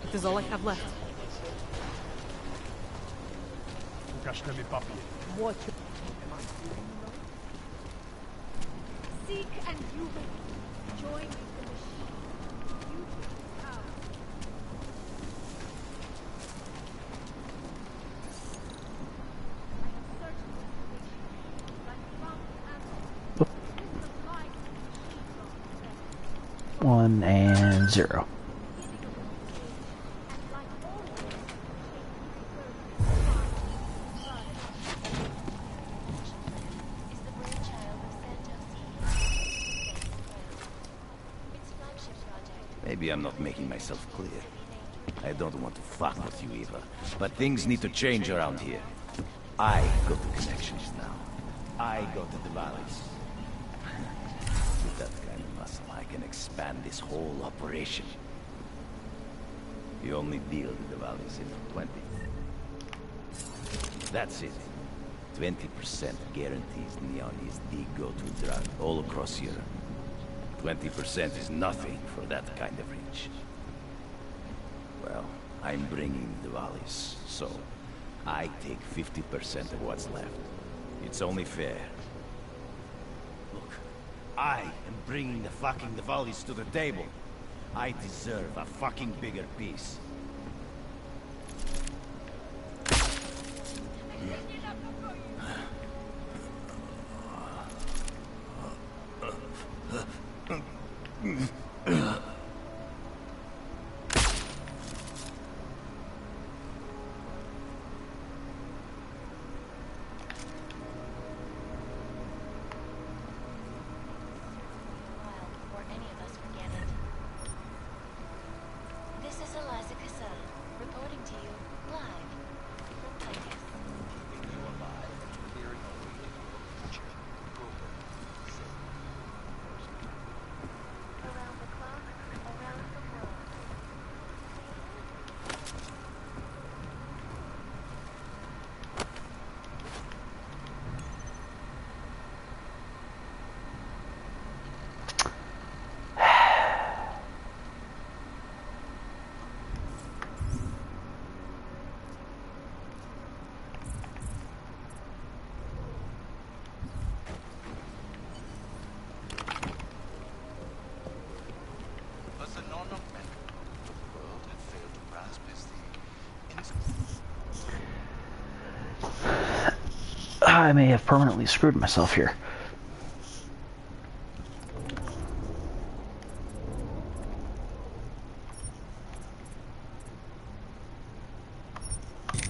It is all I have left. What? Seek and you will join with the machine. You will power. One and 0. Maybe I'm not making myself clear. I don't want to fuck with you, Eva, but things need to change around here. I go to connections now. I go to the valleys. With that kind of muscle, I can expand this whole operation. You only deal with the valleys in 20. That's it. 20% guarantees Neon is the go-to drug all across Europe. 20% is nothing for that kind of reach. Well, I'm bringing the valleys, so I take 50% of what's left. It's only fair. Look, I am bringing the valleys to the table. I deserve a fucking bigger piece. I may have permanently screwed myself here. It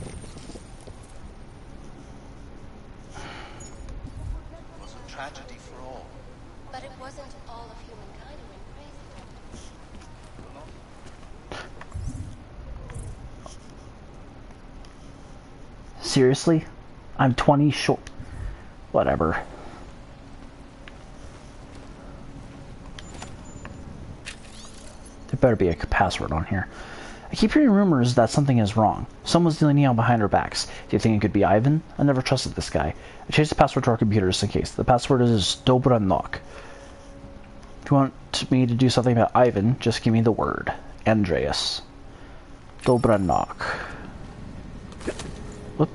was a tragedy for all. But it wasn't all of humankind who went crazy. Seriously? I'm 20 short. Whatever. There better be a password on here. I keep hearing rumors that something is wrong. Someone's dealing Neon behind our backs. Do you think it could be Ivan? I never trusted this guy. I changed the password to our computer just in case. The password is Dobranok. If you want me to do something about Ivan, just give me the word. Andreas. Dobranok. Whoop.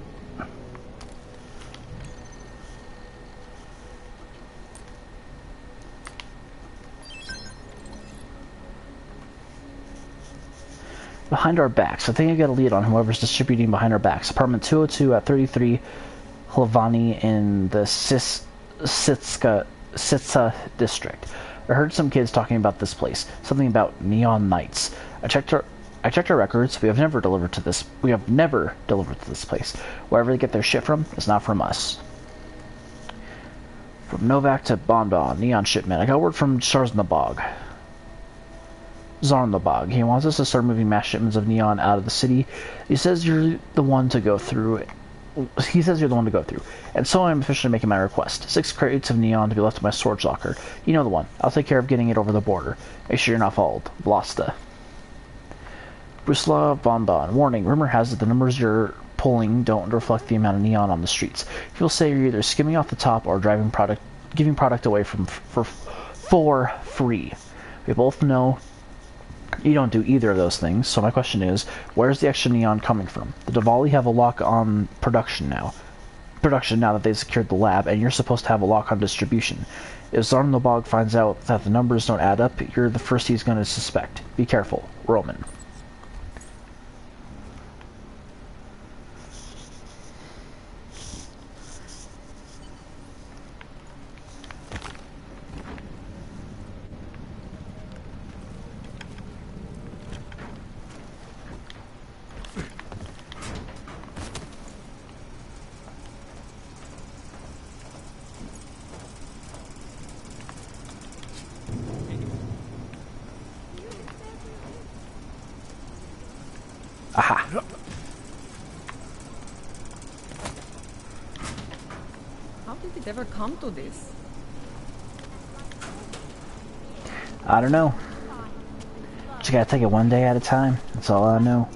Behind our backs. I think I got a lead on whoever's distributing behind our backs. Apartment 202 at 33 Hlavani in the Sitsa district. I heard some kids talking about this place. Something about neon nights. I checked our records. We have never delivered to this place. Wherever they get their shit from is not from us. From Novak to Bonbon, neon shipment. I got word from Zarnabog. He wants us to start moving mass shipments of neon out of the city. He says you're the one to go through. And so I'm officially making my request. 6 crates of neon to be left in my storage locker. You know the one. I'll take care of getting it over the border. Make sure you're not followed. Vlasta. Bruslav Bonbon. Warning, rumor has it the numbers you're pulling don't reflect the amount of neon on the streets. People say you're either skimming off the top or giving product away for free. We both know you don't do either of those things, so my question is, where's the extra neon coming from? The Diwali have a lock on production now that they've secured the lab, and you're supposed to have a lock on distribution. If Zarnabog finds out that the numbers don't add up, you're the first he's going to suspect. Be careful. Roman. Aha. How did it ever come to this? I don't know. Just gotta take it one day at a time. That's all I know.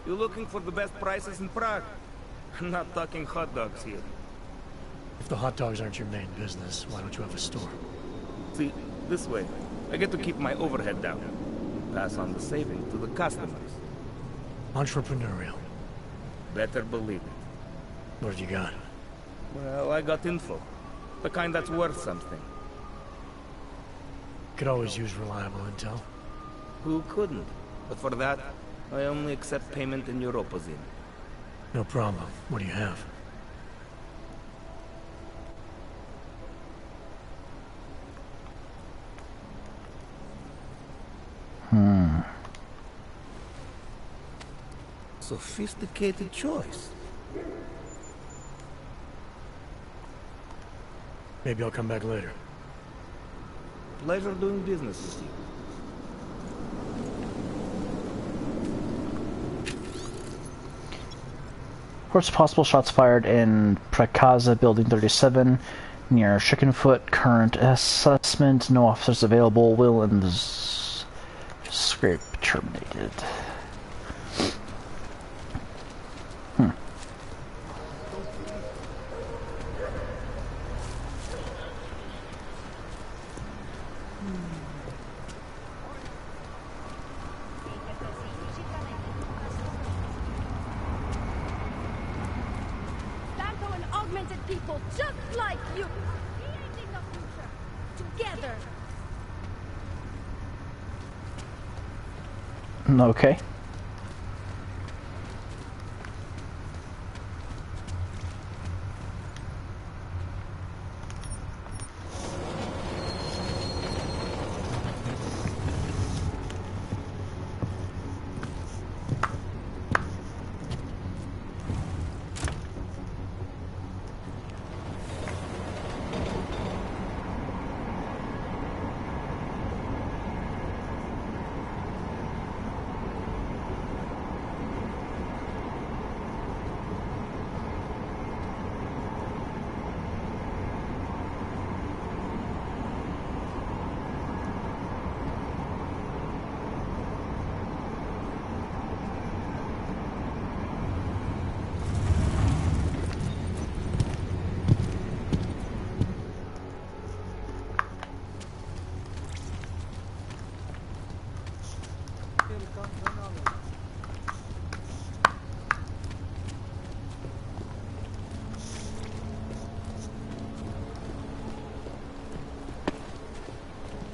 You looking for the best prices in Prague? I'm not talking hot dogs here. If the hot dogs aren't your main business, why don't you have a store? See, this way, I get to keep my overhead down. Pass on the saving to the customers. Entrepreneurial. Better believe it. What have you got? Well, I got info. The kind that's worth something. Could always use reliable intel. Who couldn't? But for that, I only accept payment in Europozin. No problem. What do you have? Sophisticated choice. Maybe I'll come back later. Pleasure doing business with you. Reports of possible shots fired in Prakaza Building 37 near Chickenfoot. Current assessment, no officers available. Will and scrape terminated. People just like you, creating the future together. Okay.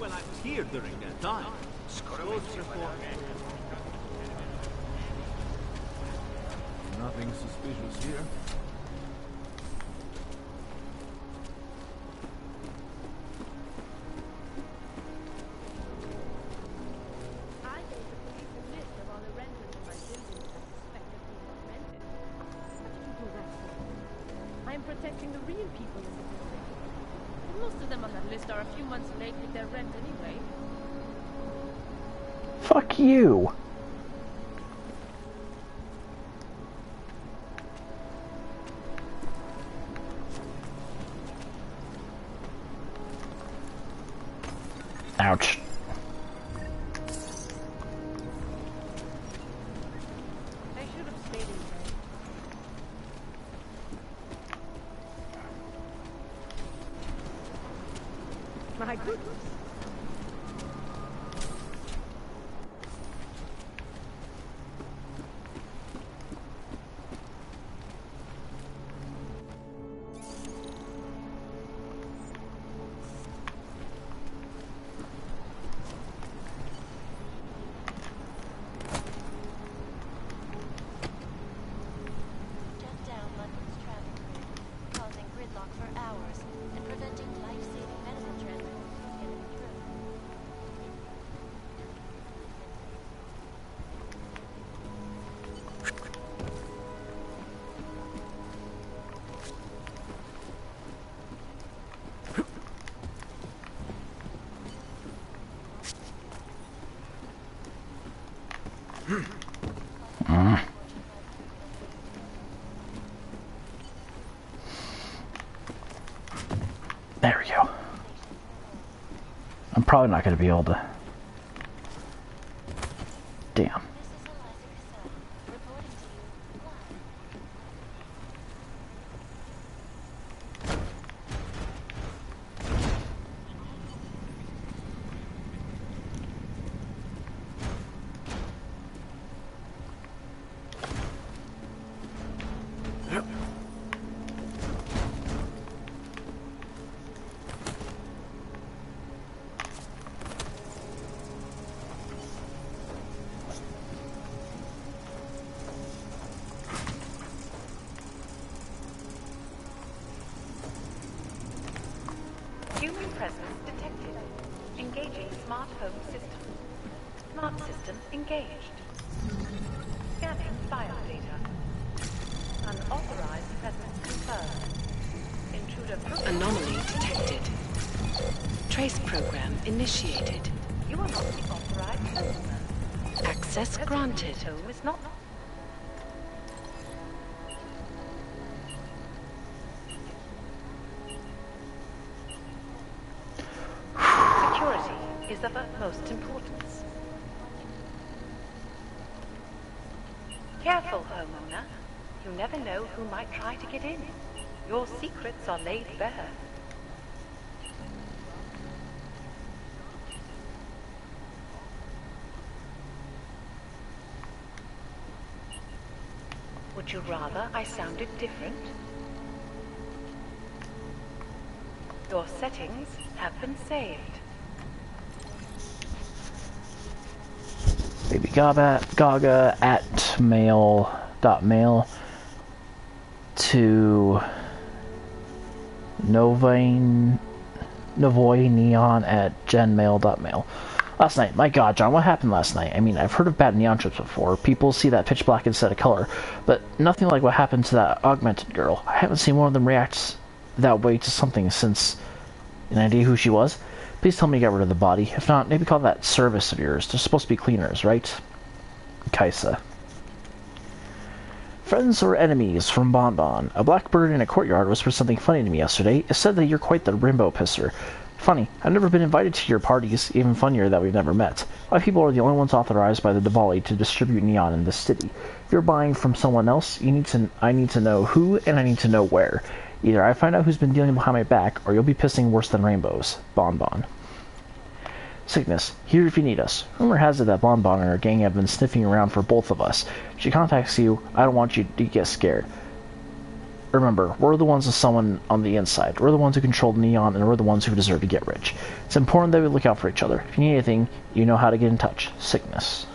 Well, I was here during that time. Nothing suspicious here. I gave the police a list of all the renters in my building that I suspected being rented. What did you do that for? I am protecting the real people in the building. Most of them on that list are a few months late with their rent anyway. Fuck you. Ouch. I should have stayed in bed. My goodness. Shut down London's traffic grid, causing gridlock for hours and preventing life-saving medical transport from getting through. There we go. I'm probably not going to be able to. Damn. Human presence detected. Engaging smart home system. Smart system engaged. Scanning file data. Unauthorized presence confirmed. Intruder program. Anomaly detected. Trace program initiated. You are not the authorized customer. Access granted. Home is not. Security is of utmost importance. Careful, homeowner. You never know who might try to get in. Your secrets are laid bare. Would you rather I sounded different? Your settings have been saved. Baby Gaga at mail.mail to Novoy Neon at genmail.mail. Last night, my god, John, what happened last night? I mean, I've heard of bad neon trips before. People see that pitch black instead of color, but nothing like what happened to that augmented girl. I haven't seen one of them react that way to something since. An idea who she was? Please tell me you got rid of the body. If not, maybe call that service of yours. They're supposed to be cleaners, right? Kaisa. Friends or enemies from Bonbon. A blackbird in a courtyard whispered something funny to me yesterday. It said that you're quite the Rimbo pisser. Funny, I've never been invited to your parties. Even funnier that we've never met. My people are the only ones authorized by the Diwali to distribute neon in this city. If you're buying from someone else, I need to know who and I need to know where. Either I find out who's been dealing behind my back, or you'll be pissing worse than rainbows. Bonbon. Sickness, here if you need us. Rumor has it that Bonbon and her gang have been sniffing around for both of us. If she contacts you, I don't want you to get scared. Remember, we're the ones with someone on the inside. We're the ones who control Neon, and we're the ones who deserve to get rich. It's important that we look out for each other. If you need anything, you know how to get in touch. Sickness.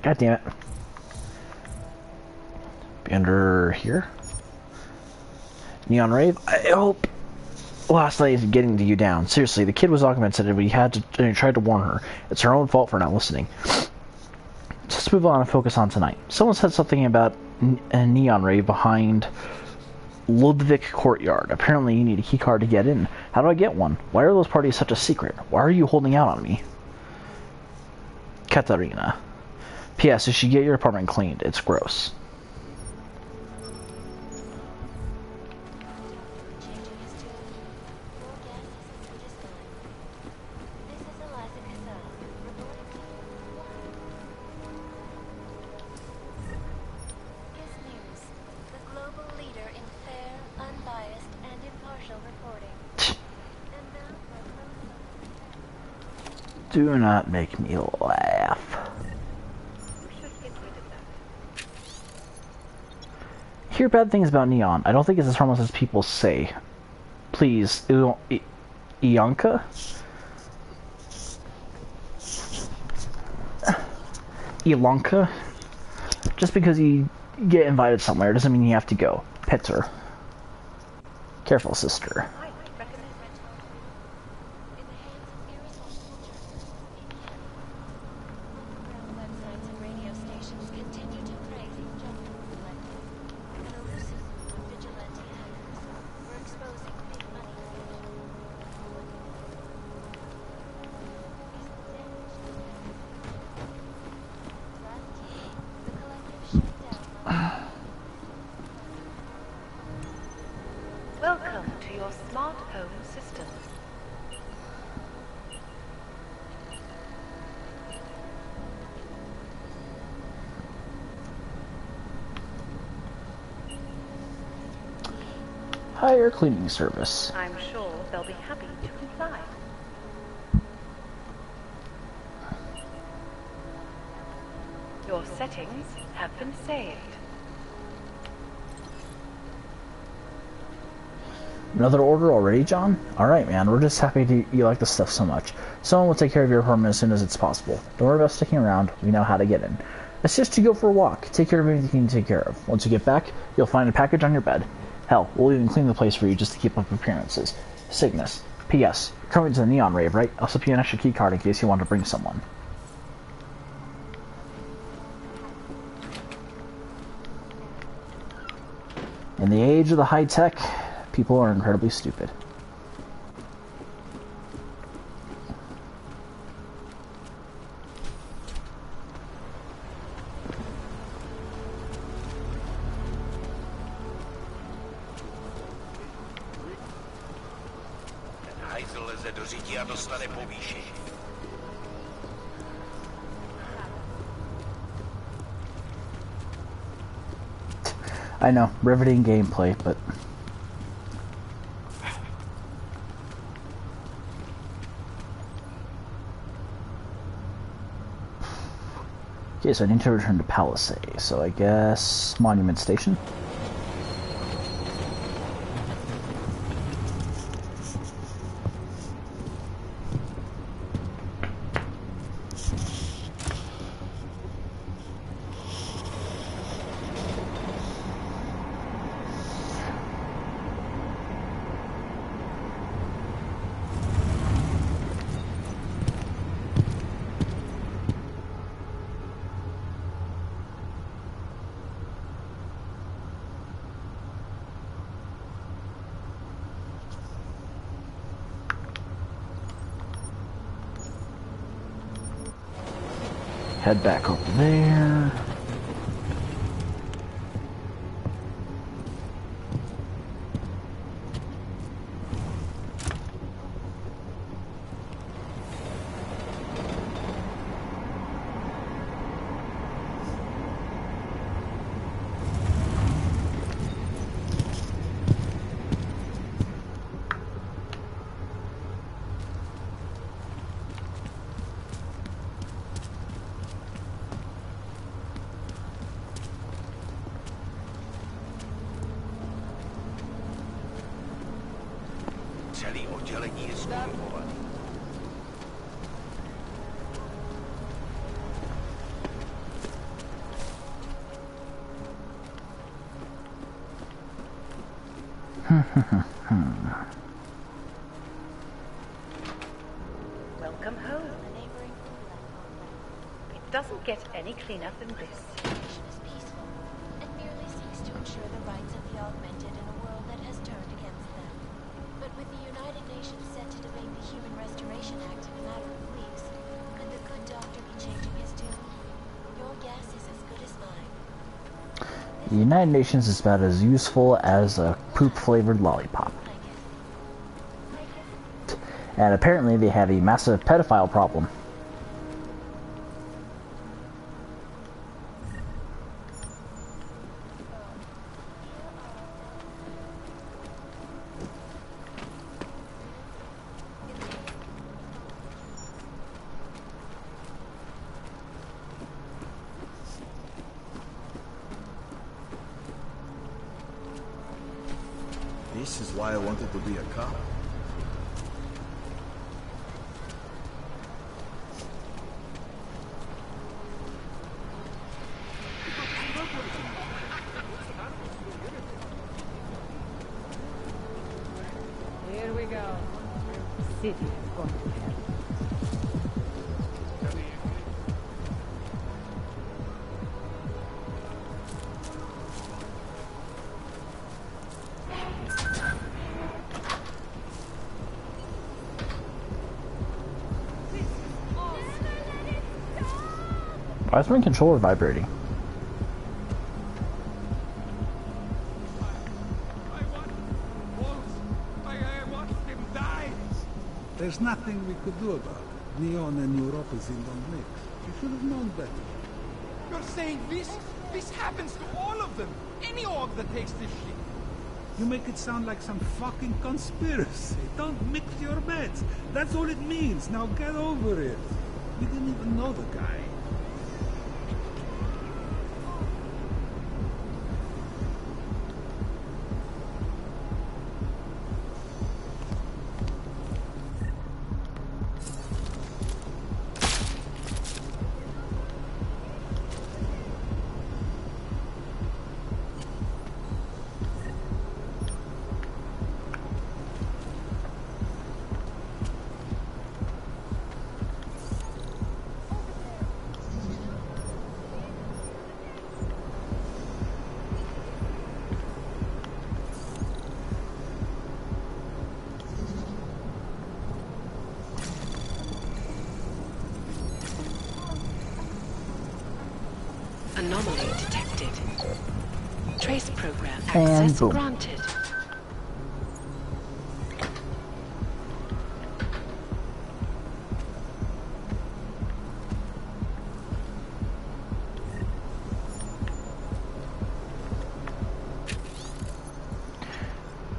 God damn it. Be under here. Neon Rave. I hope last night is getting to you down. Seriously, the kid was augmented, but he tried to warn her. It's her own fault for not listening. Let's move on and focus on tonight. Someone said something about a Neon Rave behind Ludwig Courtyard. Apparently you need a keycard to get in. How do I get one? Why are those parties such a secret? Why are you holding out on me? Katarina. P.S. You should get your apartment cleaned. It's gross. Do not make me laugh. hear bad things about neon. I don't think it's as harmless as people say. Please, Ianka? Ilanka? Just because you get invited somewhere doesn't mean you have to go. Petzer. Careful, sister. Welcome to your smart home system. Hire cleaning service. I'm sure they'll be happy to comply. Your settings have been saved. Another order already, John? Alright, man, we're just happy you like the stuff so much. Someone will take care of your apartment as soon as it's possible. Don't worry about sticking around, we know how to get in. It's just to go for a walk, take care of anything you need to take care of. Once you get back, you'll find a package on your bed. Hell, we'll even clean the place for you just to keep up appearances. Cygnus. P.S. You're coming to the Neon Rave, right? I'll slip you an extra key card in case you want to bring someone. In the age of the high-tech, people are incredibly stupid. I know, riveting gameplay, but... Okay, so I need to return to Palisade, so I guess Monument Station. Head back over there. Celý oddělení je zkontrolované. Welcome home. It doesn't get any cleaner than this. Is peaceful and merely seeks to ensure the rights of the augmented in a world that has turned against them. But with the United Nations set to debate the Human Restoration Act in a matter of weeks, could the good doctor be changing his tune? Your guess is as good as mine. The United Nations is about as useful as a poop-flavored lollipop. And apparently they have a massive pedophile problem. This is why I wanted to be a cop. Here we go. City is going to hell. Why is my controller vibrating? There's nothing we could do about it. Neon and Europazine don't mix. You should have known better. You're saying this? This happens to all of them. Any org that takes this shit. You make it sound like some fucking conspiracy. Don't mix your bets. That's all it means. Now get over it. We didn't even know the guy. Anomaly detected. Trace program And access boom. granted.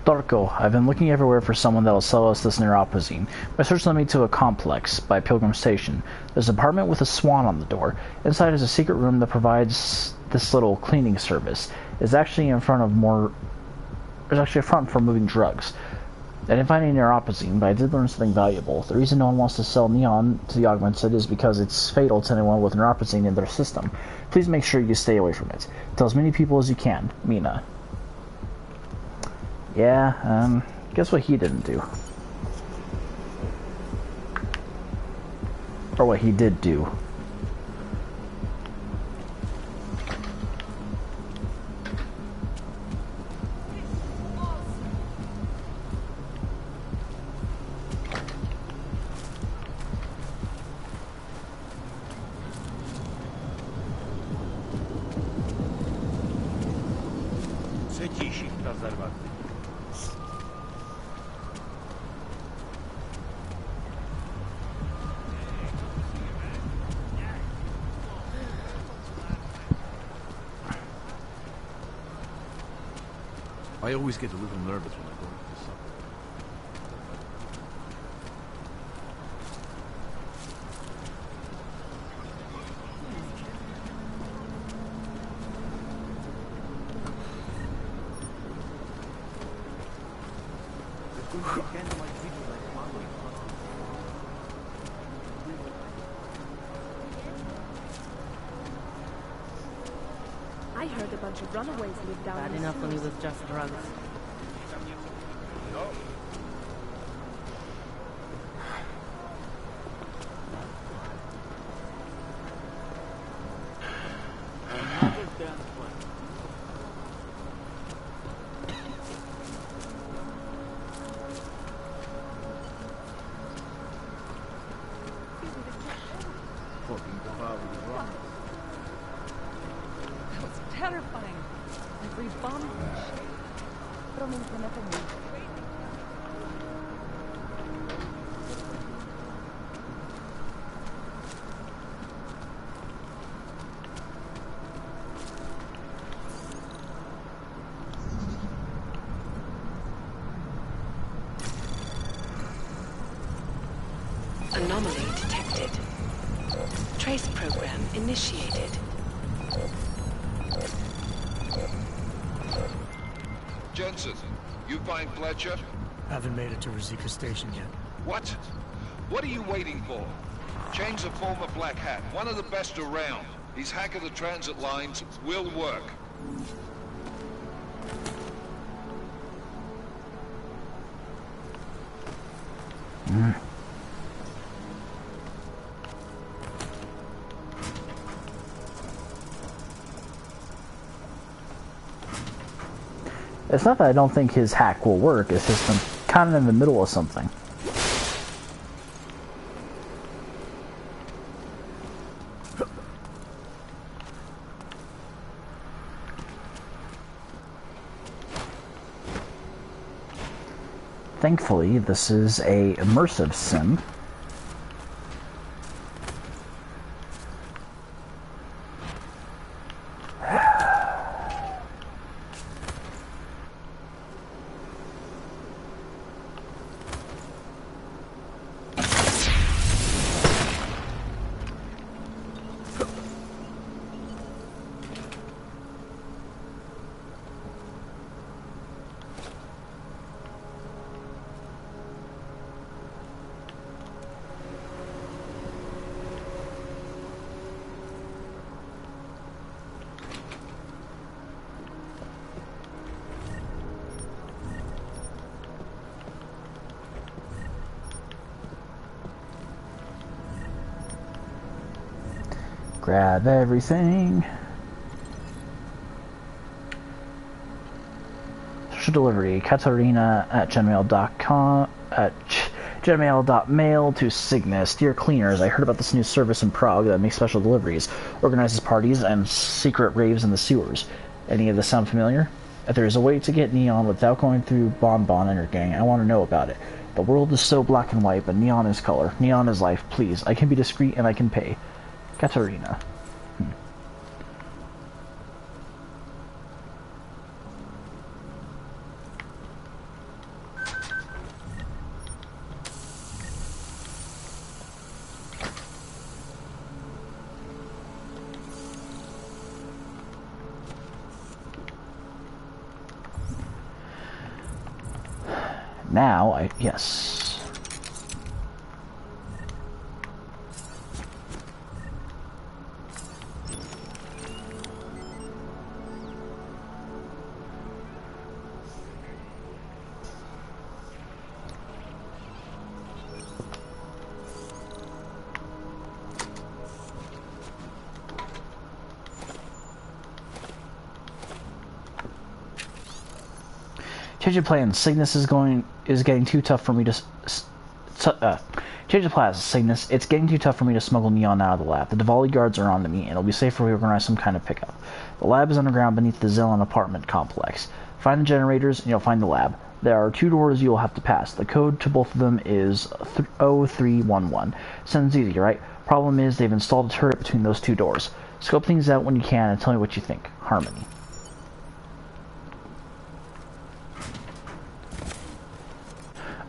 Darko, I've been looking everywhere for someone that'll sell us this neuropazine. My search led me to a complex by Pilgrim Station. There's an apartment with a swan on the door. Inside is a secret room that provides this little cleaning service. It's actually in front of There's actually a front for moving drugs. I didn't find any neuropazine, but I did learn something valuable. The reason no one wants to sell neon to the augmented is because it's fatal to anyone with neuropazine in their system. Please make sure you stay away from it. Tell as many people as you can. Mina. Yeah, guess what he didn't do. Or what he did do. Садись, разорваться. I always get a little nervous when I go into the subway. I heard a bunch of runaways live down Bad in enough when he sewers. was just drugs. Fucking devour the rock. That was terrifying. Every bomb and shit. Pero me implemento mucho. Anomaly detected. Trace program initiated. Jensen, You find Fletcher? Haven't made it to Rosika Station yet. What? What are you waiting for? Chang's a former Black Hat, one of the best around. His hack of the transit lines will work. It's not that I don't think his hack will work, it's just I'm kind of in the middle of something. Thankfully, this is a immersive sim. Grab everything. Special delivery, Katarina at gmail.com at gmail.mail to Cygnus. Dear cleaners, I heard about this new service in Prague that makes special deliveries, organizes parties, and secret raves in the sewers. Any of this sound familiar? If there is a way to get Neon without going through Bonbon and her gang, I want to know about it. The world is so black and white, but Neon is color. Neon is life. Please, I can be discreet and I can pay. Katarina. Now, yes. Change of plans. Cygnus is getting too tough for me to. Change of plans. Cygnus. It's getting too tough for me to smuggle Neon out of the lab. The Diwali guards are on to me, and it'll be safer if we organize some kind of pickup. The lab is underground beneath the Zillan apartment complex. Find the generators, and you'll find the lab. There are 2 doors you'll have to pass. The code to both of them is 0311. Sounds easy, right? Problem is, they've installed a turret between those 2 doors. Scope things out when you can and tell me what you think. Harmony.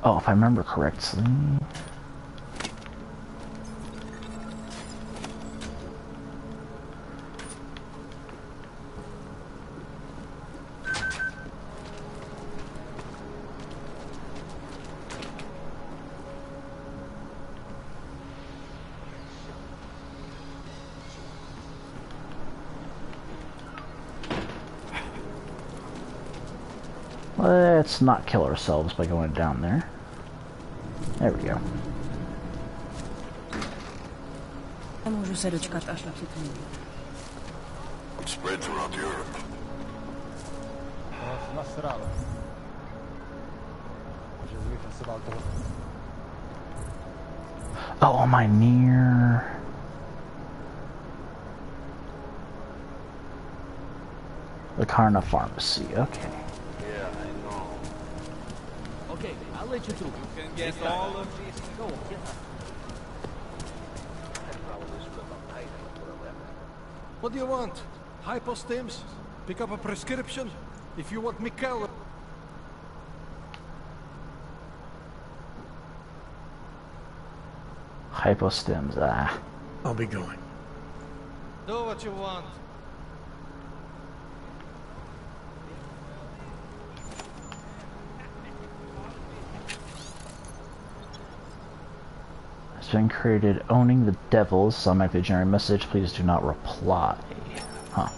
Oh, if I remember correctly... Let's not kill ourselves by going down there. There we go. It spread throughout Europe. Oh, am I near? The Karna Pharmacy, okay. Yeah, I know. Okay, I'll let you through. You can get all of these. Go on, get up. What do you want? Hypostims? Pick up a prescription? If you want Mikkel... Hypostims, I'll be going. Do what you want. has been created. Owning the devils. Automatically generate message. Please do not reply. Huh.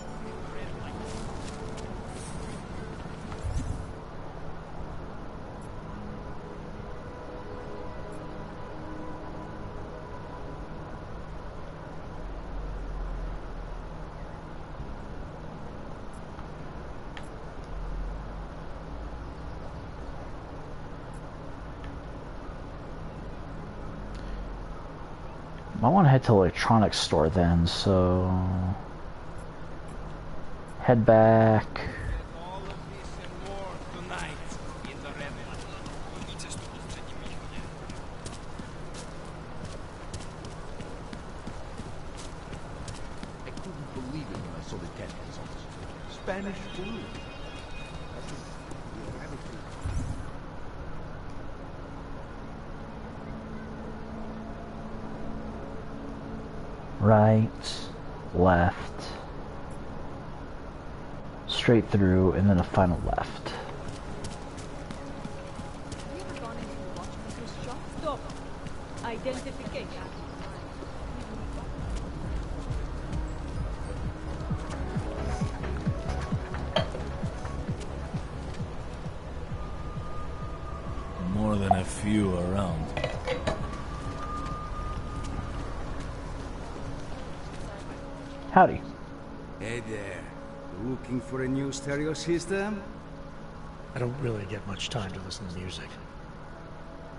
I want to head to the electronics store then, so head back. I couldn't believe it when I saw the tent results. Spanish flu. Right, left, straight through, and then a final left. Have you ever gone into a watchmaker's shop? Stop. Identification. More than a few around. Howdy. Hey there. Looking for a new stereo system? I don't really get much time to listen to music.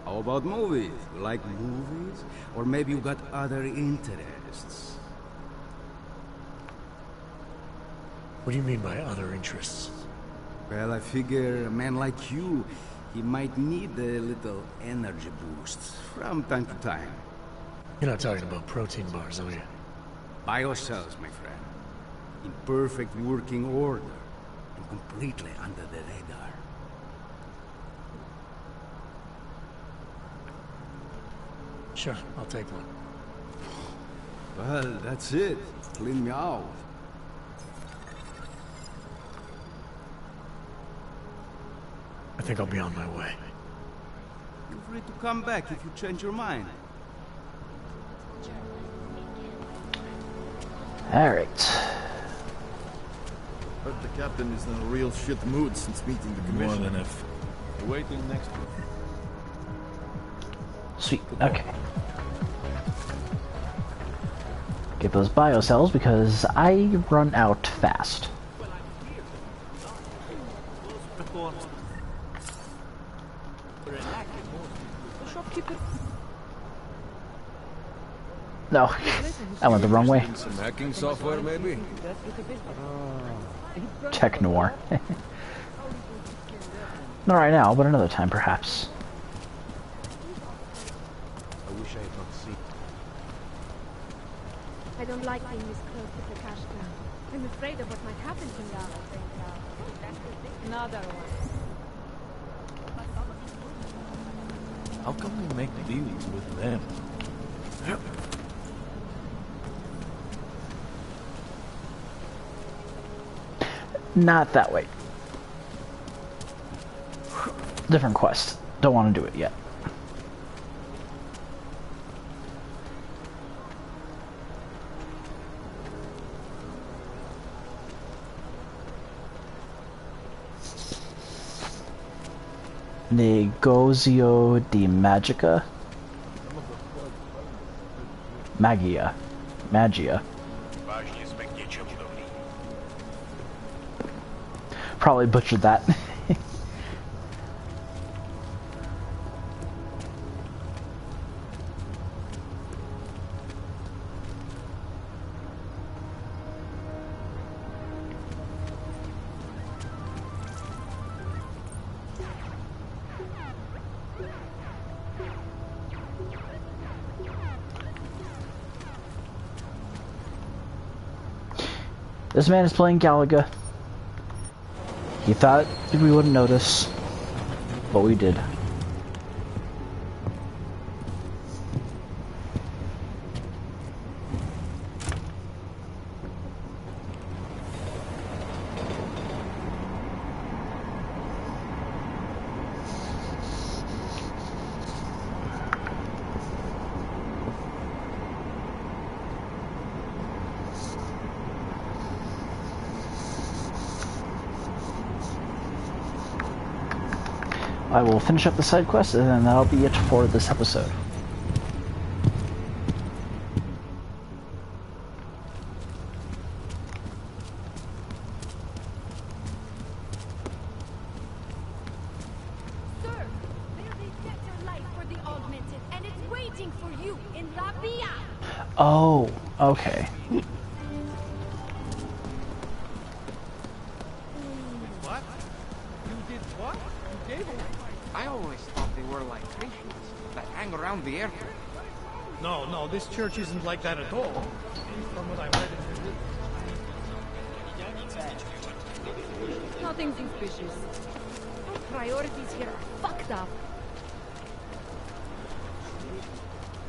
How about movies? You like movies? Or maybe you got other interests? What do you mean by other interests? Well, I figure a man like you, he might need a little energy boost from time to time. You're not talking about protein bars, are you? Biocells, my friend. In perfect working order. And completely under the radar. Sure, I'll take one. Well, that's it. Clean me out. I think I'll be on my way. Feel free to come back if you change your mind. Alright. Heard the captain is in a real shit mood since meeting the commission. More than if. Waiting next week. Sweet, okay. Get those biocells because I run out fast. No, I went the wrong way. Some hacking software, maybe? Tech noir. Not right now, but another time, perhaps. I wish I had not seen. I don't like being this close to the cash ground. I'm afraid of what might happen to me. Another one. How come we make deals with them? Not that way. Different quest. Don't want to do it yet. Negozio di Magica? Magia. Probably butchered that. This man is playing Galaga. He thought we wouldn't notice, but we did. I will finish up the side quest, and then that'll be it for this episode. Sir, there's a sector light for the augmented, and it's waiting for you in La Via. Oh, okay. What? You did what? You gave away? I always thought they were like Christians that hang around the airport. No, this church isn't like that at all. From what I read in Nothing suspicious. Our priorities here are fucked up.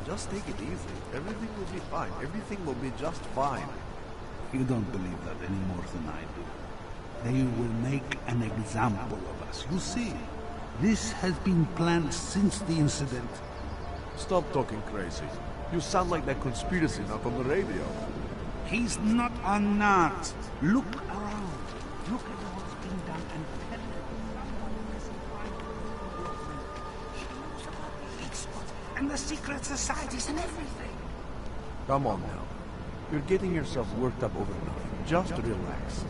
Just take it easy. Everything will be fine. Everything will be just fine. You don't believe that any more than I do. They will make an example of us. You see, this has been planned since the incident. Stop talking crazy. You sound like that conspiracy nut on the radio. He's not a nut. Look around. Look at what's being done and tell me someone has a She knows about the heat spot and the secret societies and everything. Come on now. You're getting yourself worked up over nothing. Just relax.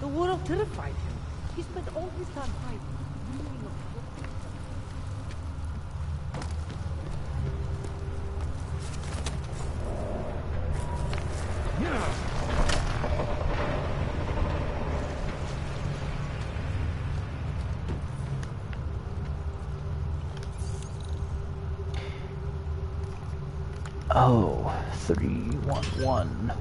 The world terrified him. He spent all his time fighting. Oh, 311.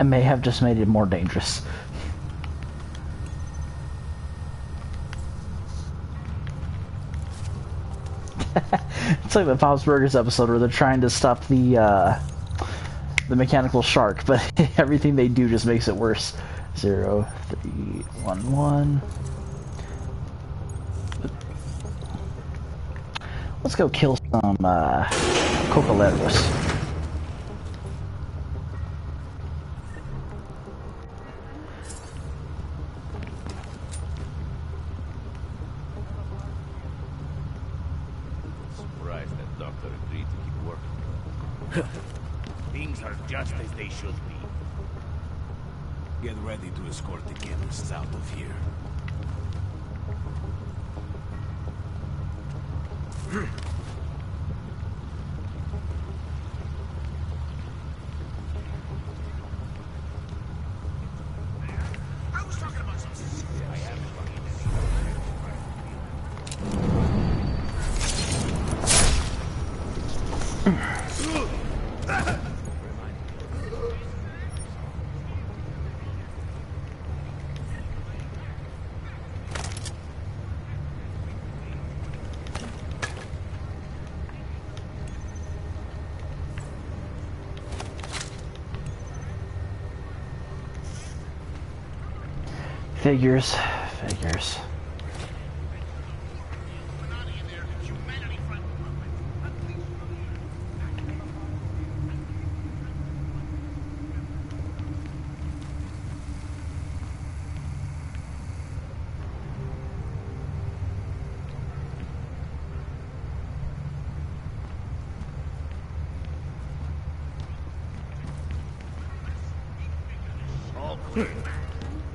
I may have just made it more dangerous. It's like the Bob's Burgers episode where they're trying to stop the mechanical shark, but everything they do just makes it worse. 0311. Let's go kill some cocoleros. Things are just as they should be. Get ready to escort the chemists out of here. I was talking about some... I am Figures.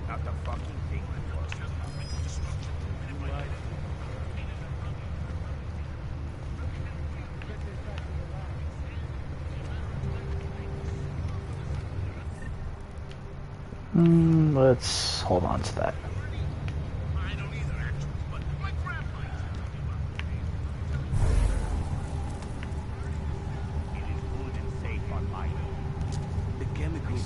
Not the fuck. Let's hold on to that. The chemicals.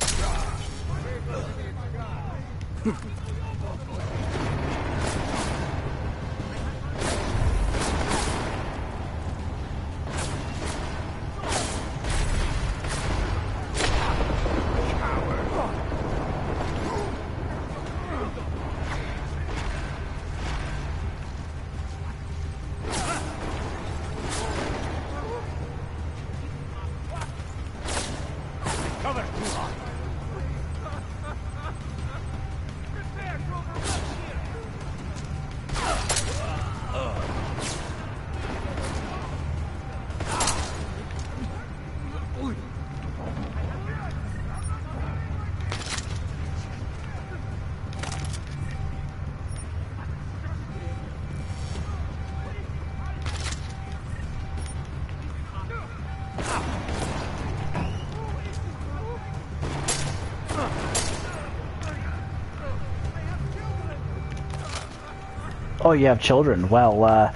Oh, you have children. Well,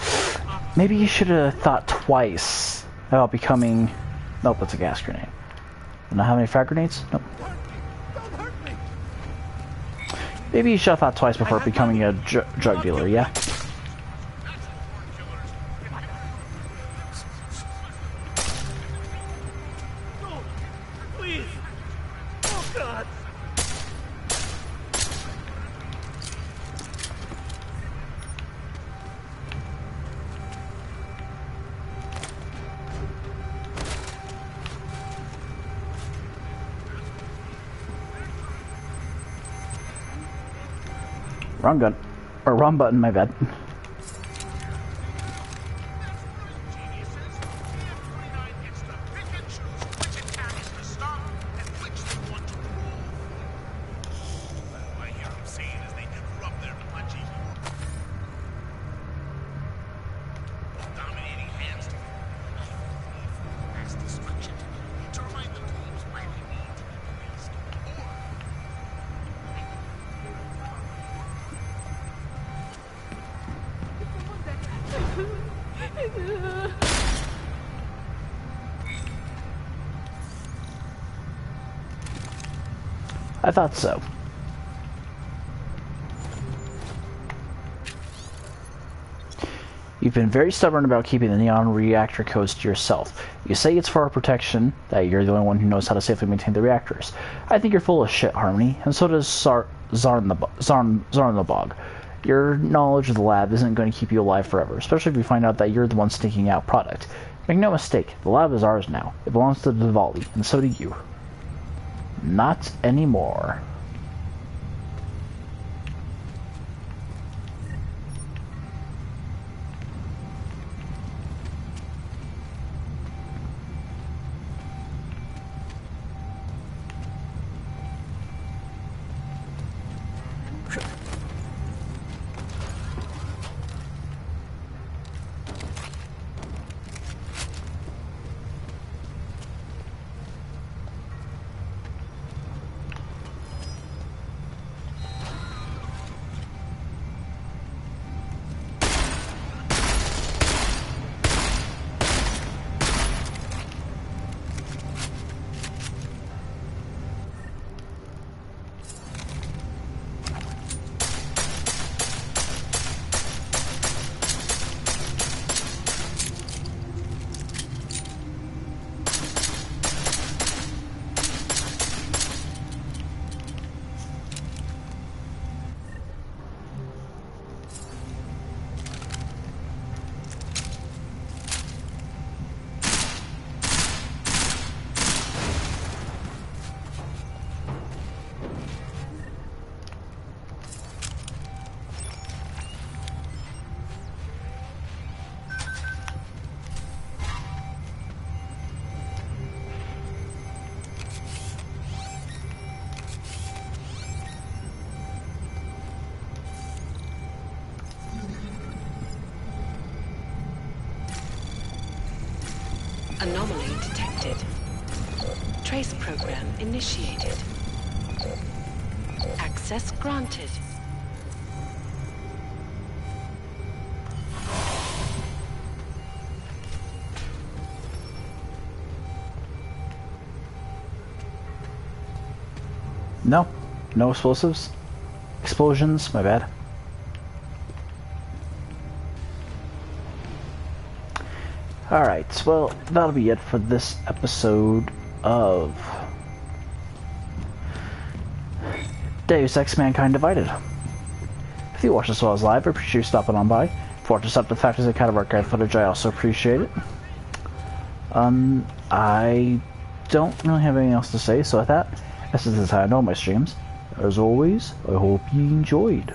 maybe you should have thought twice about becoming... Nope, that's a gas grenade. Not have any frag grenades? Nope. Maybe you should have thought twice before becoming a drug dealer, yeah? Please! Oh, God! Wrong gun. Or wrong button, my bad. I thought so. You've been very stubborn about keeping the neon reactor codes to yourself. You say it's for our protection, that you're the only one who knows how to safely maintain the reactors. I think you're full of shit, Harmony, and so does Zarn the Bog. Your knowledge of the lab isn't going to keep you alive forever, especially if we find out that you're the one sneaking out product. Make no mistake, the lab is ours now. It belongs to Vivaldi, and so do you. Not anymore. Anomaly detected. Trace program initiated. Access granted. No. No explosives. Explosions, my bad. Alright, well, that'll be it for this episode of Deus Ex Mankind Divided. If you watched this while I was live, I appreciate you stopping on by. If you watched this up to the fact that kind of archive footage, I also appreciate it. I don't really have anything else to say, so with that, this is how I know my streams. As always, I hope you enjoyed.